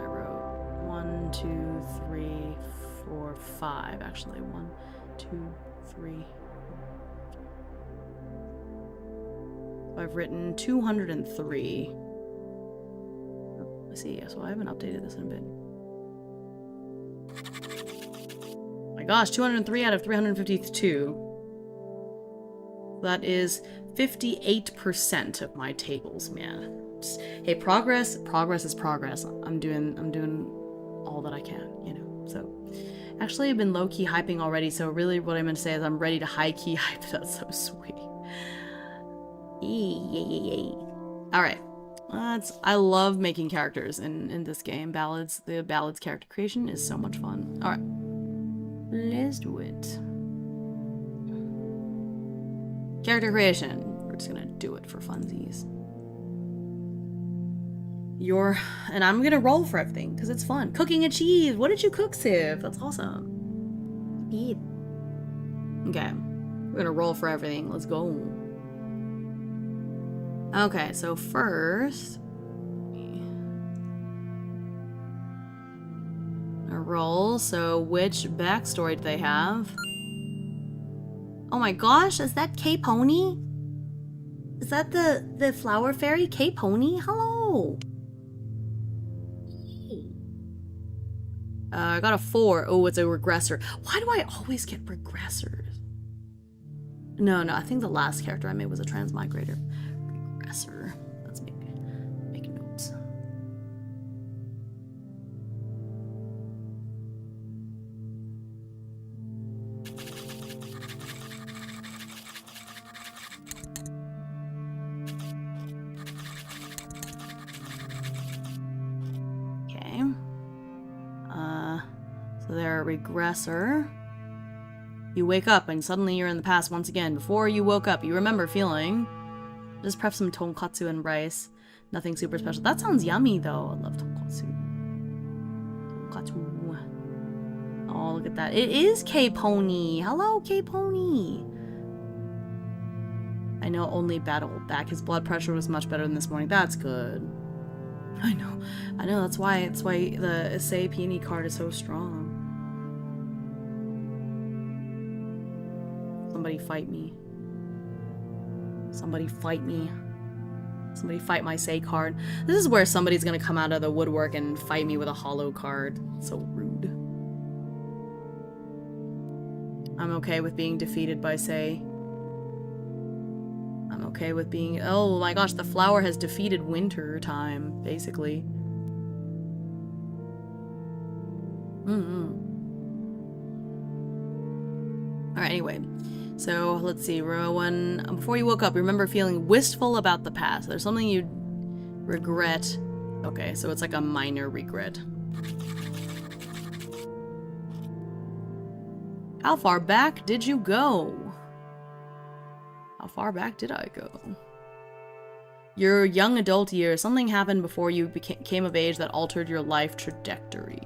wrote 1, 2, 3, 4, 5. Actually, 1, 2, 3. I've written 203. Let's see, so I haven't updated this in a bit. Oh my gosh, 203 out of 352. That is 58% of my tables, man. Hey, progress is progress. I'm doing all that I can, you know. So, actually, I've been low-key hyping already. So really, what I meant to say is I'm ready to high-key hype. That's so sweet. Yay. All right. I love making characters in this game. The Ballads character creation is so much fun. All right. Let's do it. Character creation. We're just gonna do it for funsies. And I'm gonna roll for everything because it's fun. Cooking achieved. What did you cook, Civ? That's awesome. Beep. Okay, we're gonna roll for everything. Let's go. Okay, so first, a roll. So which backstory do they have? Oh my gosh, is that K-Pony? Is that the flower fairy K-Pony? Hello. I got a 4. Oh, it's a regressor. Why do I always get regressors? No, I think the last character I made was a transmigrator. Regressor. Let's make notes. Okay. So they're a regressor. You wake up and suddenly you're in the past once again. Before you woke up, you remember feeling. Just prep some tonkatsu and rice. Nothing super special. That sounds yummy though. I love tonkatsu. Oh, look at that. It is K-Pony. Hello, K-Pony. I know only battled back. His blood pressure was much better than this morning. That's good. I know. That's why the Say Peony card is so strong. Somebody fight me. Somebody fight me. Somebody fight my Say card. This is where somebody's gonna come out of the woodwork and fight me with a hollow card. So rude. I'm okay with being defeated by Say. I'm okay with being... Oh my gosh, the flower has defeated winter time, basically. Alright, anyway. So, let's see. Rowan, before you woke up, remember feeling wistful about the past. There's something you regret. Okay, so it's like a minor regret. How far back did you go? How far back did I go? Your young adult years. Something happened before you came of age that altered your life trajectory.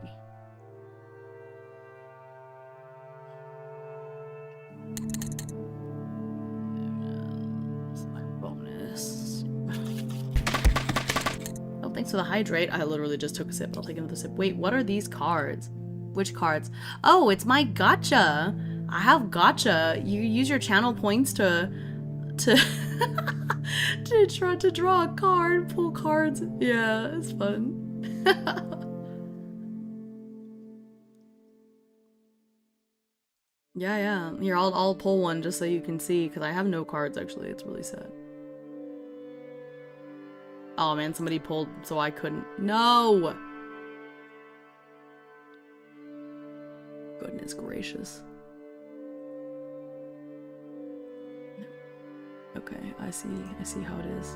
Thanks for the hydrate. I literally just took a sip. I'll take another sip. Wait, what are these cards? Which cards? Oh, it's my gacha. I have gacha. You use your channel points to try to draw a card, pull cards. Yeah, it's fun. Yeah. Here, I'll pull one just so you can see, because I have no cards actually. It's really sad. Oh man, somebody pulled so I couldn't. No! Goodness gracious. Okay, I see how it is.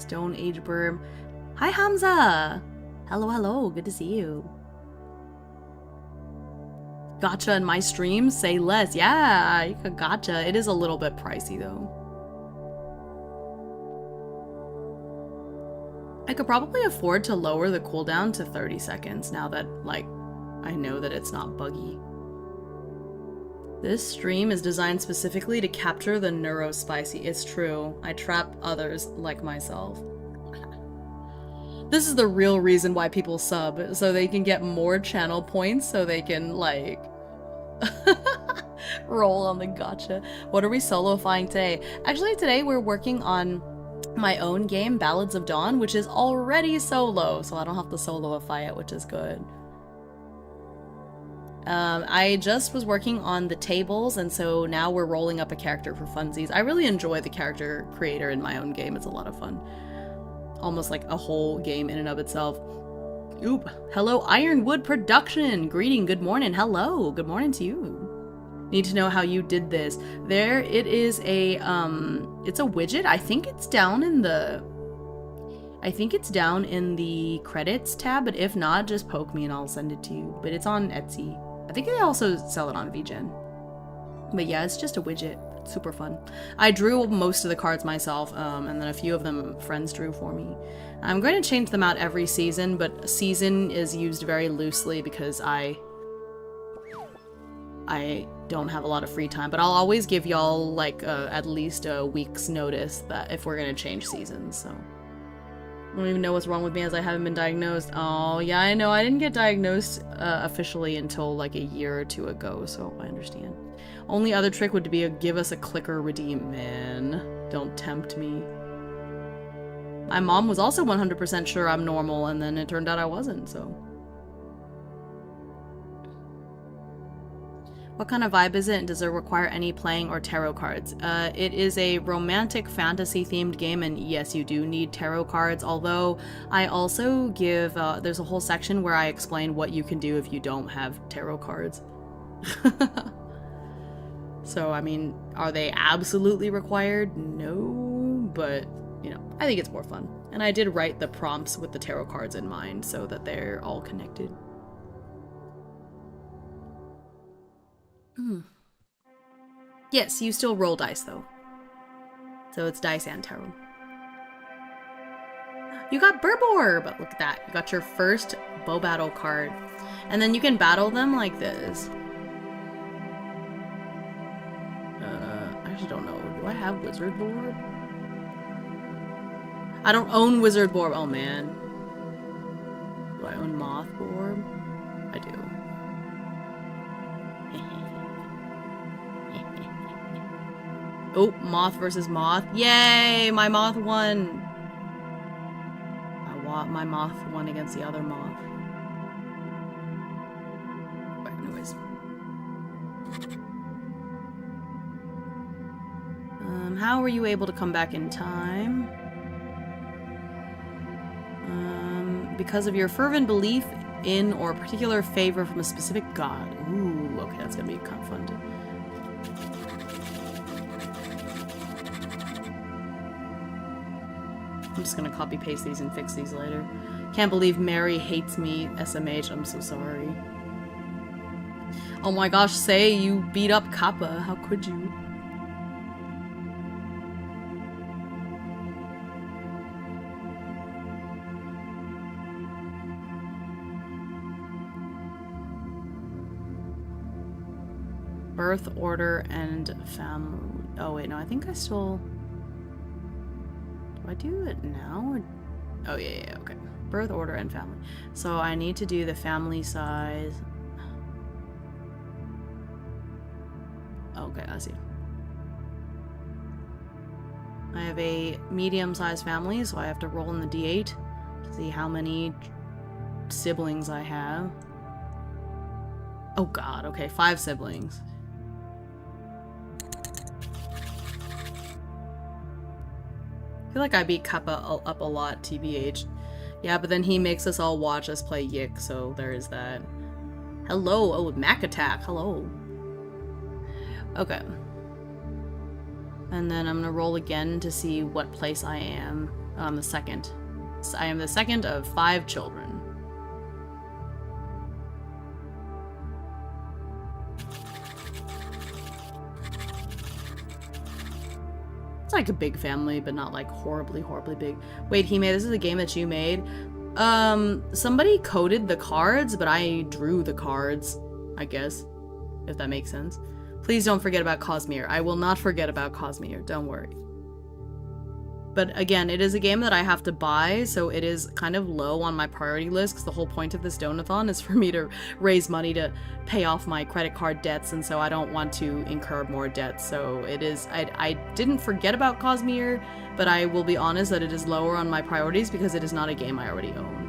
Stone Age Burb. Hi Hamza! Hello, good to see you. Gotcha in my stream? Say less. Yeah, gotcha. It is a little bit pricey though. I could probably afford to lower the cooldown to 30 seconds now that, like, I know that it's not buggy. This stream is designed specifically to capture the neurospicy. It's true. I trap others like myself. This is the real reason why people sub, so they can get more channel points, so they can, like, roll on the gotcha. What are we solo-fying today? Actually, today we're working on my own game, Ballads of Dawn, which is already solo, so I don't have to solo-ify it, which is good. I just was working on the tables, and so now we're rolling up a character for funsies. I really enjoy the character creator in my own game. It's a lot of fun. Almost like a whole game in and of itself. Oop. Hello, Ironwood Production. Greeting. Good morning. Hello. Good morning to you. Need to know how you did this. There it is a, it's a widget. I think it's down in the credits tab, but if not, just poke me and I'll send it to you. But it's on Etsy. I think they also sell it on VGen. But yeah, it's just a widget. It's super fun. I drew most of the cards myself, and then a few of them friends drew for me. I'm going to change them out every season, but season is used very loosely because I don't have a lot of free time. But I'll always give y'all like at least a week's notice that if we're going to change seasons, so. I don't even know what's wrong with me as I haven't been diagnosed. Oh, yeah, I know. I didn't get diagnosed officially until like a year or two ago, so I understand. Only other trick would be give us a clicker redeem. Man, don't tempt me. My mom was also 100% sure I'm normal, and then it turned out I wasn't, so. What kind of vibe is it, and does it require any playing or tarot cards? It is a romantic fantasy themed game, and yes, you do need tarot cards, although I also give, there's a whole section where I explain what you can do if you don't have tarot cards. So, I mean, are they absolutely required? No, but, you know, I think it's more fun. And I did write the prompts with the tarot cards in mind so that they're all connected. Yes, you still roll dice though. So it's dice and tarot. You got Burborb! Look at that. You got your first bow battle card. And then you can battle them like this. I actually don't know. Do I have Wizard Board? I don't own Wizard Board. Oh man. Do I own Moth Board? I do. Oh, Moth versus Moth. Yay! My Moth won! My Moth won against the other Moth. But anyways. How were you able to come back in time? Because of your fervent belief in or particular favor from a specific god. Ooh, okay, that's gonna be kind of fun to... I'm just gonna copy paste these and fix these later. Can't believe Mary hates me, SMH. I'm so sorry. Oh my gosh, say you beat up Kappa. How could you? Birth order and family. Oh wait, no, I think I still... Do I do it now? Or... Oh, yeah, okay. Birth order and family. So I need to do the family size. Okay, I see. I have a medium-sized family, so I have to roll in the D8 to see how many siblings I have. Oh god, okay, 5 siblings. I feel like I beat Kappa up a lot, TBH. Yeah, but then he makes us all watch us play Yick, so there is that. Hello! Oh, Mac Attack! Hello! Okay. And then I'm gonna roll again to see what place I am. I'm the second. So I am the second of 5 children. like a big family, but not like horribly, horribly big. Wait, Hime, this is a game that you made? Somebody coded the cards, but I drew the cards, I guess, if that makes sense. Please don't forget about Cosmere. I will not forget about Cosmere, don't worry. But again, it is a game that I have to buy, so it is kind of low on my priority list, because the whole point of this donathon is for me to raise money to pay off my credit card debts, and so I don't want to incur more debts. So it is, I didn't forget about Cosmere, but I will be honest that it is lower on my priorities because it is not a game I already own.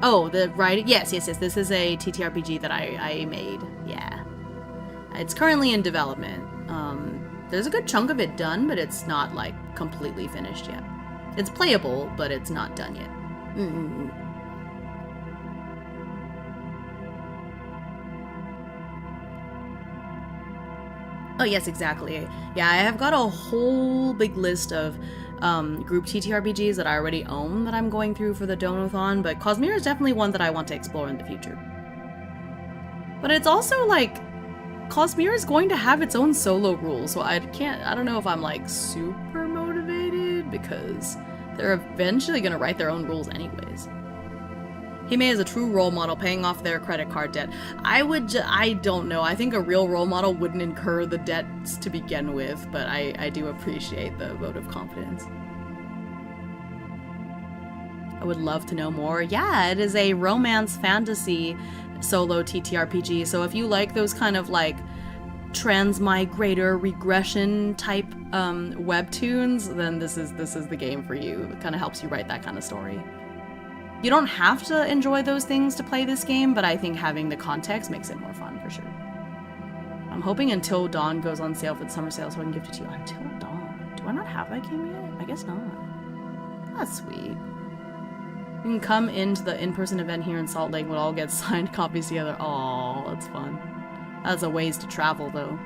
Oh, yes, this is a TTRPG that I made, yeah. It's currently in development. There's a good chunk of it done, but it's not, like, completely finished yet. It's playable, but it's not done yet. Oh, yes, exactly. Yeah, I have got a whole big list of group TTRPGs that I already own that I'm going through for the Donothon, but Cosmere is definitely one that I want to explore in the future. But it's also, like, Cosmere is going to have its own solo rules, so I don't know if I'm, like, super motivated, because they're eventually gonna write their own rules anyways. Hime is a true role model, paying off their credit card debt. I don't know, I think a real role model wouldn't incur the debts to begin with, but I do appreciate the vote of confidence. I would love to know more. Yeah, it is a romance fantasy solo TTRPG, so if you like those kind of like transmigrator regression type webtoons, then this is the game for you. It kind of helps you write that kind of story. You don't have to enjoy those things to play this game, but I think having the context makes it more fun for sure. I'm hoping Until Dawn goes on sale for the summer sale so I can gift it to you. Until Dawn? Do I not have that game yet? I guess not. That's sweet. You can come into the in-person event here in Salt Lake. We'll all get signed copies together. Aw, that's fun. That's a ways to travel, though.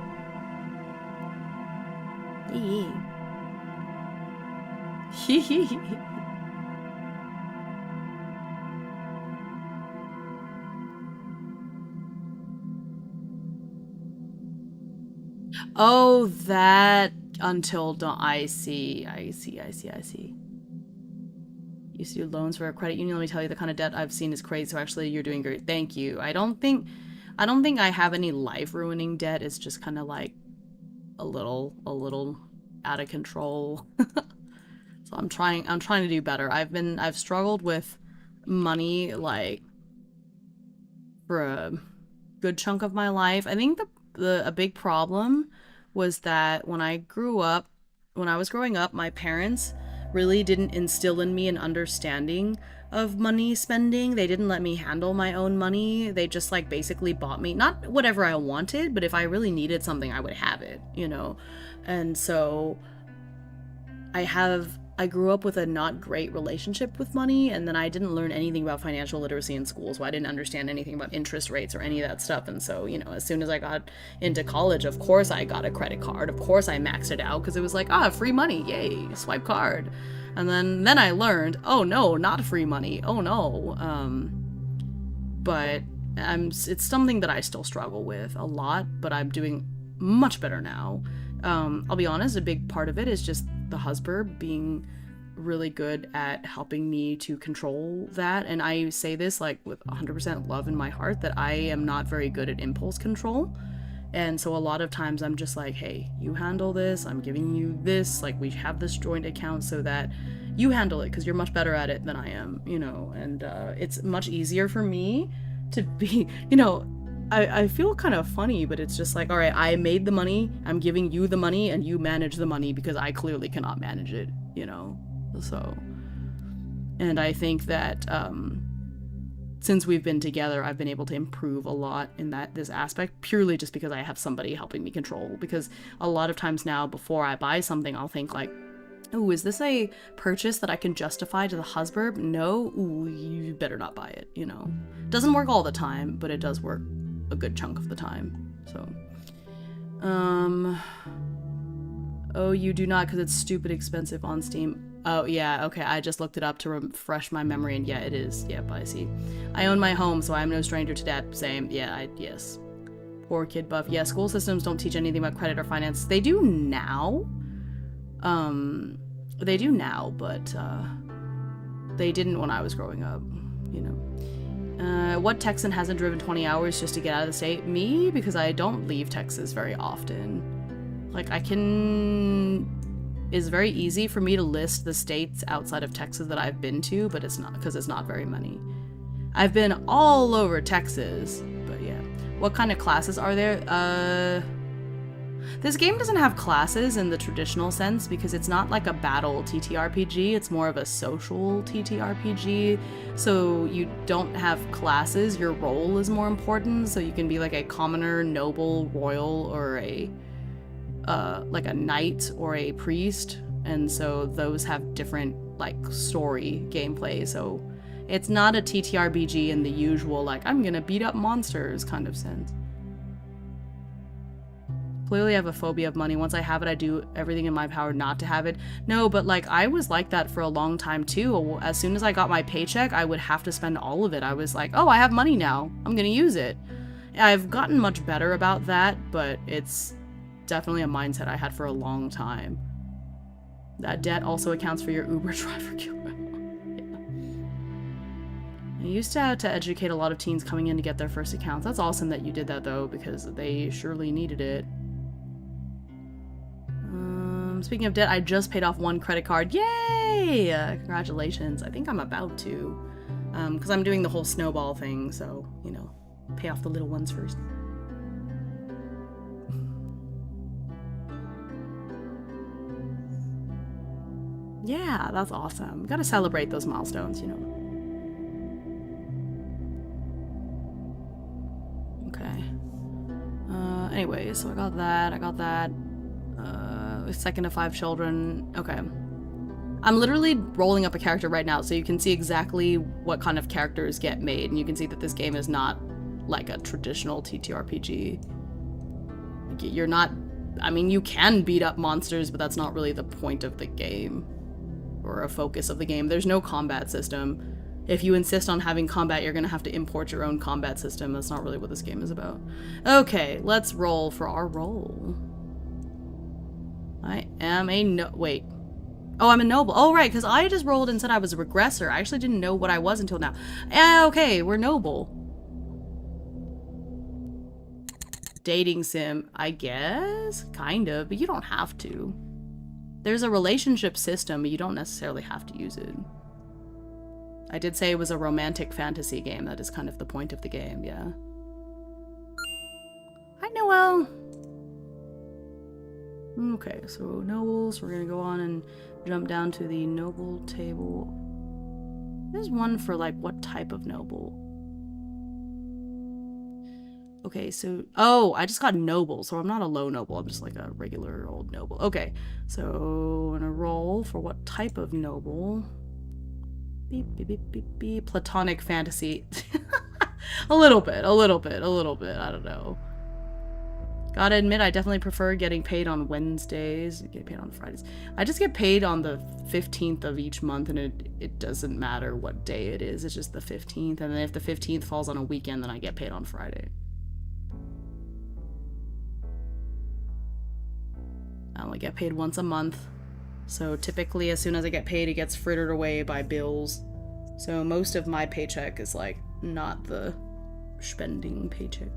Hee. Oh, that Until Dawn. I see. Used to do loans for a credit union. Let me tell you, the kind of debt I've seen is crazy. So actually, you're doing great. Thank you. I don't think I have any life-ruining debt. It's just kind of like a little out of control. So I'm trying to do better. I've struggled with money like for a good chunk of my life. I think a big problem was that when I was growing up, my parents really didn't instill in me an understanding of money spending. They didn't let me handle my own money. They just like basically bought me, not whatever I wanted, but if I really needed something, I would have it, you know? And so I grew up with a not great relationship with money, and then I didn't learn anything about financial literacy in school, so I didn't understand anything about interest rates or any of that stuff. And so, you know, as soon as I got into college, of course I got a credit card. Of course I maxed it out because it was like, free money, yay, swipe card. And then I learned, oh no, not free money, oh no. But it's something that I still struggle with a lot, but I'm doing much better now. I'll be honest, a big part of it is just the husband being really good at helping me to control that. And I say this like with 100% love in my heart, that I am not very good at impulse control. And so a lot of times I'm just like, hey, you handle this, I'm giving you this, like we have this joint account so that you handle it because you're much better at it than I am, you know. And it's much easier for me to be, you know, I feel kind of funny, but it's just like, all right, I made the money, I'm giving you the money, and you manage the money because I clearly cannot manage it, you know. So, and I think that since we've been together, I've been able to improve a lot in this aspect, purely just because I have somebody helping me control. Because a lot of times now, before I buy something, I'll think like, ooh, is this a purchase that I can justify to the husband? No, ooh, you better not buy it, you know. Doesn't work all the time, but it does work a good chunk of the time. So, oh, you do not, because it's stupid expensive on Steam. Oh, yeah, okay, I just looked it up to refresh my memory, and yeah, it is. Yep, I see. I own my home, so I'm no stranger to debt. Same. Yeah, yes. Poor kid buff. Yeah, school systems don't teach anything about credit or finance. They do now. They do now, but they didn't when I was growing up, you know. What Texan hasn't driven 20 hours just to get out of the state? Me, because I don't leave Texas very often. Like, it's very easy for me to list the states outside of Texas that I've been to, but it's not, because it's not very many. I've been all over Texas, but yeah. What kind of classes are there? This game doesn't have classes in the traditional sense because it's not like a battle TTRPG, it's more of a social TTRPG. So you don't have classes, your role is more important, so you can be like a commoner, noble, royal, or a like a knight or a priest, and so those have different like story gameplay. So it's not a TTRPG in the usual like I'm gonna beat up monsters kind of sense. Clearly I have a phobia of money. Once I have it, I do everything in my power not to have it. No, but like I was like that for a long time too. As soon as I got my paycheck, I would have to spend all of it. I was like, oh, I have money now, I'm gonna use it. I've gotten much better about that, but it's definitely a mindset I had for a long time. That debt also accounts for your Uber driver killer. I used to have to educate a lot of teens coming in to get their first accounts. That's awesome that you did that though, because they surely needed it. Speaking of debt, I just paid off one credit card. Yay! Congratulations. I think I'm about to, because I'm doing the whole snowball thing, so, you know, pay off the little ones first. Yeah, that's awesome. Gotta celebrate those milestones, you know. Okay. Anyway, so I got that. Second of 5 children. Okay. I'm literally rolling up a character right now, so you can see exactly what kind of characters get made, and you can see that this game is not like a traditional TTRPG. Like, you're not... I mean, you can beat up monsters, but that's not really the point of the game. Or a focus of the game. There's no combat system. If you insist on having combat, you're gonna have to import your own combat system. That's not really what this game is about. Okay, let's roll for our roll. I am a wait. Oh, I'm a noble. Oh, right, because I just rolled and said I was a regressor. I actually didn't know what I was until now. Okay, we're noble. Dating sim, I guess? Kind of, but you don't have to. There's a relationship system, but you don't necessarily have to use it. I did say it was a romantic fantasy game. That is kind of the point of the game, yeah. Hi, Noelle. Okay, so nobles, we're gonna go on and jump down to the noble table. There's one for like what type of noble? Okay, so oh, I just got noble, so I'm not a low noble, I'm just like a regular old noble. Okay, so I'm gonna roll for what type of noble. Beep beep beep beep beep. Platonic fantasy. a little bit, I don't know. Gotta admit, I definitely prefer getting paid on Wednesdays. Get paid on Fridays. I just get paid on the 15th of each month, and it doesn't matter what day it is. It's just the 15th, and then if the 15th falls on a weekend, then I get paid on Friday. I only get paid once a month. So typically, as soon as I get paid, it gets frittered away by bills. So most of my paycheck is like not the spending paycheck.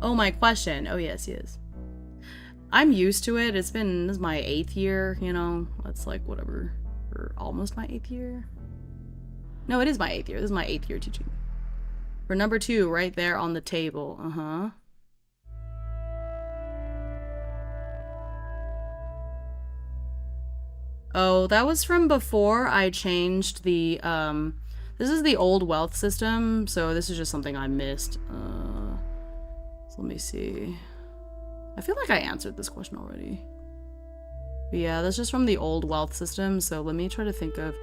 Oh, my question. Oh, yes. I'm used to it. This is my 8th year, you know. That's like whatever. Or almost my 8th year. No, it is my 8th year. This is my 8th year teaching. For number 2, right there on the table. Uh-huh. Oh, that was from before I changed the, this is the old wealth system, so this is just something I missed. Let me see. I feel like I answered this question already. But yeah, that's just from the old wealth system, so let me try to think of...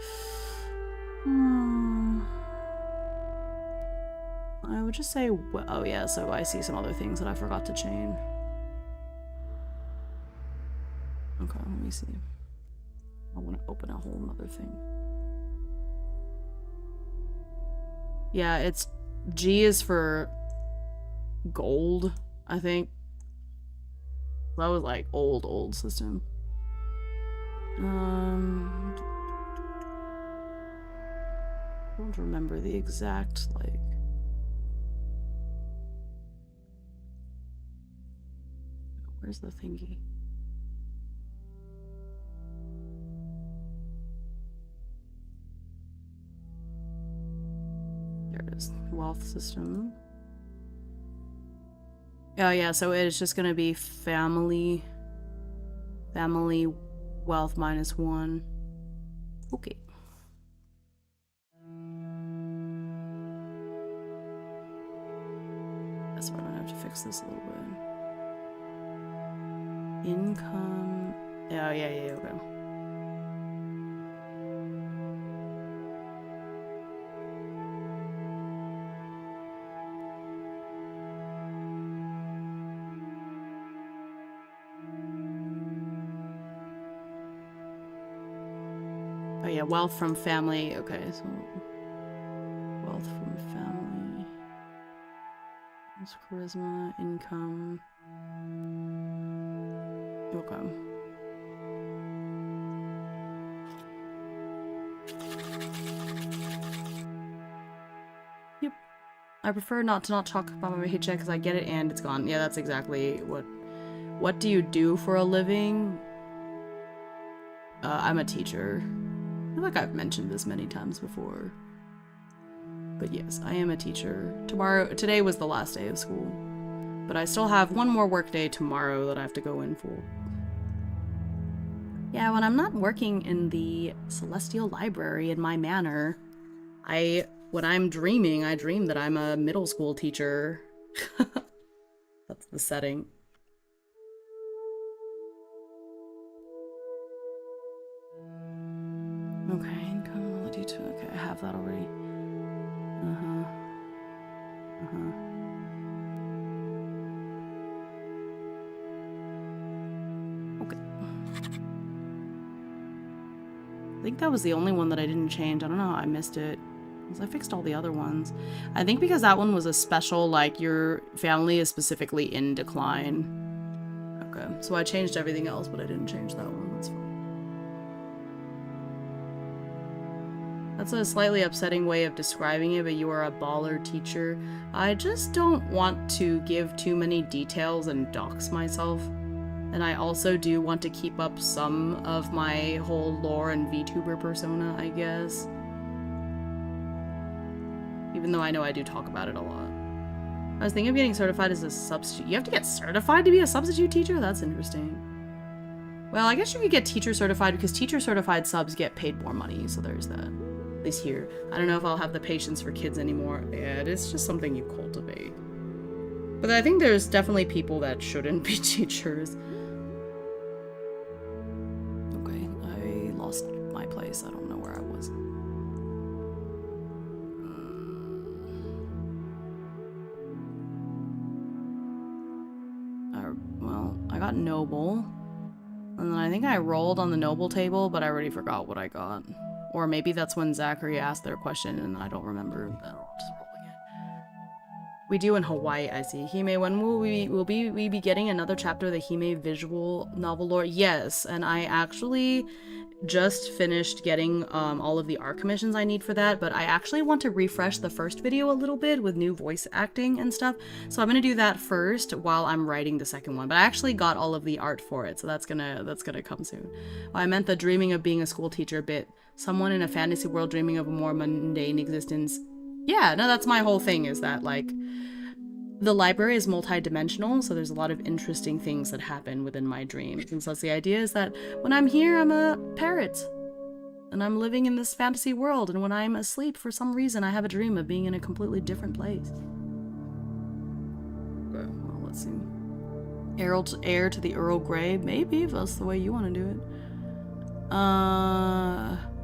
I would just say... Oh yeah, so I see some other things that I forgot to change. Okay, let me see. I want to open a whole nother thing. Yeah, it's... G is for... gold, I think that was like old system. I don't remember the exact like. Where's the thingy? There it is. Wealth system. Oh yeah, so it's just gonna be family wealth -1. Okay. That's why I'm gonna have to fix this a little bit. Income. Oh yeah, okay. Oh yeah, wealth from family. Okay, so wealth from family. That's charisma, income. Okay. Yep. I prefer not to talk about my paycheck because I get it and it's gone. Yeah, that's exactly what do you do for a living? I'm a teacher. I feel like I've mentioned this many times before. But yes, I am a teacher. Today was the last day of school. But I still have one more work day tomorrow that I have to go in for. Yeah, when I'm not working in the Celestial Library in my manor, when I'm dreaming, I dream that I'm a middle school teacher. That's the setting. Okay, income ability to. Okay, I have that already. Okay. I think that was the only one that I didn't change. I don't know how I missed it. Because I fixed all the other ones. I think because that one was a special, like, your family is specifically in decline. Okay, so I changed everything else, but I didn't change that one. That's fine. That's a slightly upsetting way of describing it, but you are a baller teacher. I just don't want to give too many details and dox myself. And I also do want to keep up some of my whole lore and VTuber persona, I guess. Even though I know I do talk about it a lot. I was thinking of getting certified as a substitute. You have to get certified to be a substitute teacher? That's interesting. Well, I guess you could get teacher certified because teacher certified subs get paid more money, so there's that. At least here. I don't know if I'll have the patience for kids anymore. Yeah, it's just something you cultivate. But I think there's definitely people that shouldn't be teachers. Okay, I lost my place. I don't know where I was. Well, I got noble. And then I think I rolled on the noble table, but I already forgot what I got. Or maybe that's when Zachary asked their question and I don't remember. No, just rolling it. We do in Hawaii, I see. Hime, when will we be getting another chapter of the Hime visual novel lore? Yes, and I actually just finished getting all of the art commissions I need for that, but I actually want to refresh the first video a little bit with new voice acting and stuff. So I'm gonna do that first while I'm writing the second one. But I actually got all of the art for it, so that's gonna come soon. Well, I meant the dreaming of being a school teacher bit. Someone in a fantasy world dreaming of a more mundane existence. Yeah, no, that's my whole thing, is that like the library is multi-dimensional, so there's a lot of interesting things that happen within my dreams. And so the idea is that when I'm here, I'm a parrot. And I'm living in this fantasy world, and when I'm asleep, for some reason, I have a dream of being in a completely different place. Okay, well, let's see. Heir to the Earl Grey? Maybe, if that's the way you want to do it.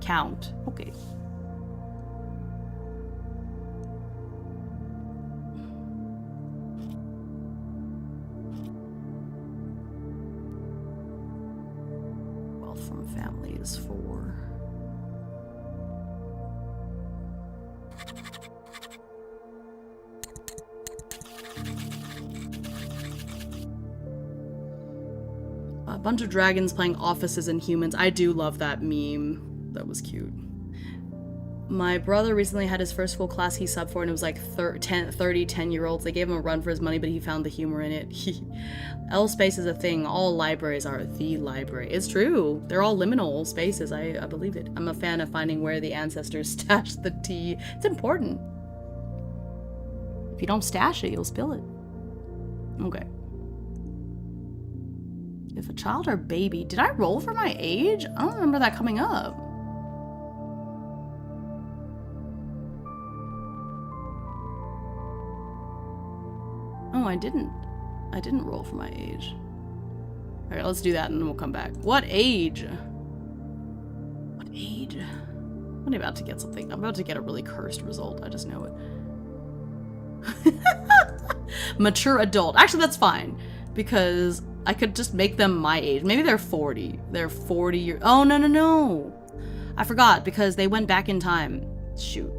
Count. Okay. From family is 4. bunch of dragons playing offices and humans. I do love that meme. That was cute. My brother recently had his first full class he subbed for, and it was like 10-year-olds. They gave him a run for his money, but he found the humor in it. L space is a thing. All libraries are the library. It's true. They're all liminal spaces. I believe it. I'm a fan of finding where the ancestors stashed the tea. It's important. If you don't stash it, you'll spill it. Okay. If a child or baby... Did I roll for my age? I don't remember that coming up. Oh, I didn't. I didn't roll for my age. Alright, let's do that and then we'll come back. What age? What age? I'm about to get something. I'm about to get a really cursed result. I just know it. Mature adult. Actually, that's fine. Because I could just make them my age. Maybe they're 40. They're 40 years. Oh, no, no, no. I forgot because they went back in time. Shoot.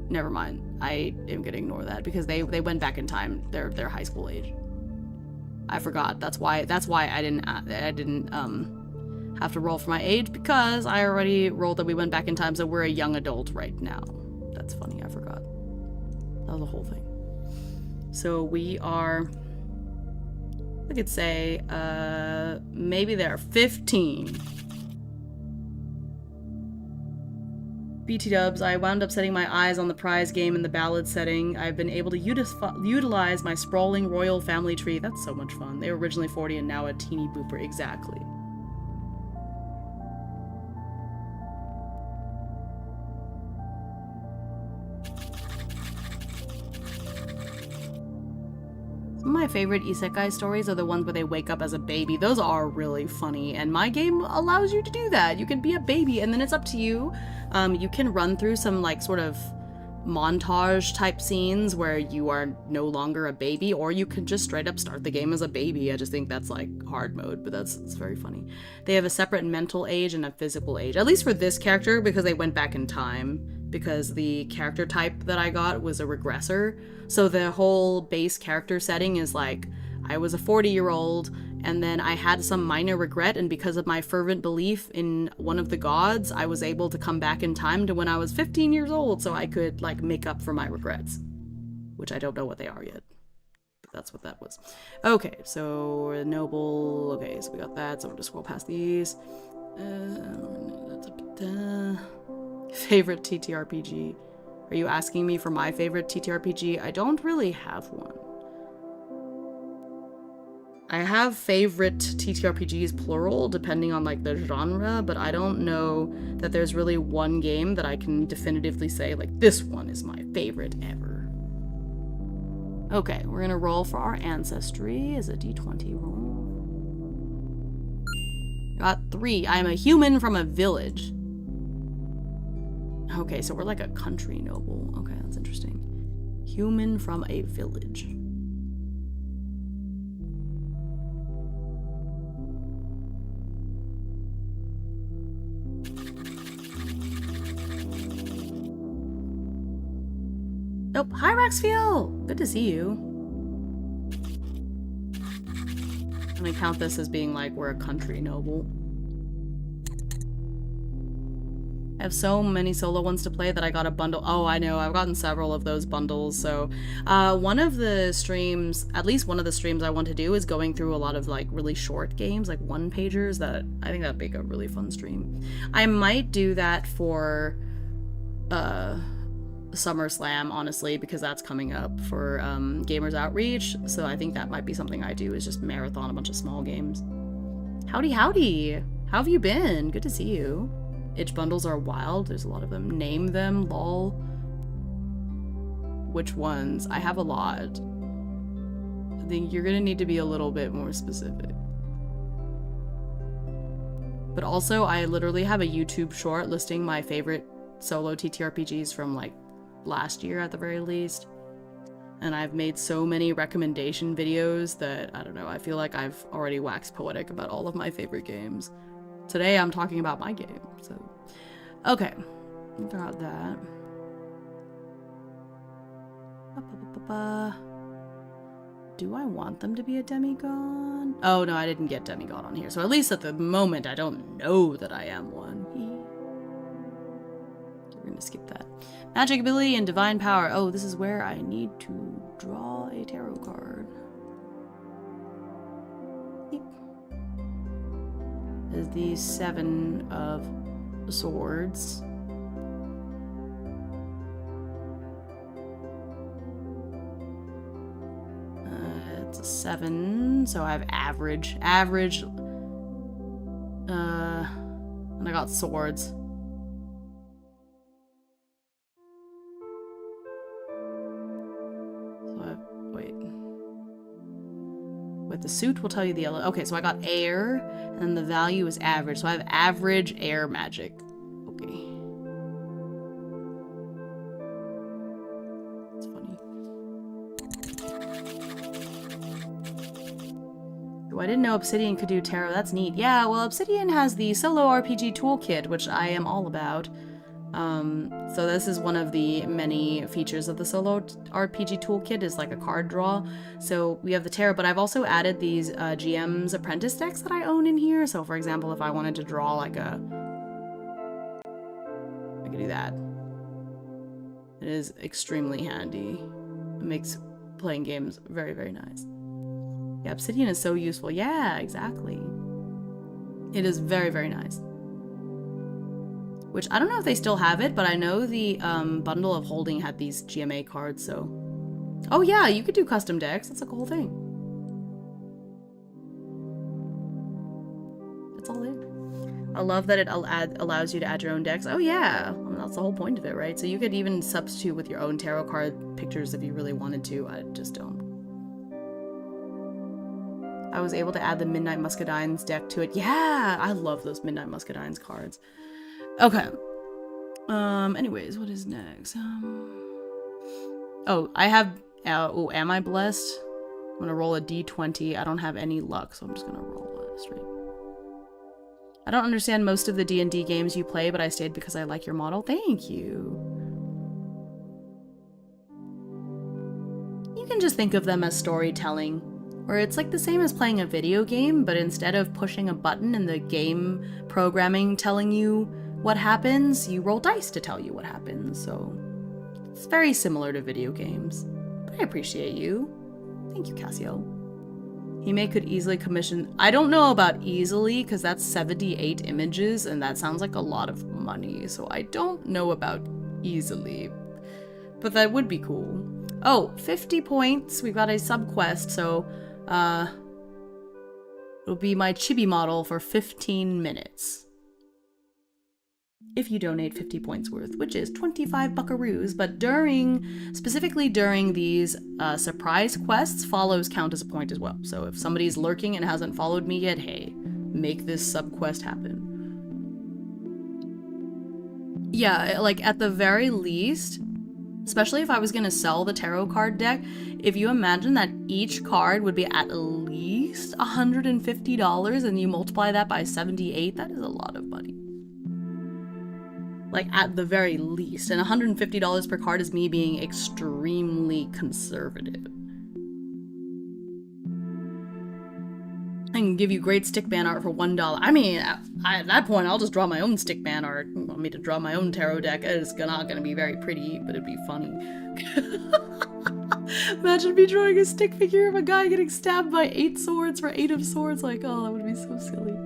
Never mind. I am gonna ignore that because they went back in time. They're high school age. I forgot. That's why I didn't have to roll for my age because I already rolled that we went back in time, so we're a young adult right now. That's funny. I forgot. That was the whole thing. So we are. I could say maybe they're 15. BT dubs, I wound up setting my eyes on the prize game in the ballad setting. I've been able to utilize my sprawling royal family tree. That's so much fun. They were originally 40 and now a teeny booper. Exactly. Some of my favorite isekai stories are the ones where they wake up as a baby. Those are really funny, and my game allows you to do that. You can be a baby, and then it's up to you. You can run through some, like, sort of montage type scenes where you are no longer a baby, or you can just straight up start the game as a baby. I just think that's, like, hard mode, but it's very funny. They have a separate mental age and a physical age, at least for this character, because they went back in time. Because the character type that I got was a regressor. So the whole base character setting is like, I was a 40-year-old, and then I had some minor regret, and because of my fervent belief in one of the gods, I was able to come back in time to when I was 15 years old, so I could, like, make up for my regrets. Which I don't know what they are yet. But that's what that was. Okay, so noble... Okay, so we got that, so I'm gonna scroll past these. Favorite TTRPG. Are you asking me for my favorite TTRPG? I don't really have one. I have favorite TTRPGs plural, depending on, like, the genre, but I don't know that there's really one game that I can definitively say, like, this one is my favorite ever. Okay, we're gonna roll for our ancestry as a d20 roll. Got 3. I am a human from a village. Okay, so we're like a country noble. Okay, that's interesting. Human from a village. Oh, hi Raxfiel! Good to see you. I'm gonna count this as being like we're a country noble. I have so many solo ones to play that I got a bundle. Oh, I know. I've gotten several of those bundles. So one of the streams, at least one of the streams I want to do is going through a lot of, like, really short games, like one-pagers. That I think that'd make a really fun stream. I might do that for SummerSlam, honestly, because that's coming up for Gamers Outreach. So I think that might be something I do, is just marathon a bunch of small games. Howdy, howdy. How have you been? Good to see you. Itch bundles are wild. There's a lot of them. Name them, lol. Which ones? I have a lot. I think you're gonna need to be a little bit more specific. But also, I literally have a YouTube short listing my favorite solo TTRPGs from, like, last year at the very least. And I've made so many recommendation videos that, I don't know, I feel like I've already waxed poetic about all of my favorite games. Today I'm talking about my game, so. Okay, got that. Do I want them to be a demigod? Oh no, I didn't get demigod on here. So at least at the moment, I don't know that I am one. We're gonna skip that. Magic ability and divine power. Oh, this is where I need to draw a tarot card. There's the 7 of Swords. It's a 7, so I have average. And I got Swords. So I have, wait. With the suit will tell you the yellow. Okay, so I got air, and the value is average. So I have average air magic. Okay. That's funny. Oh, I didn't know Obsidian could do tarot. That's neat. Yeah, well, Obsidian has the solo RPG toolkit, which I am all about. So this is one of the many features of the solo RPG toolkit, is like a card draw. So we have the tarot, but I've also added these GM's apprentice decks that I own in here. So for example, if I wanted to draw like I could do that. It is extremely handy. It makes playing games very, very nice. Yeah, Obsidian is so useful. Yeah, exactly. It is very, very nice. Which, I don't know if they still have it, but I know the Bundle of Holding had these GMA cards, so... Oh yeah, you could do custom decks. That's a cool thing. That's all there. I love that it allows you to add your own decks. Oh yeah, I mean, that's the whole point of it, right? So you could even substitute with your own tarot card pictures if you really wanted to. I just don't. I was able to add the Midnight Muscadines deck to it. Yeah, I love those Midnight Muscadines cards. Okay. Anyways, what is next? Oh, I have, oh, am I blessed? I'm gonna roll a d20. I don't have any luck, so I'm just gonna roll it straight. I don't understand most of the D&D games you play, but I stayed because I like your model. Thank you. You can just think of them as storytelling, where it's like the same as playing a video game, but instead of pushing a button and the game programming telling you what happens, you roll dice to tell you what happens, so it's very similar to video games. But I appreciate you. Thank you, Cassio. Hime could easily commission... I don't know about easily, because that's 78 images, and that sounds like a lot of money, so I don't know about easily. But that would be cool. Oh, 50 points. We've got a sub-quest, so, it'll be my chibi model for 15 minutes. If you donate 50 points worth, which is 25 buckaroos, but specifically during these surprise quests, follows count as a point as well. So if somebody's lurking and hasn't followed me yet, hey, make this sub-quest happen. Yeah, like at the very least, especially if I was gonna sell the tarot card deck, if you imagine that each card would be at least $150 and you multiply that by 78, that is a lot of money. Like, at the very least. And $150 per card is me being extremely conservative. I can give you great stickman art for $1. I mean, at that point, I'll just draw my own stickman art. You want me to draw my own tarot deck? It's not gonna be very pretty, but it'd be funny. Imagine me drawing a stick figure of a guy getting stabbed by 8 swords for 8 of swords. Like, oh, that would be so silly.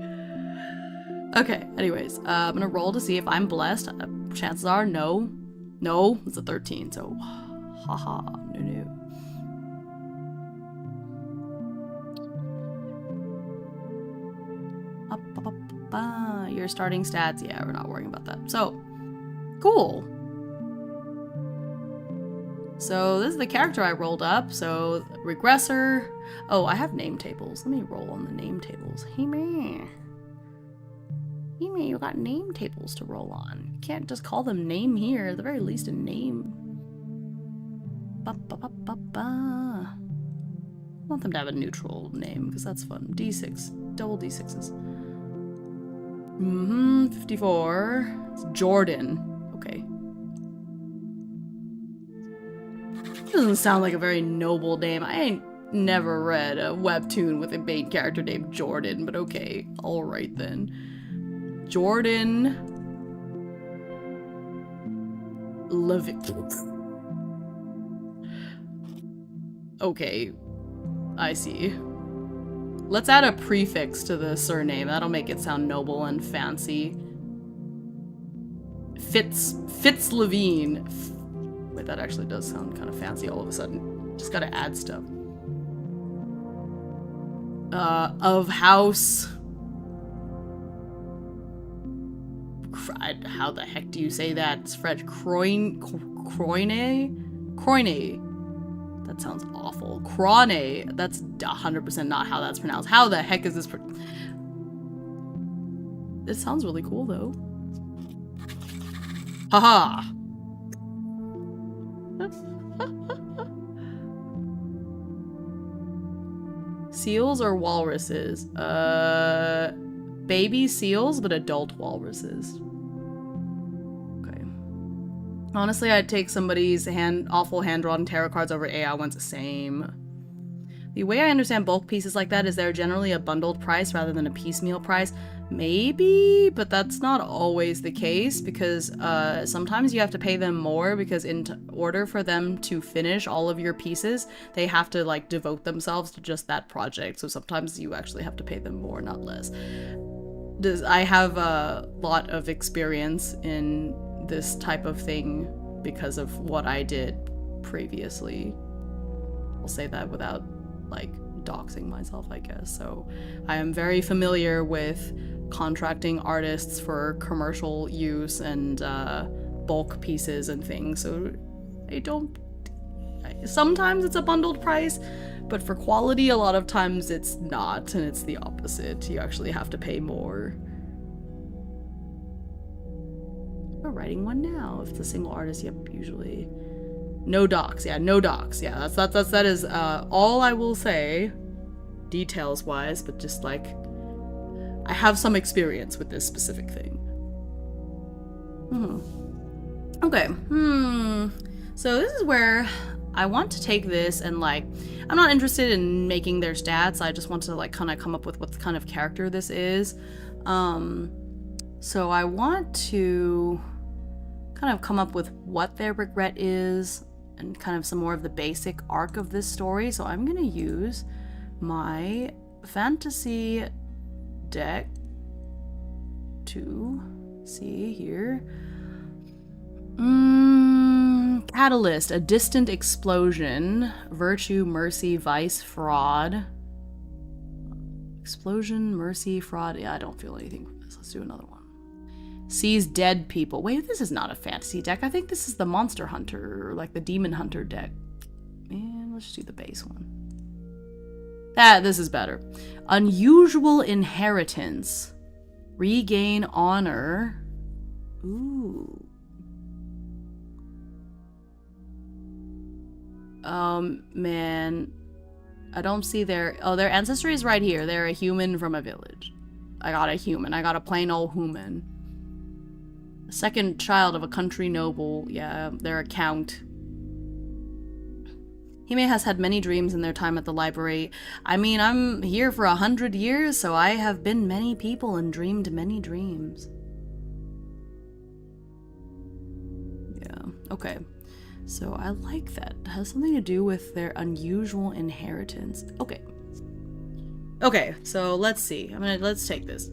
Okay, anyways, I'm gonna roll to see if I'm blessed. Chances are no. No, it's a 13, so haha, no. Your starting stats, yeah, we're not worrying about that. So, cool. So this is the character I rolled up. So, regressor. Oh, I have name tables. Let me roll on the name tables. Hey, man. You got name tables to roll on. You can't just call them name here. At the very least, a name. I want them to have a neutral name, because that's fun. D6. Double D6s. 54. It's Jordan. Okay. Doesn't sound like a very noble name. I never read a webtoon with a main character named Jordan, but okay. Alright then. Jordan Levitt. Okay. I see. Let's add a prefix to the surname. That'll make it sound noble and fancy. Fitz Levine. Wait, that actually does sound kind of fancy all of a sudden. Just gotta add stuff. Of House. How the heck do you say that? It's French. Croine? That sounds awful. Crone. That's 100% not how that's pronounced. How the heck is this? It sounds really cool though. Haha. Seals or walruses? Baby seals, but adult walruses. Okay. Honestly, I'd take somebody's awful hand-drawn tarot cards over AI ones the same. The way I understand bulk pieces like that is they're generally a bundled price rather than a piecemeal price. Maybe, but that's not always the case because sometimes you have to pay them more because in order for them to finish all of your pieces, they have to like devote themselves to just that project. So sometimes you actually have to pay them more, not less. I have a lot of experience in this type of thing because of what I did previously. I'll say that without like doxing myself, I guess. So I am very familiar with contracting artists for commercial use and bulk pieces and things. So sometimes it's a bundled price, but for quality a lot of times it's not, and it's the opposite. You actually have to pay more. We're writing one now. If it's a single artist, yep, usually. No docs, yeah, no docs. Yeah, that is all I will say, details wise, but just like I have some experience with this specific thing. Okay. So this is where I want to take this and like, I'm not interested in making their stats. I just want to like kind of come up with what kind of character this is. So I want to kind of come up with what their regret is and kind of some more of the basic arc of this story. So I'm going to use my fantasy deck to see here. Catalyst, a distant explosion, virtue, mercy, vice, fraud. Explosion, mercy, fraud. Yeah, I don't feel anything from this. Let's do another one. Sees dead people. Wait, this is not a fantasy deck. I think this is the Monster Hunter, or like the Demon Hunter deck. And let's just do the base one. This is better. Unusual inheritance. Regain honor. Ooh. Man. I don't see their ancestry is right here. They're a human from a village. I got a human. I got a plain old human. Second child of a country noble. Yeah, they're a count. Hime has had many dreams in their time at the library. I mean, I'm here for 100 years, so I have been many people and dreamed many dreams. Yeah, okay. So I like that. It has something to do with their unusual inheritance. Okay. Okay, so let's see. Let's take this.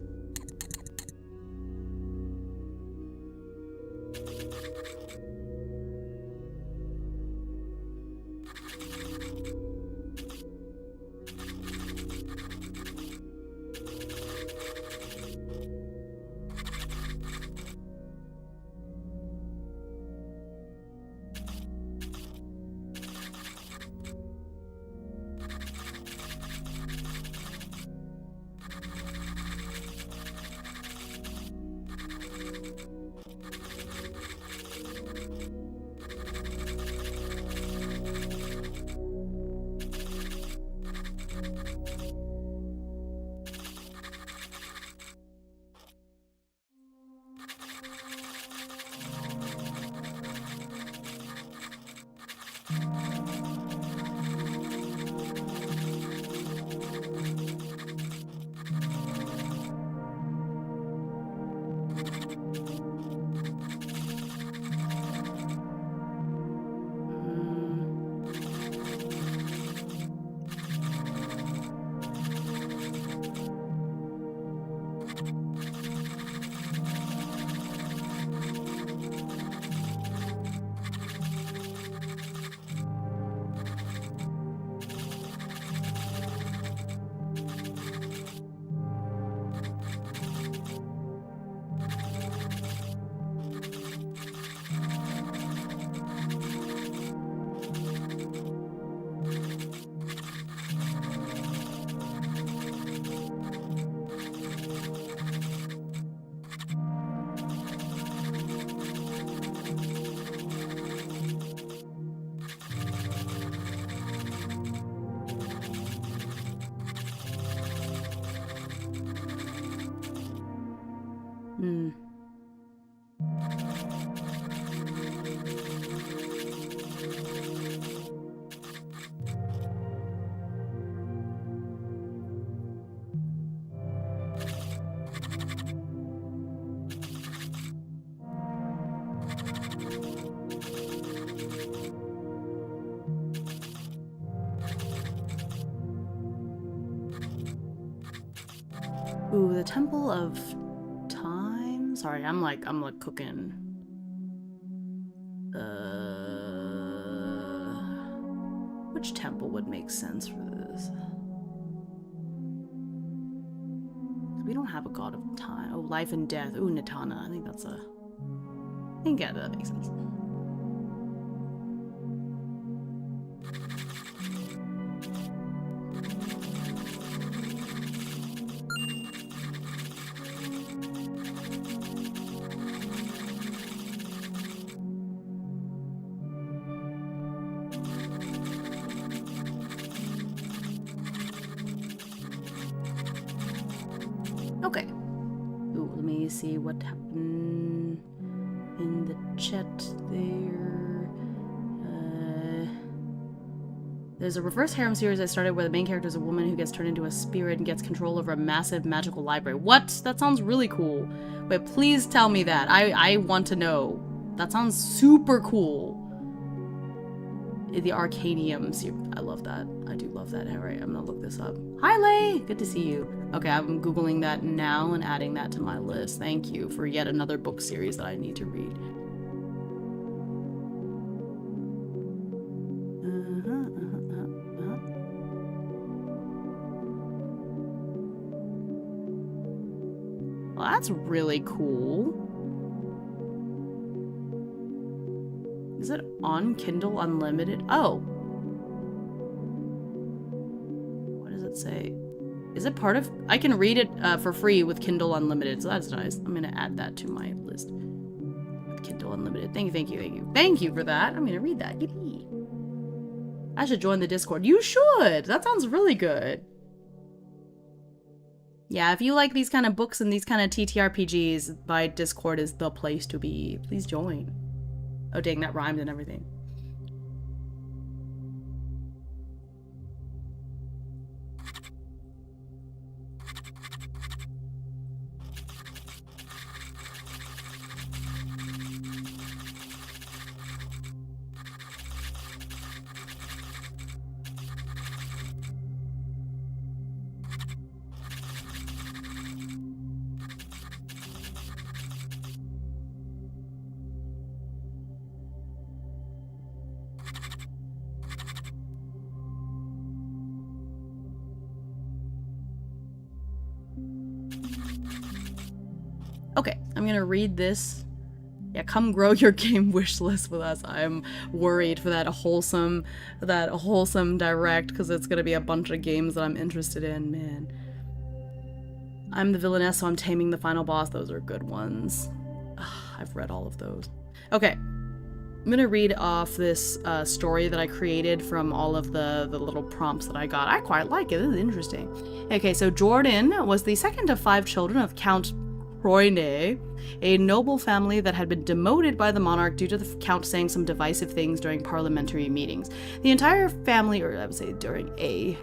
Ooh, the Temple of Time? Sorry, I'm like cooking. Which temple would make sense for this? We don't have a god of time. Oh, life and death. Ooh, Nitana. I think that's a... I think, yeah, that makes sense. Okay. Ooh, let me see what happened in the chat there. There's a reverse harem series I started where the main character is a woman who gets turned into a spirit and gets control over a massive magical library. What? That sounds really cool. Wait, please tell me that. I want to know. That sounds super cool. The Arcanium series. I love that. I do love that. Alright, I'm gonna look this up. Hi, Lay! Good to see you. Okay, I'm Googling that now and adding that to my list. Thank you for yet another book series that I need to read. Well, that's really cool. Is it on Kindle Unlimited? Oh. What does it say? Is it part of... I can read it for free with Kindle Unlimited, so that's nice. I'm gonna add that to my list. Kindle Unlimited. Thank you. Thank you for that. I'm gonna read that. Yippee. I should join the Discord. You should! That sounds really good. Yeah, if you like these kind of books and these kind of TTRPGs, my Discord is the place to be. Please join. Oh dang, that rhymed and everything. Okay, I'm gonna read this. Yeah, come grow your game wish list with us. I'm worried for that wholesome direct, because it's gonna be a bunch of games that I'm interested in, man. I'm the villainess, so I'm taming the final boss. Those are good ones. Ugh, I've read all of those. Okay, I'm gonna read off this story that I created from all of the little prompts that I got. I quite like it. This is interesting. Okay, so Jordan was the second of 5 children of Count Royne, a noble family that had been demoted by the monarch due to the count saying some divisive things during parliamentary meetings. The entire family, or I would say during a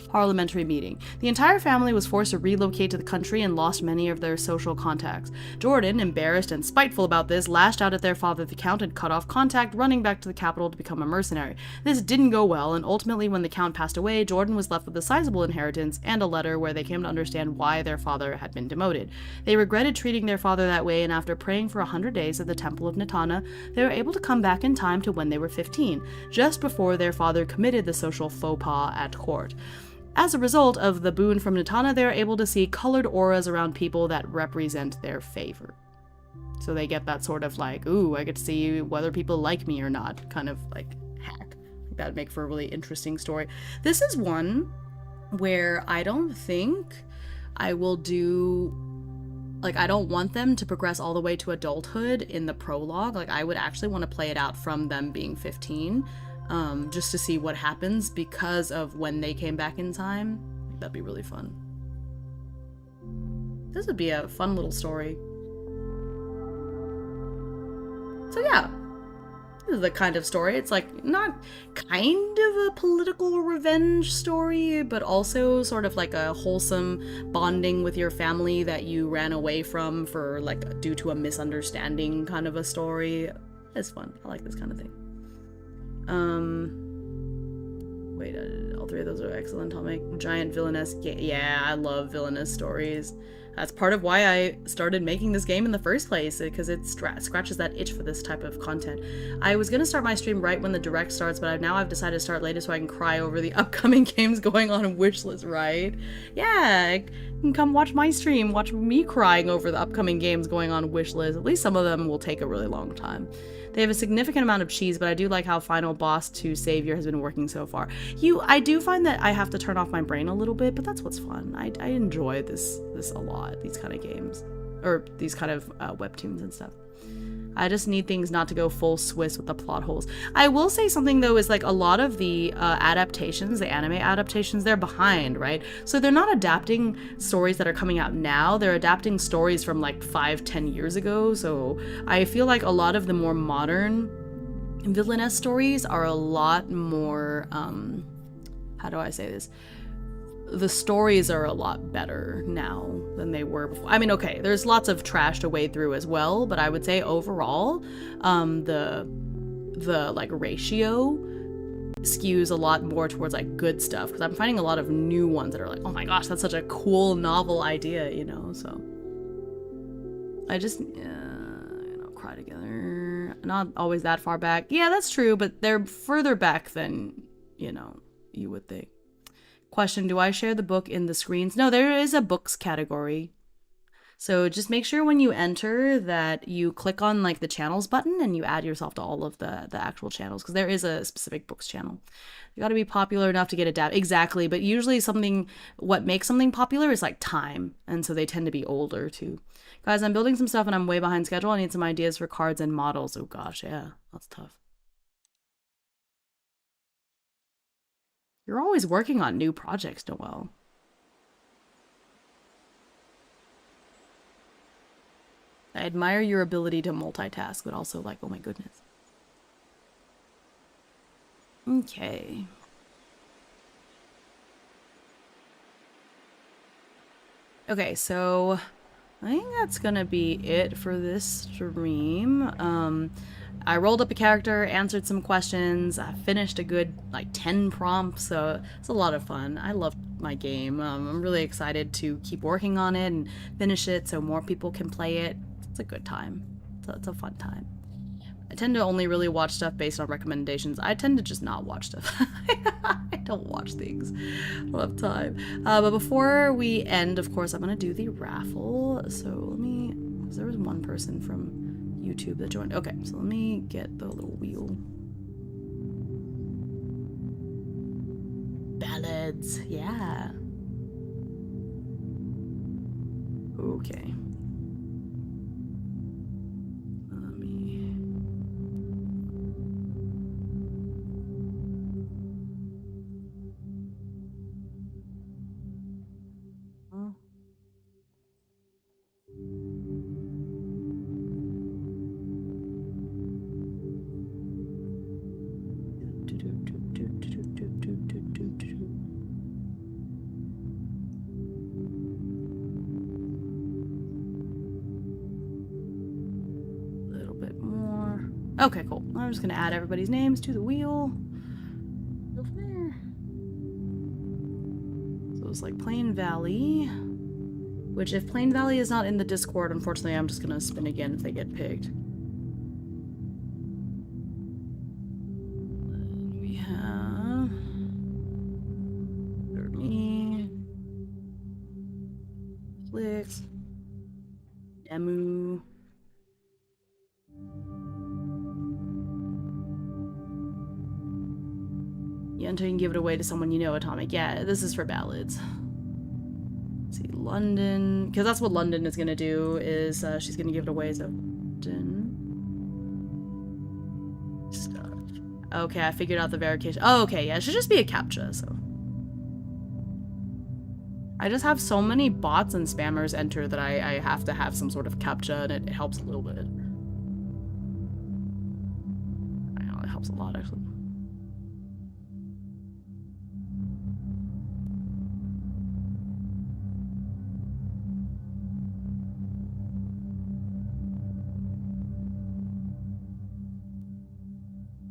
parliamentary meeting. The entire family was forced to relocate to the country and lost many of their social contacts. Jordan, embarrassed and spiteful about this, lashed out at their father the Count and cut off contact, running back to the capital to become a mercenary. This didn't go well, and ultimately when the Count passed away, Jordan was left with a sizable inheritance and a letter where they came to understand why their father had been demoted. They regretted treating their father that way, and after praying for 100 days at the Temple of Nitana, they were able to come back in time to when they were 15, just before their father committed the social faux pas at court. As a result of the boon from Nitana, they are able to see colored auras around people that represent their favor. So they get that sort of like, ooh, I get to see whether people like me or not, kind of like hack. That would make for a really interesting story. This is one where I don't think I will do like, I don't want them to progress all the way to adulthood in the prologue. Like, I would actually want to play it out from them being 15, just to see what happens because of when they came back in time. That'd be really fun. This would be a fun little story. So yeah, this is the kind of story. It's like not kind of a political revenge story, but also sort of like a wholesome bonding with your family that you ran away from for like due to a misunderstanding kind of a story. It's fun. I like this kind of thing. Wait, all three of those are excellent. I'll make giant villainous. Yeah, I love villainous stories. That's part of why I started making this game in the first place, because it scratches that itch for this type of content. I was gonna start my stream right when the direct starts, but now I've decided to start later so I can cry over the upcoming games going on wishlist, right? Yeah, you can come watch my stream, watch me crying over the upcoming games going on wishlist. At least some of them will take a really long time. They have a significant amount of cheese, but I do like how Final Boss to Savior has been working so far. I do find that I have to turn off my brain a little bit, but that's what's fun. I enjoy this a lot, these kind of games. Or these kind of webtoons and stuff. I just need things not to go full Swiss with the plot holes. I will say something though, is like a lot of the adaptations, the anime adaptations, they're behind, right? So they're not adapting stories that are coming out now, they're adapting stories from like 5-10 years ago. So I feel like a lot of the more modern villainess stories are a lot more, how do I say this? The stories are a lot better now than they were before. I mean, okay, there's lots of trash to wade through as well, but I would say overall, the like ratio skews a lot more towards like good stuff, because I'm finding a lot of new ones that are like, oh my gosh, that's such a cool novel idea, you know. So I just cry together. Not always that far back. Yeah, that's true, but they're further back than, you know, you would think. Question, do I share the book in the screens? No, there is a books category. So just make sure when you enter that you click on like the channels button and you add yourself to all of the actual channels, because there is a specific books channel. You got to be popular enough to get adapted. Exactly, but usually what makes something popular is like time, and so they tend to be older too. Guys, I'm building some stuff and I'm way behind schedule. I need some ideas for cards and models. Oh gosh, yeah, that's tough. You're always working on new projects, Noelle. I admire your ability to multitask, but also like, oh my goodness. Okay. Okay, so I think that's gonna be it for this stream. I rolled up a character, answered some questions, I finished a good like 10 prompts, so it's a lot of fun. I love my game. I'm really excited to keep working on it and finish it so more people can play it. It's a good time. It's a fun time. I tend to only really watch stuff based on recommendations. I tend to just not watch stuff. I don't watch things. I don't have time. But before we end, of course, I'm gonna do the raffle. So let me, because there was one person from YouTube that joined. Okay, so let me get the little wheel. Ballads, yeah. Okay. Let me... Okay, cool. I'm just gonna add everybody's names to the wheel. Go from there. So it's like Plain Valley. Which, if Plain Valley is not in the Discord, unfortunately, I'm just gonna spin again if they get picked. Then we have... me. Flix. Demu. You enter and give it away to someone you know, Atomic. Yeah, this is for ballads. Let's see see, London, because that's what London is gonna do, is she's gonna give it away, so stuff. Okay, I figured out the verification. Oh, okay, yeah, it should just be a CAPTCHA, so. I just have so many bots and spammers enter that I have to have some sort of CAPTCHA, and it helps a little bit. I know, it helps a lot, actually.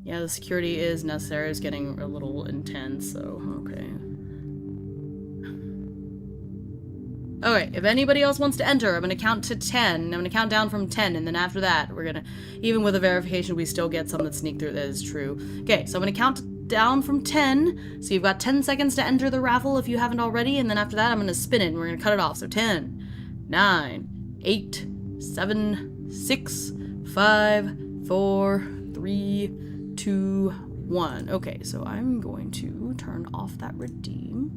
Yeah, the security is necessary. It's getting a little intense, so okay. Okay, if anybody else wants to enter, I'm gonna count to 10. I'm gonna count down from 10, and then after that, we're gonna, even with a verification, we still get some that sneak through. That is true. Okay, so I'm gonna count down from 10. So you've got 10 seconds to enter the raffle if you haven't already, and then after that, I'm gonna spin it, and we're gonna cut it off. So 10, 9, 8, 7, 6, 5, 4, 3, 2, 1. Okay, so I'm going to turn off that redeem.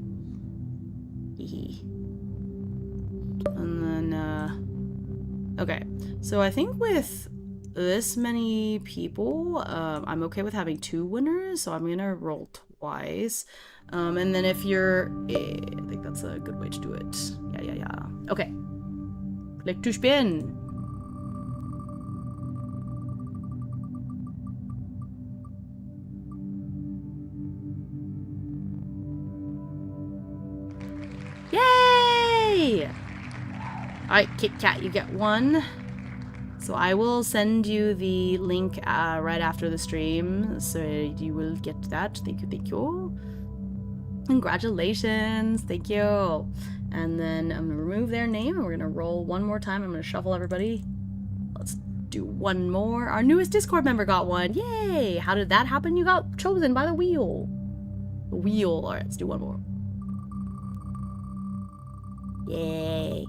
And then, okay. So I think with this many people, I'm okay with having 2 winners, so I'm gonna roll twice. And then if you're, I think that's a good way to do it. Yeah. Okay. Click to spin. Yay! Alright, Kit Kat, you get 1. So I will send you the link right after the stream, so you will get that. Thank you. Congratulations, thank you. And then I'm gonna remove their name, and we're gonna roll one more time. I'm gonna shuffle everybody. Let's do one more. Our newest Discord member got 1. Yay! How did that happen? You got chosen by the wheel. The wheel. Alright, let's do one more. Yay.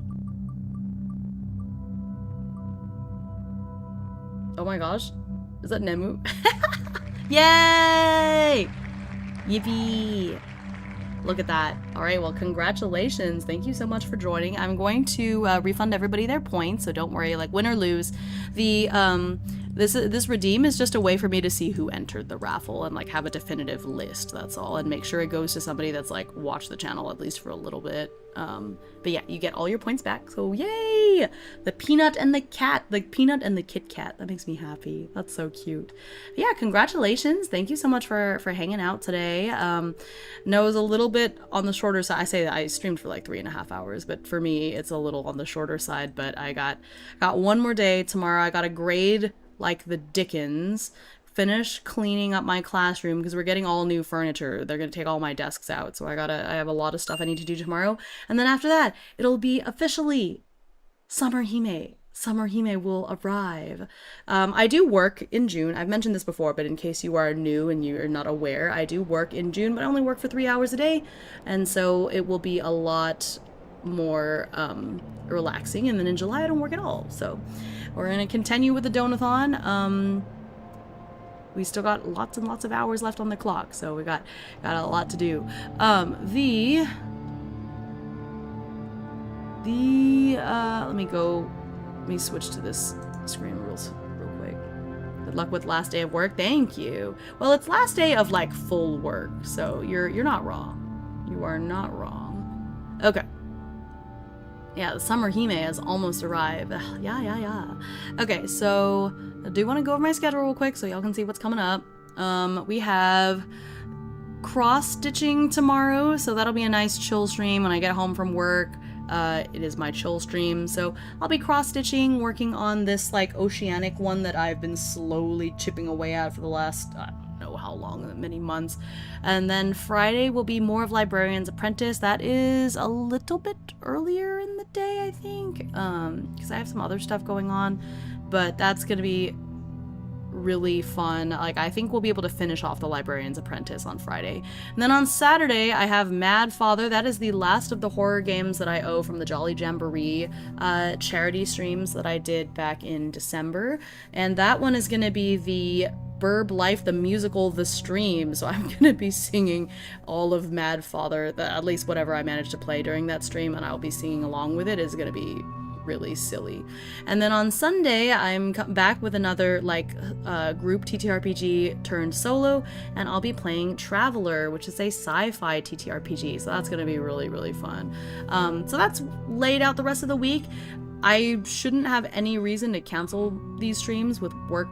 Oh my gosh. Is that Nemu? Yay! Yippee! Look at that. Alright, well, congratulations. Thank you so much for joining. I'm going to refund everybody their points, so don't worry, like, win or lose. The, this redeem is just a way for me to see who entered the raffle and, like, have a definitive list, that's all, and make sure it goes to somebody that's, like, watched the channel at least for a little bit. But yeah, you get all your points back, so yay! The peanut and the cat, the peanut and the Kit Kat, that makes me happy. That's so cute. But yeah, congratulations. Thank you so much for hanging out today. No, it was a little bit on the shorter side. I say that I streamed for like 3.5 hours, but for me, it's a little on the shorter side, but I got one more day tomorrow. I got a grade like the Dickens. Finish cleaning up my classroom because we're getting all new furniture. They're gonna take all my desks out, so I have a lot of stuff I need to do tomorrow. And then after that, it'll be officially Summer Hime. Summer Hime will arrive. I do work in June. I've mentioned this before, but in case you are new and you're not aware, I do work in June, but I only work for 3 hours a day, and so it will be a lot more relaxing. And then in July, I don't work at all. So we're gonna continue with the Donathon. We still got lots and lots of hours left on the clock, so we got a lot to do. Let me switch to this screen rules real quick. Good luck with last day of work. Thank you. Well, it's last day of like full work, so you're not wrong. You are not wrong. Okay. Yeah, the Summer Hime has almost arrived. Yeah. Okay, so I do want to go over my schedule real quick so y'all can see what's coming up. We have cross-stitching tomorrow, so that'll be a nice chill stream when I get home from work. It is my chill stream, so I'll be cross-stitching, working on this like oceanic one that I've been slowly chipping away at for the last, I don't know how long, many months. And then Friday will be more of Librarian's Apprentice. That is a little bit earlier in the day, I think, because I have some other stuff going on, but that's gonna be really fun. Like, I think we'll be able to finish off the Librarian's Apprentice on Friday. And then on Saturday, I have Mad Father. That is the last of the horror games that I owe from the Jolly Jamboree charity streams that I did back in December. And that one is going to be the Burb Life the Musical the Stream, so I'm gonna be singing all of Mad Father, at least whatever I manage to play during that stream, and I'll be singing along with it. Is gonna be really silly. And then on Sunday, I'm back with another like group TTRPG turned solo, and I'll be playing Traveler, which is a sci-fi TTRPG, so that's gonna be really, really fun. So that's laid out the rest of the week. I shouldn't have any reason to cancel these streams with work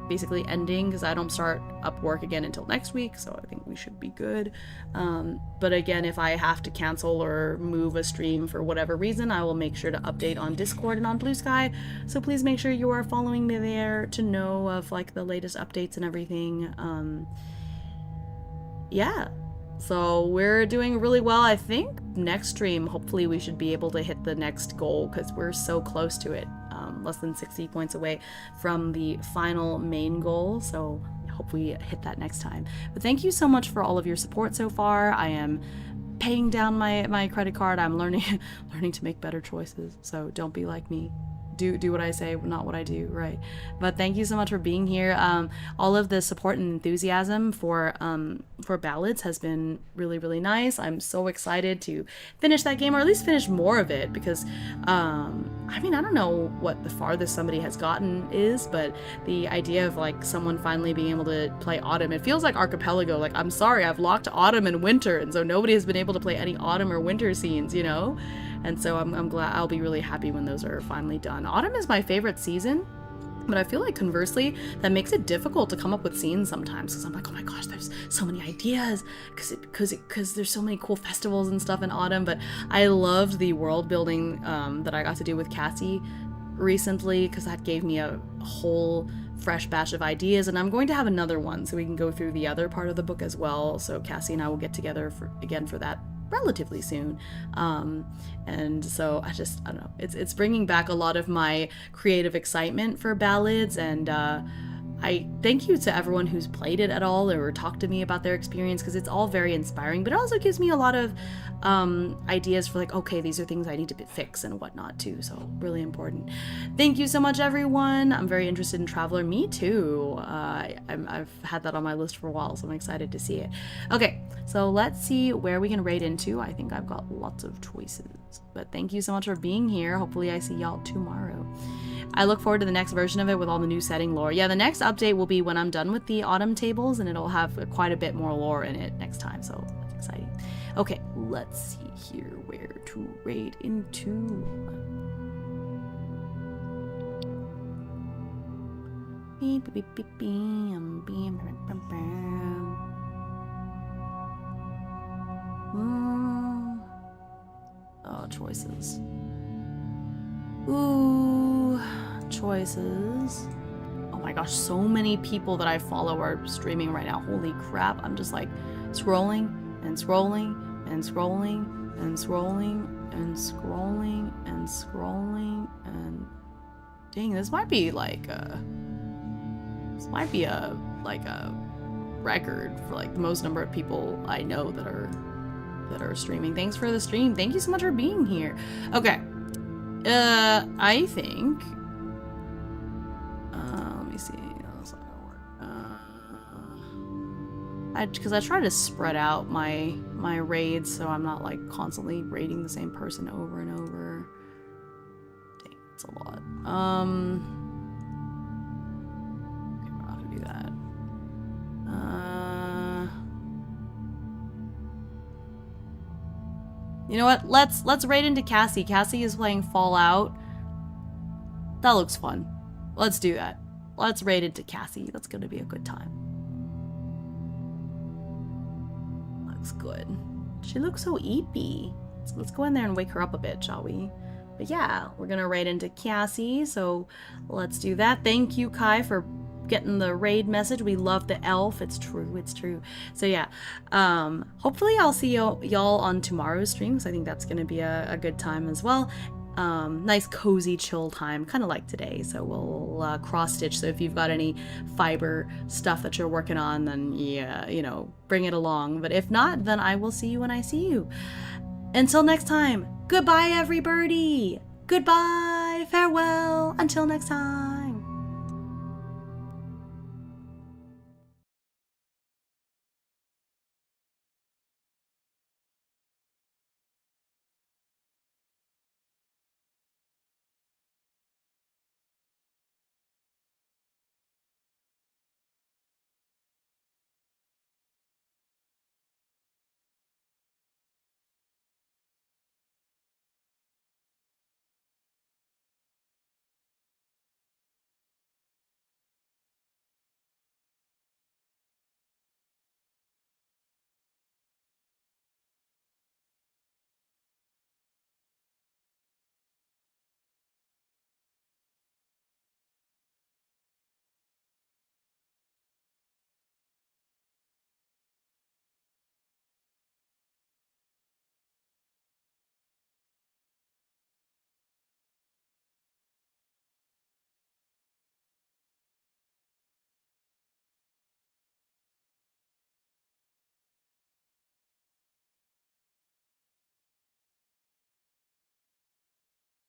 basically ending, because I don't start up work again until next week, so I think we should be good. But again, if I have to cancel or move a stream for whatever reason, I will make sure to update on Discord and on Blue Sky, so please make sure you are following me there to know of like the latest updates and everything. Yeah, so we're doing really well. I think next stream, hopefully we should be able to hit the next goal, because we're so close to it. Less than 60 points away from the final main goal, so I hope we hit that next time. But thank you so much for all of your support so far. I am paying down my credit card. I'm learning to make better choices, so don't be like me. Do what I say, not what I do, right? But thank you so much for being here. All of the support and enthusiasm for Ballads has been really, really nice. I'm so excited to finish that game, or at least finish more of it, because I mean, I don't know what the farthest somebody has gotten is, but the idea of like someone finally being able to play Autumn, it feels like Archipelago. Like, I'm sorry, I've locked Autumn and Winter, and so nobody has been able to play any Autumn or Winter scenes, you know? And so I'm glad, I'll be really happy when those are finally done. Autumn is my favorite season, but I feel like conversely, that makes it difficult to come up with scenes sometimes, because I'm like, oh my gosh, there's so many ideas, because there's so many cool festivals and stuff in Autumn. But I loved the world building that I got to do with Cassie recently, because that gave me a whole fresh batch of ideas, and I'm going to have another one so we can go through the other part of the book as well. So Cassie and I will get together again for that relatively soon. And so I don't know, it's bringing back a lot of my creative excitement for Ballads, and I thank you to everyone who's played it at all or talked to me about their experience, because it's all very inspiring, but it also gives me a lot of ideas for like, okay, these are things I need to fix and whatnot too, so really important. Thank you so much, everyone. I'm very interested in Traveler. Me too. I've had that on my list for a while, so I'm excited to see it. Okay, so let's see where we can raid into. I think I've got lots of choices, but thank you so much for being here. Hopefully I see y'all tomorrow. I look forward to the next version of it with all the new setting lore. Yeah, the next update will be when I'm done with the Autumn tables, and it'll have quite a bit more lore in it next time, so that's exciting. Okay, let's see here where to raid into. Oh, choices. Ooh, choices. Oh my gosh, so many people that I follow are streaming right now. Holy crap, I'm just like scrolling and scrolling and scrolling and scrolling and scrolling and scrolling, and dang, this might be like a record for like the most number of people I know that are streaming. Thanks for the stream. Thank you so much for being here. Okay. I think let me see. That's not gonna work. Because I try to spread out my raids so I'm not like constantly raiding the same person over and over. Dang, it's a lot. Okay, we're not gonna do that. You know what? Let's raid into Cassie. Cassie is playing Fallout. That looks fun. Let's do that. Let's raid into Cassie. That's gonna be a good time. Looks good. She looks so eepy. Let's go in there and wake her up a bit, shall we? But yeah, we're gonna raid into Cassie, so let's do that. Thank you, Kai, for getting the raid message. We love the elf. It's true, it's true. So yeah, hopefully I'll see y'all on tomorrow's stream, because I think that's gonna be a good time as well. Nice cozy chill time, kind of like today. So we'll cross stitch, so if you've got any fiber stuff that you're working on, then yeah, you know, bring it along. But if not, then I will see you when I see you. Until next time, goodbye everybody. Goodbye, farewell, until next time.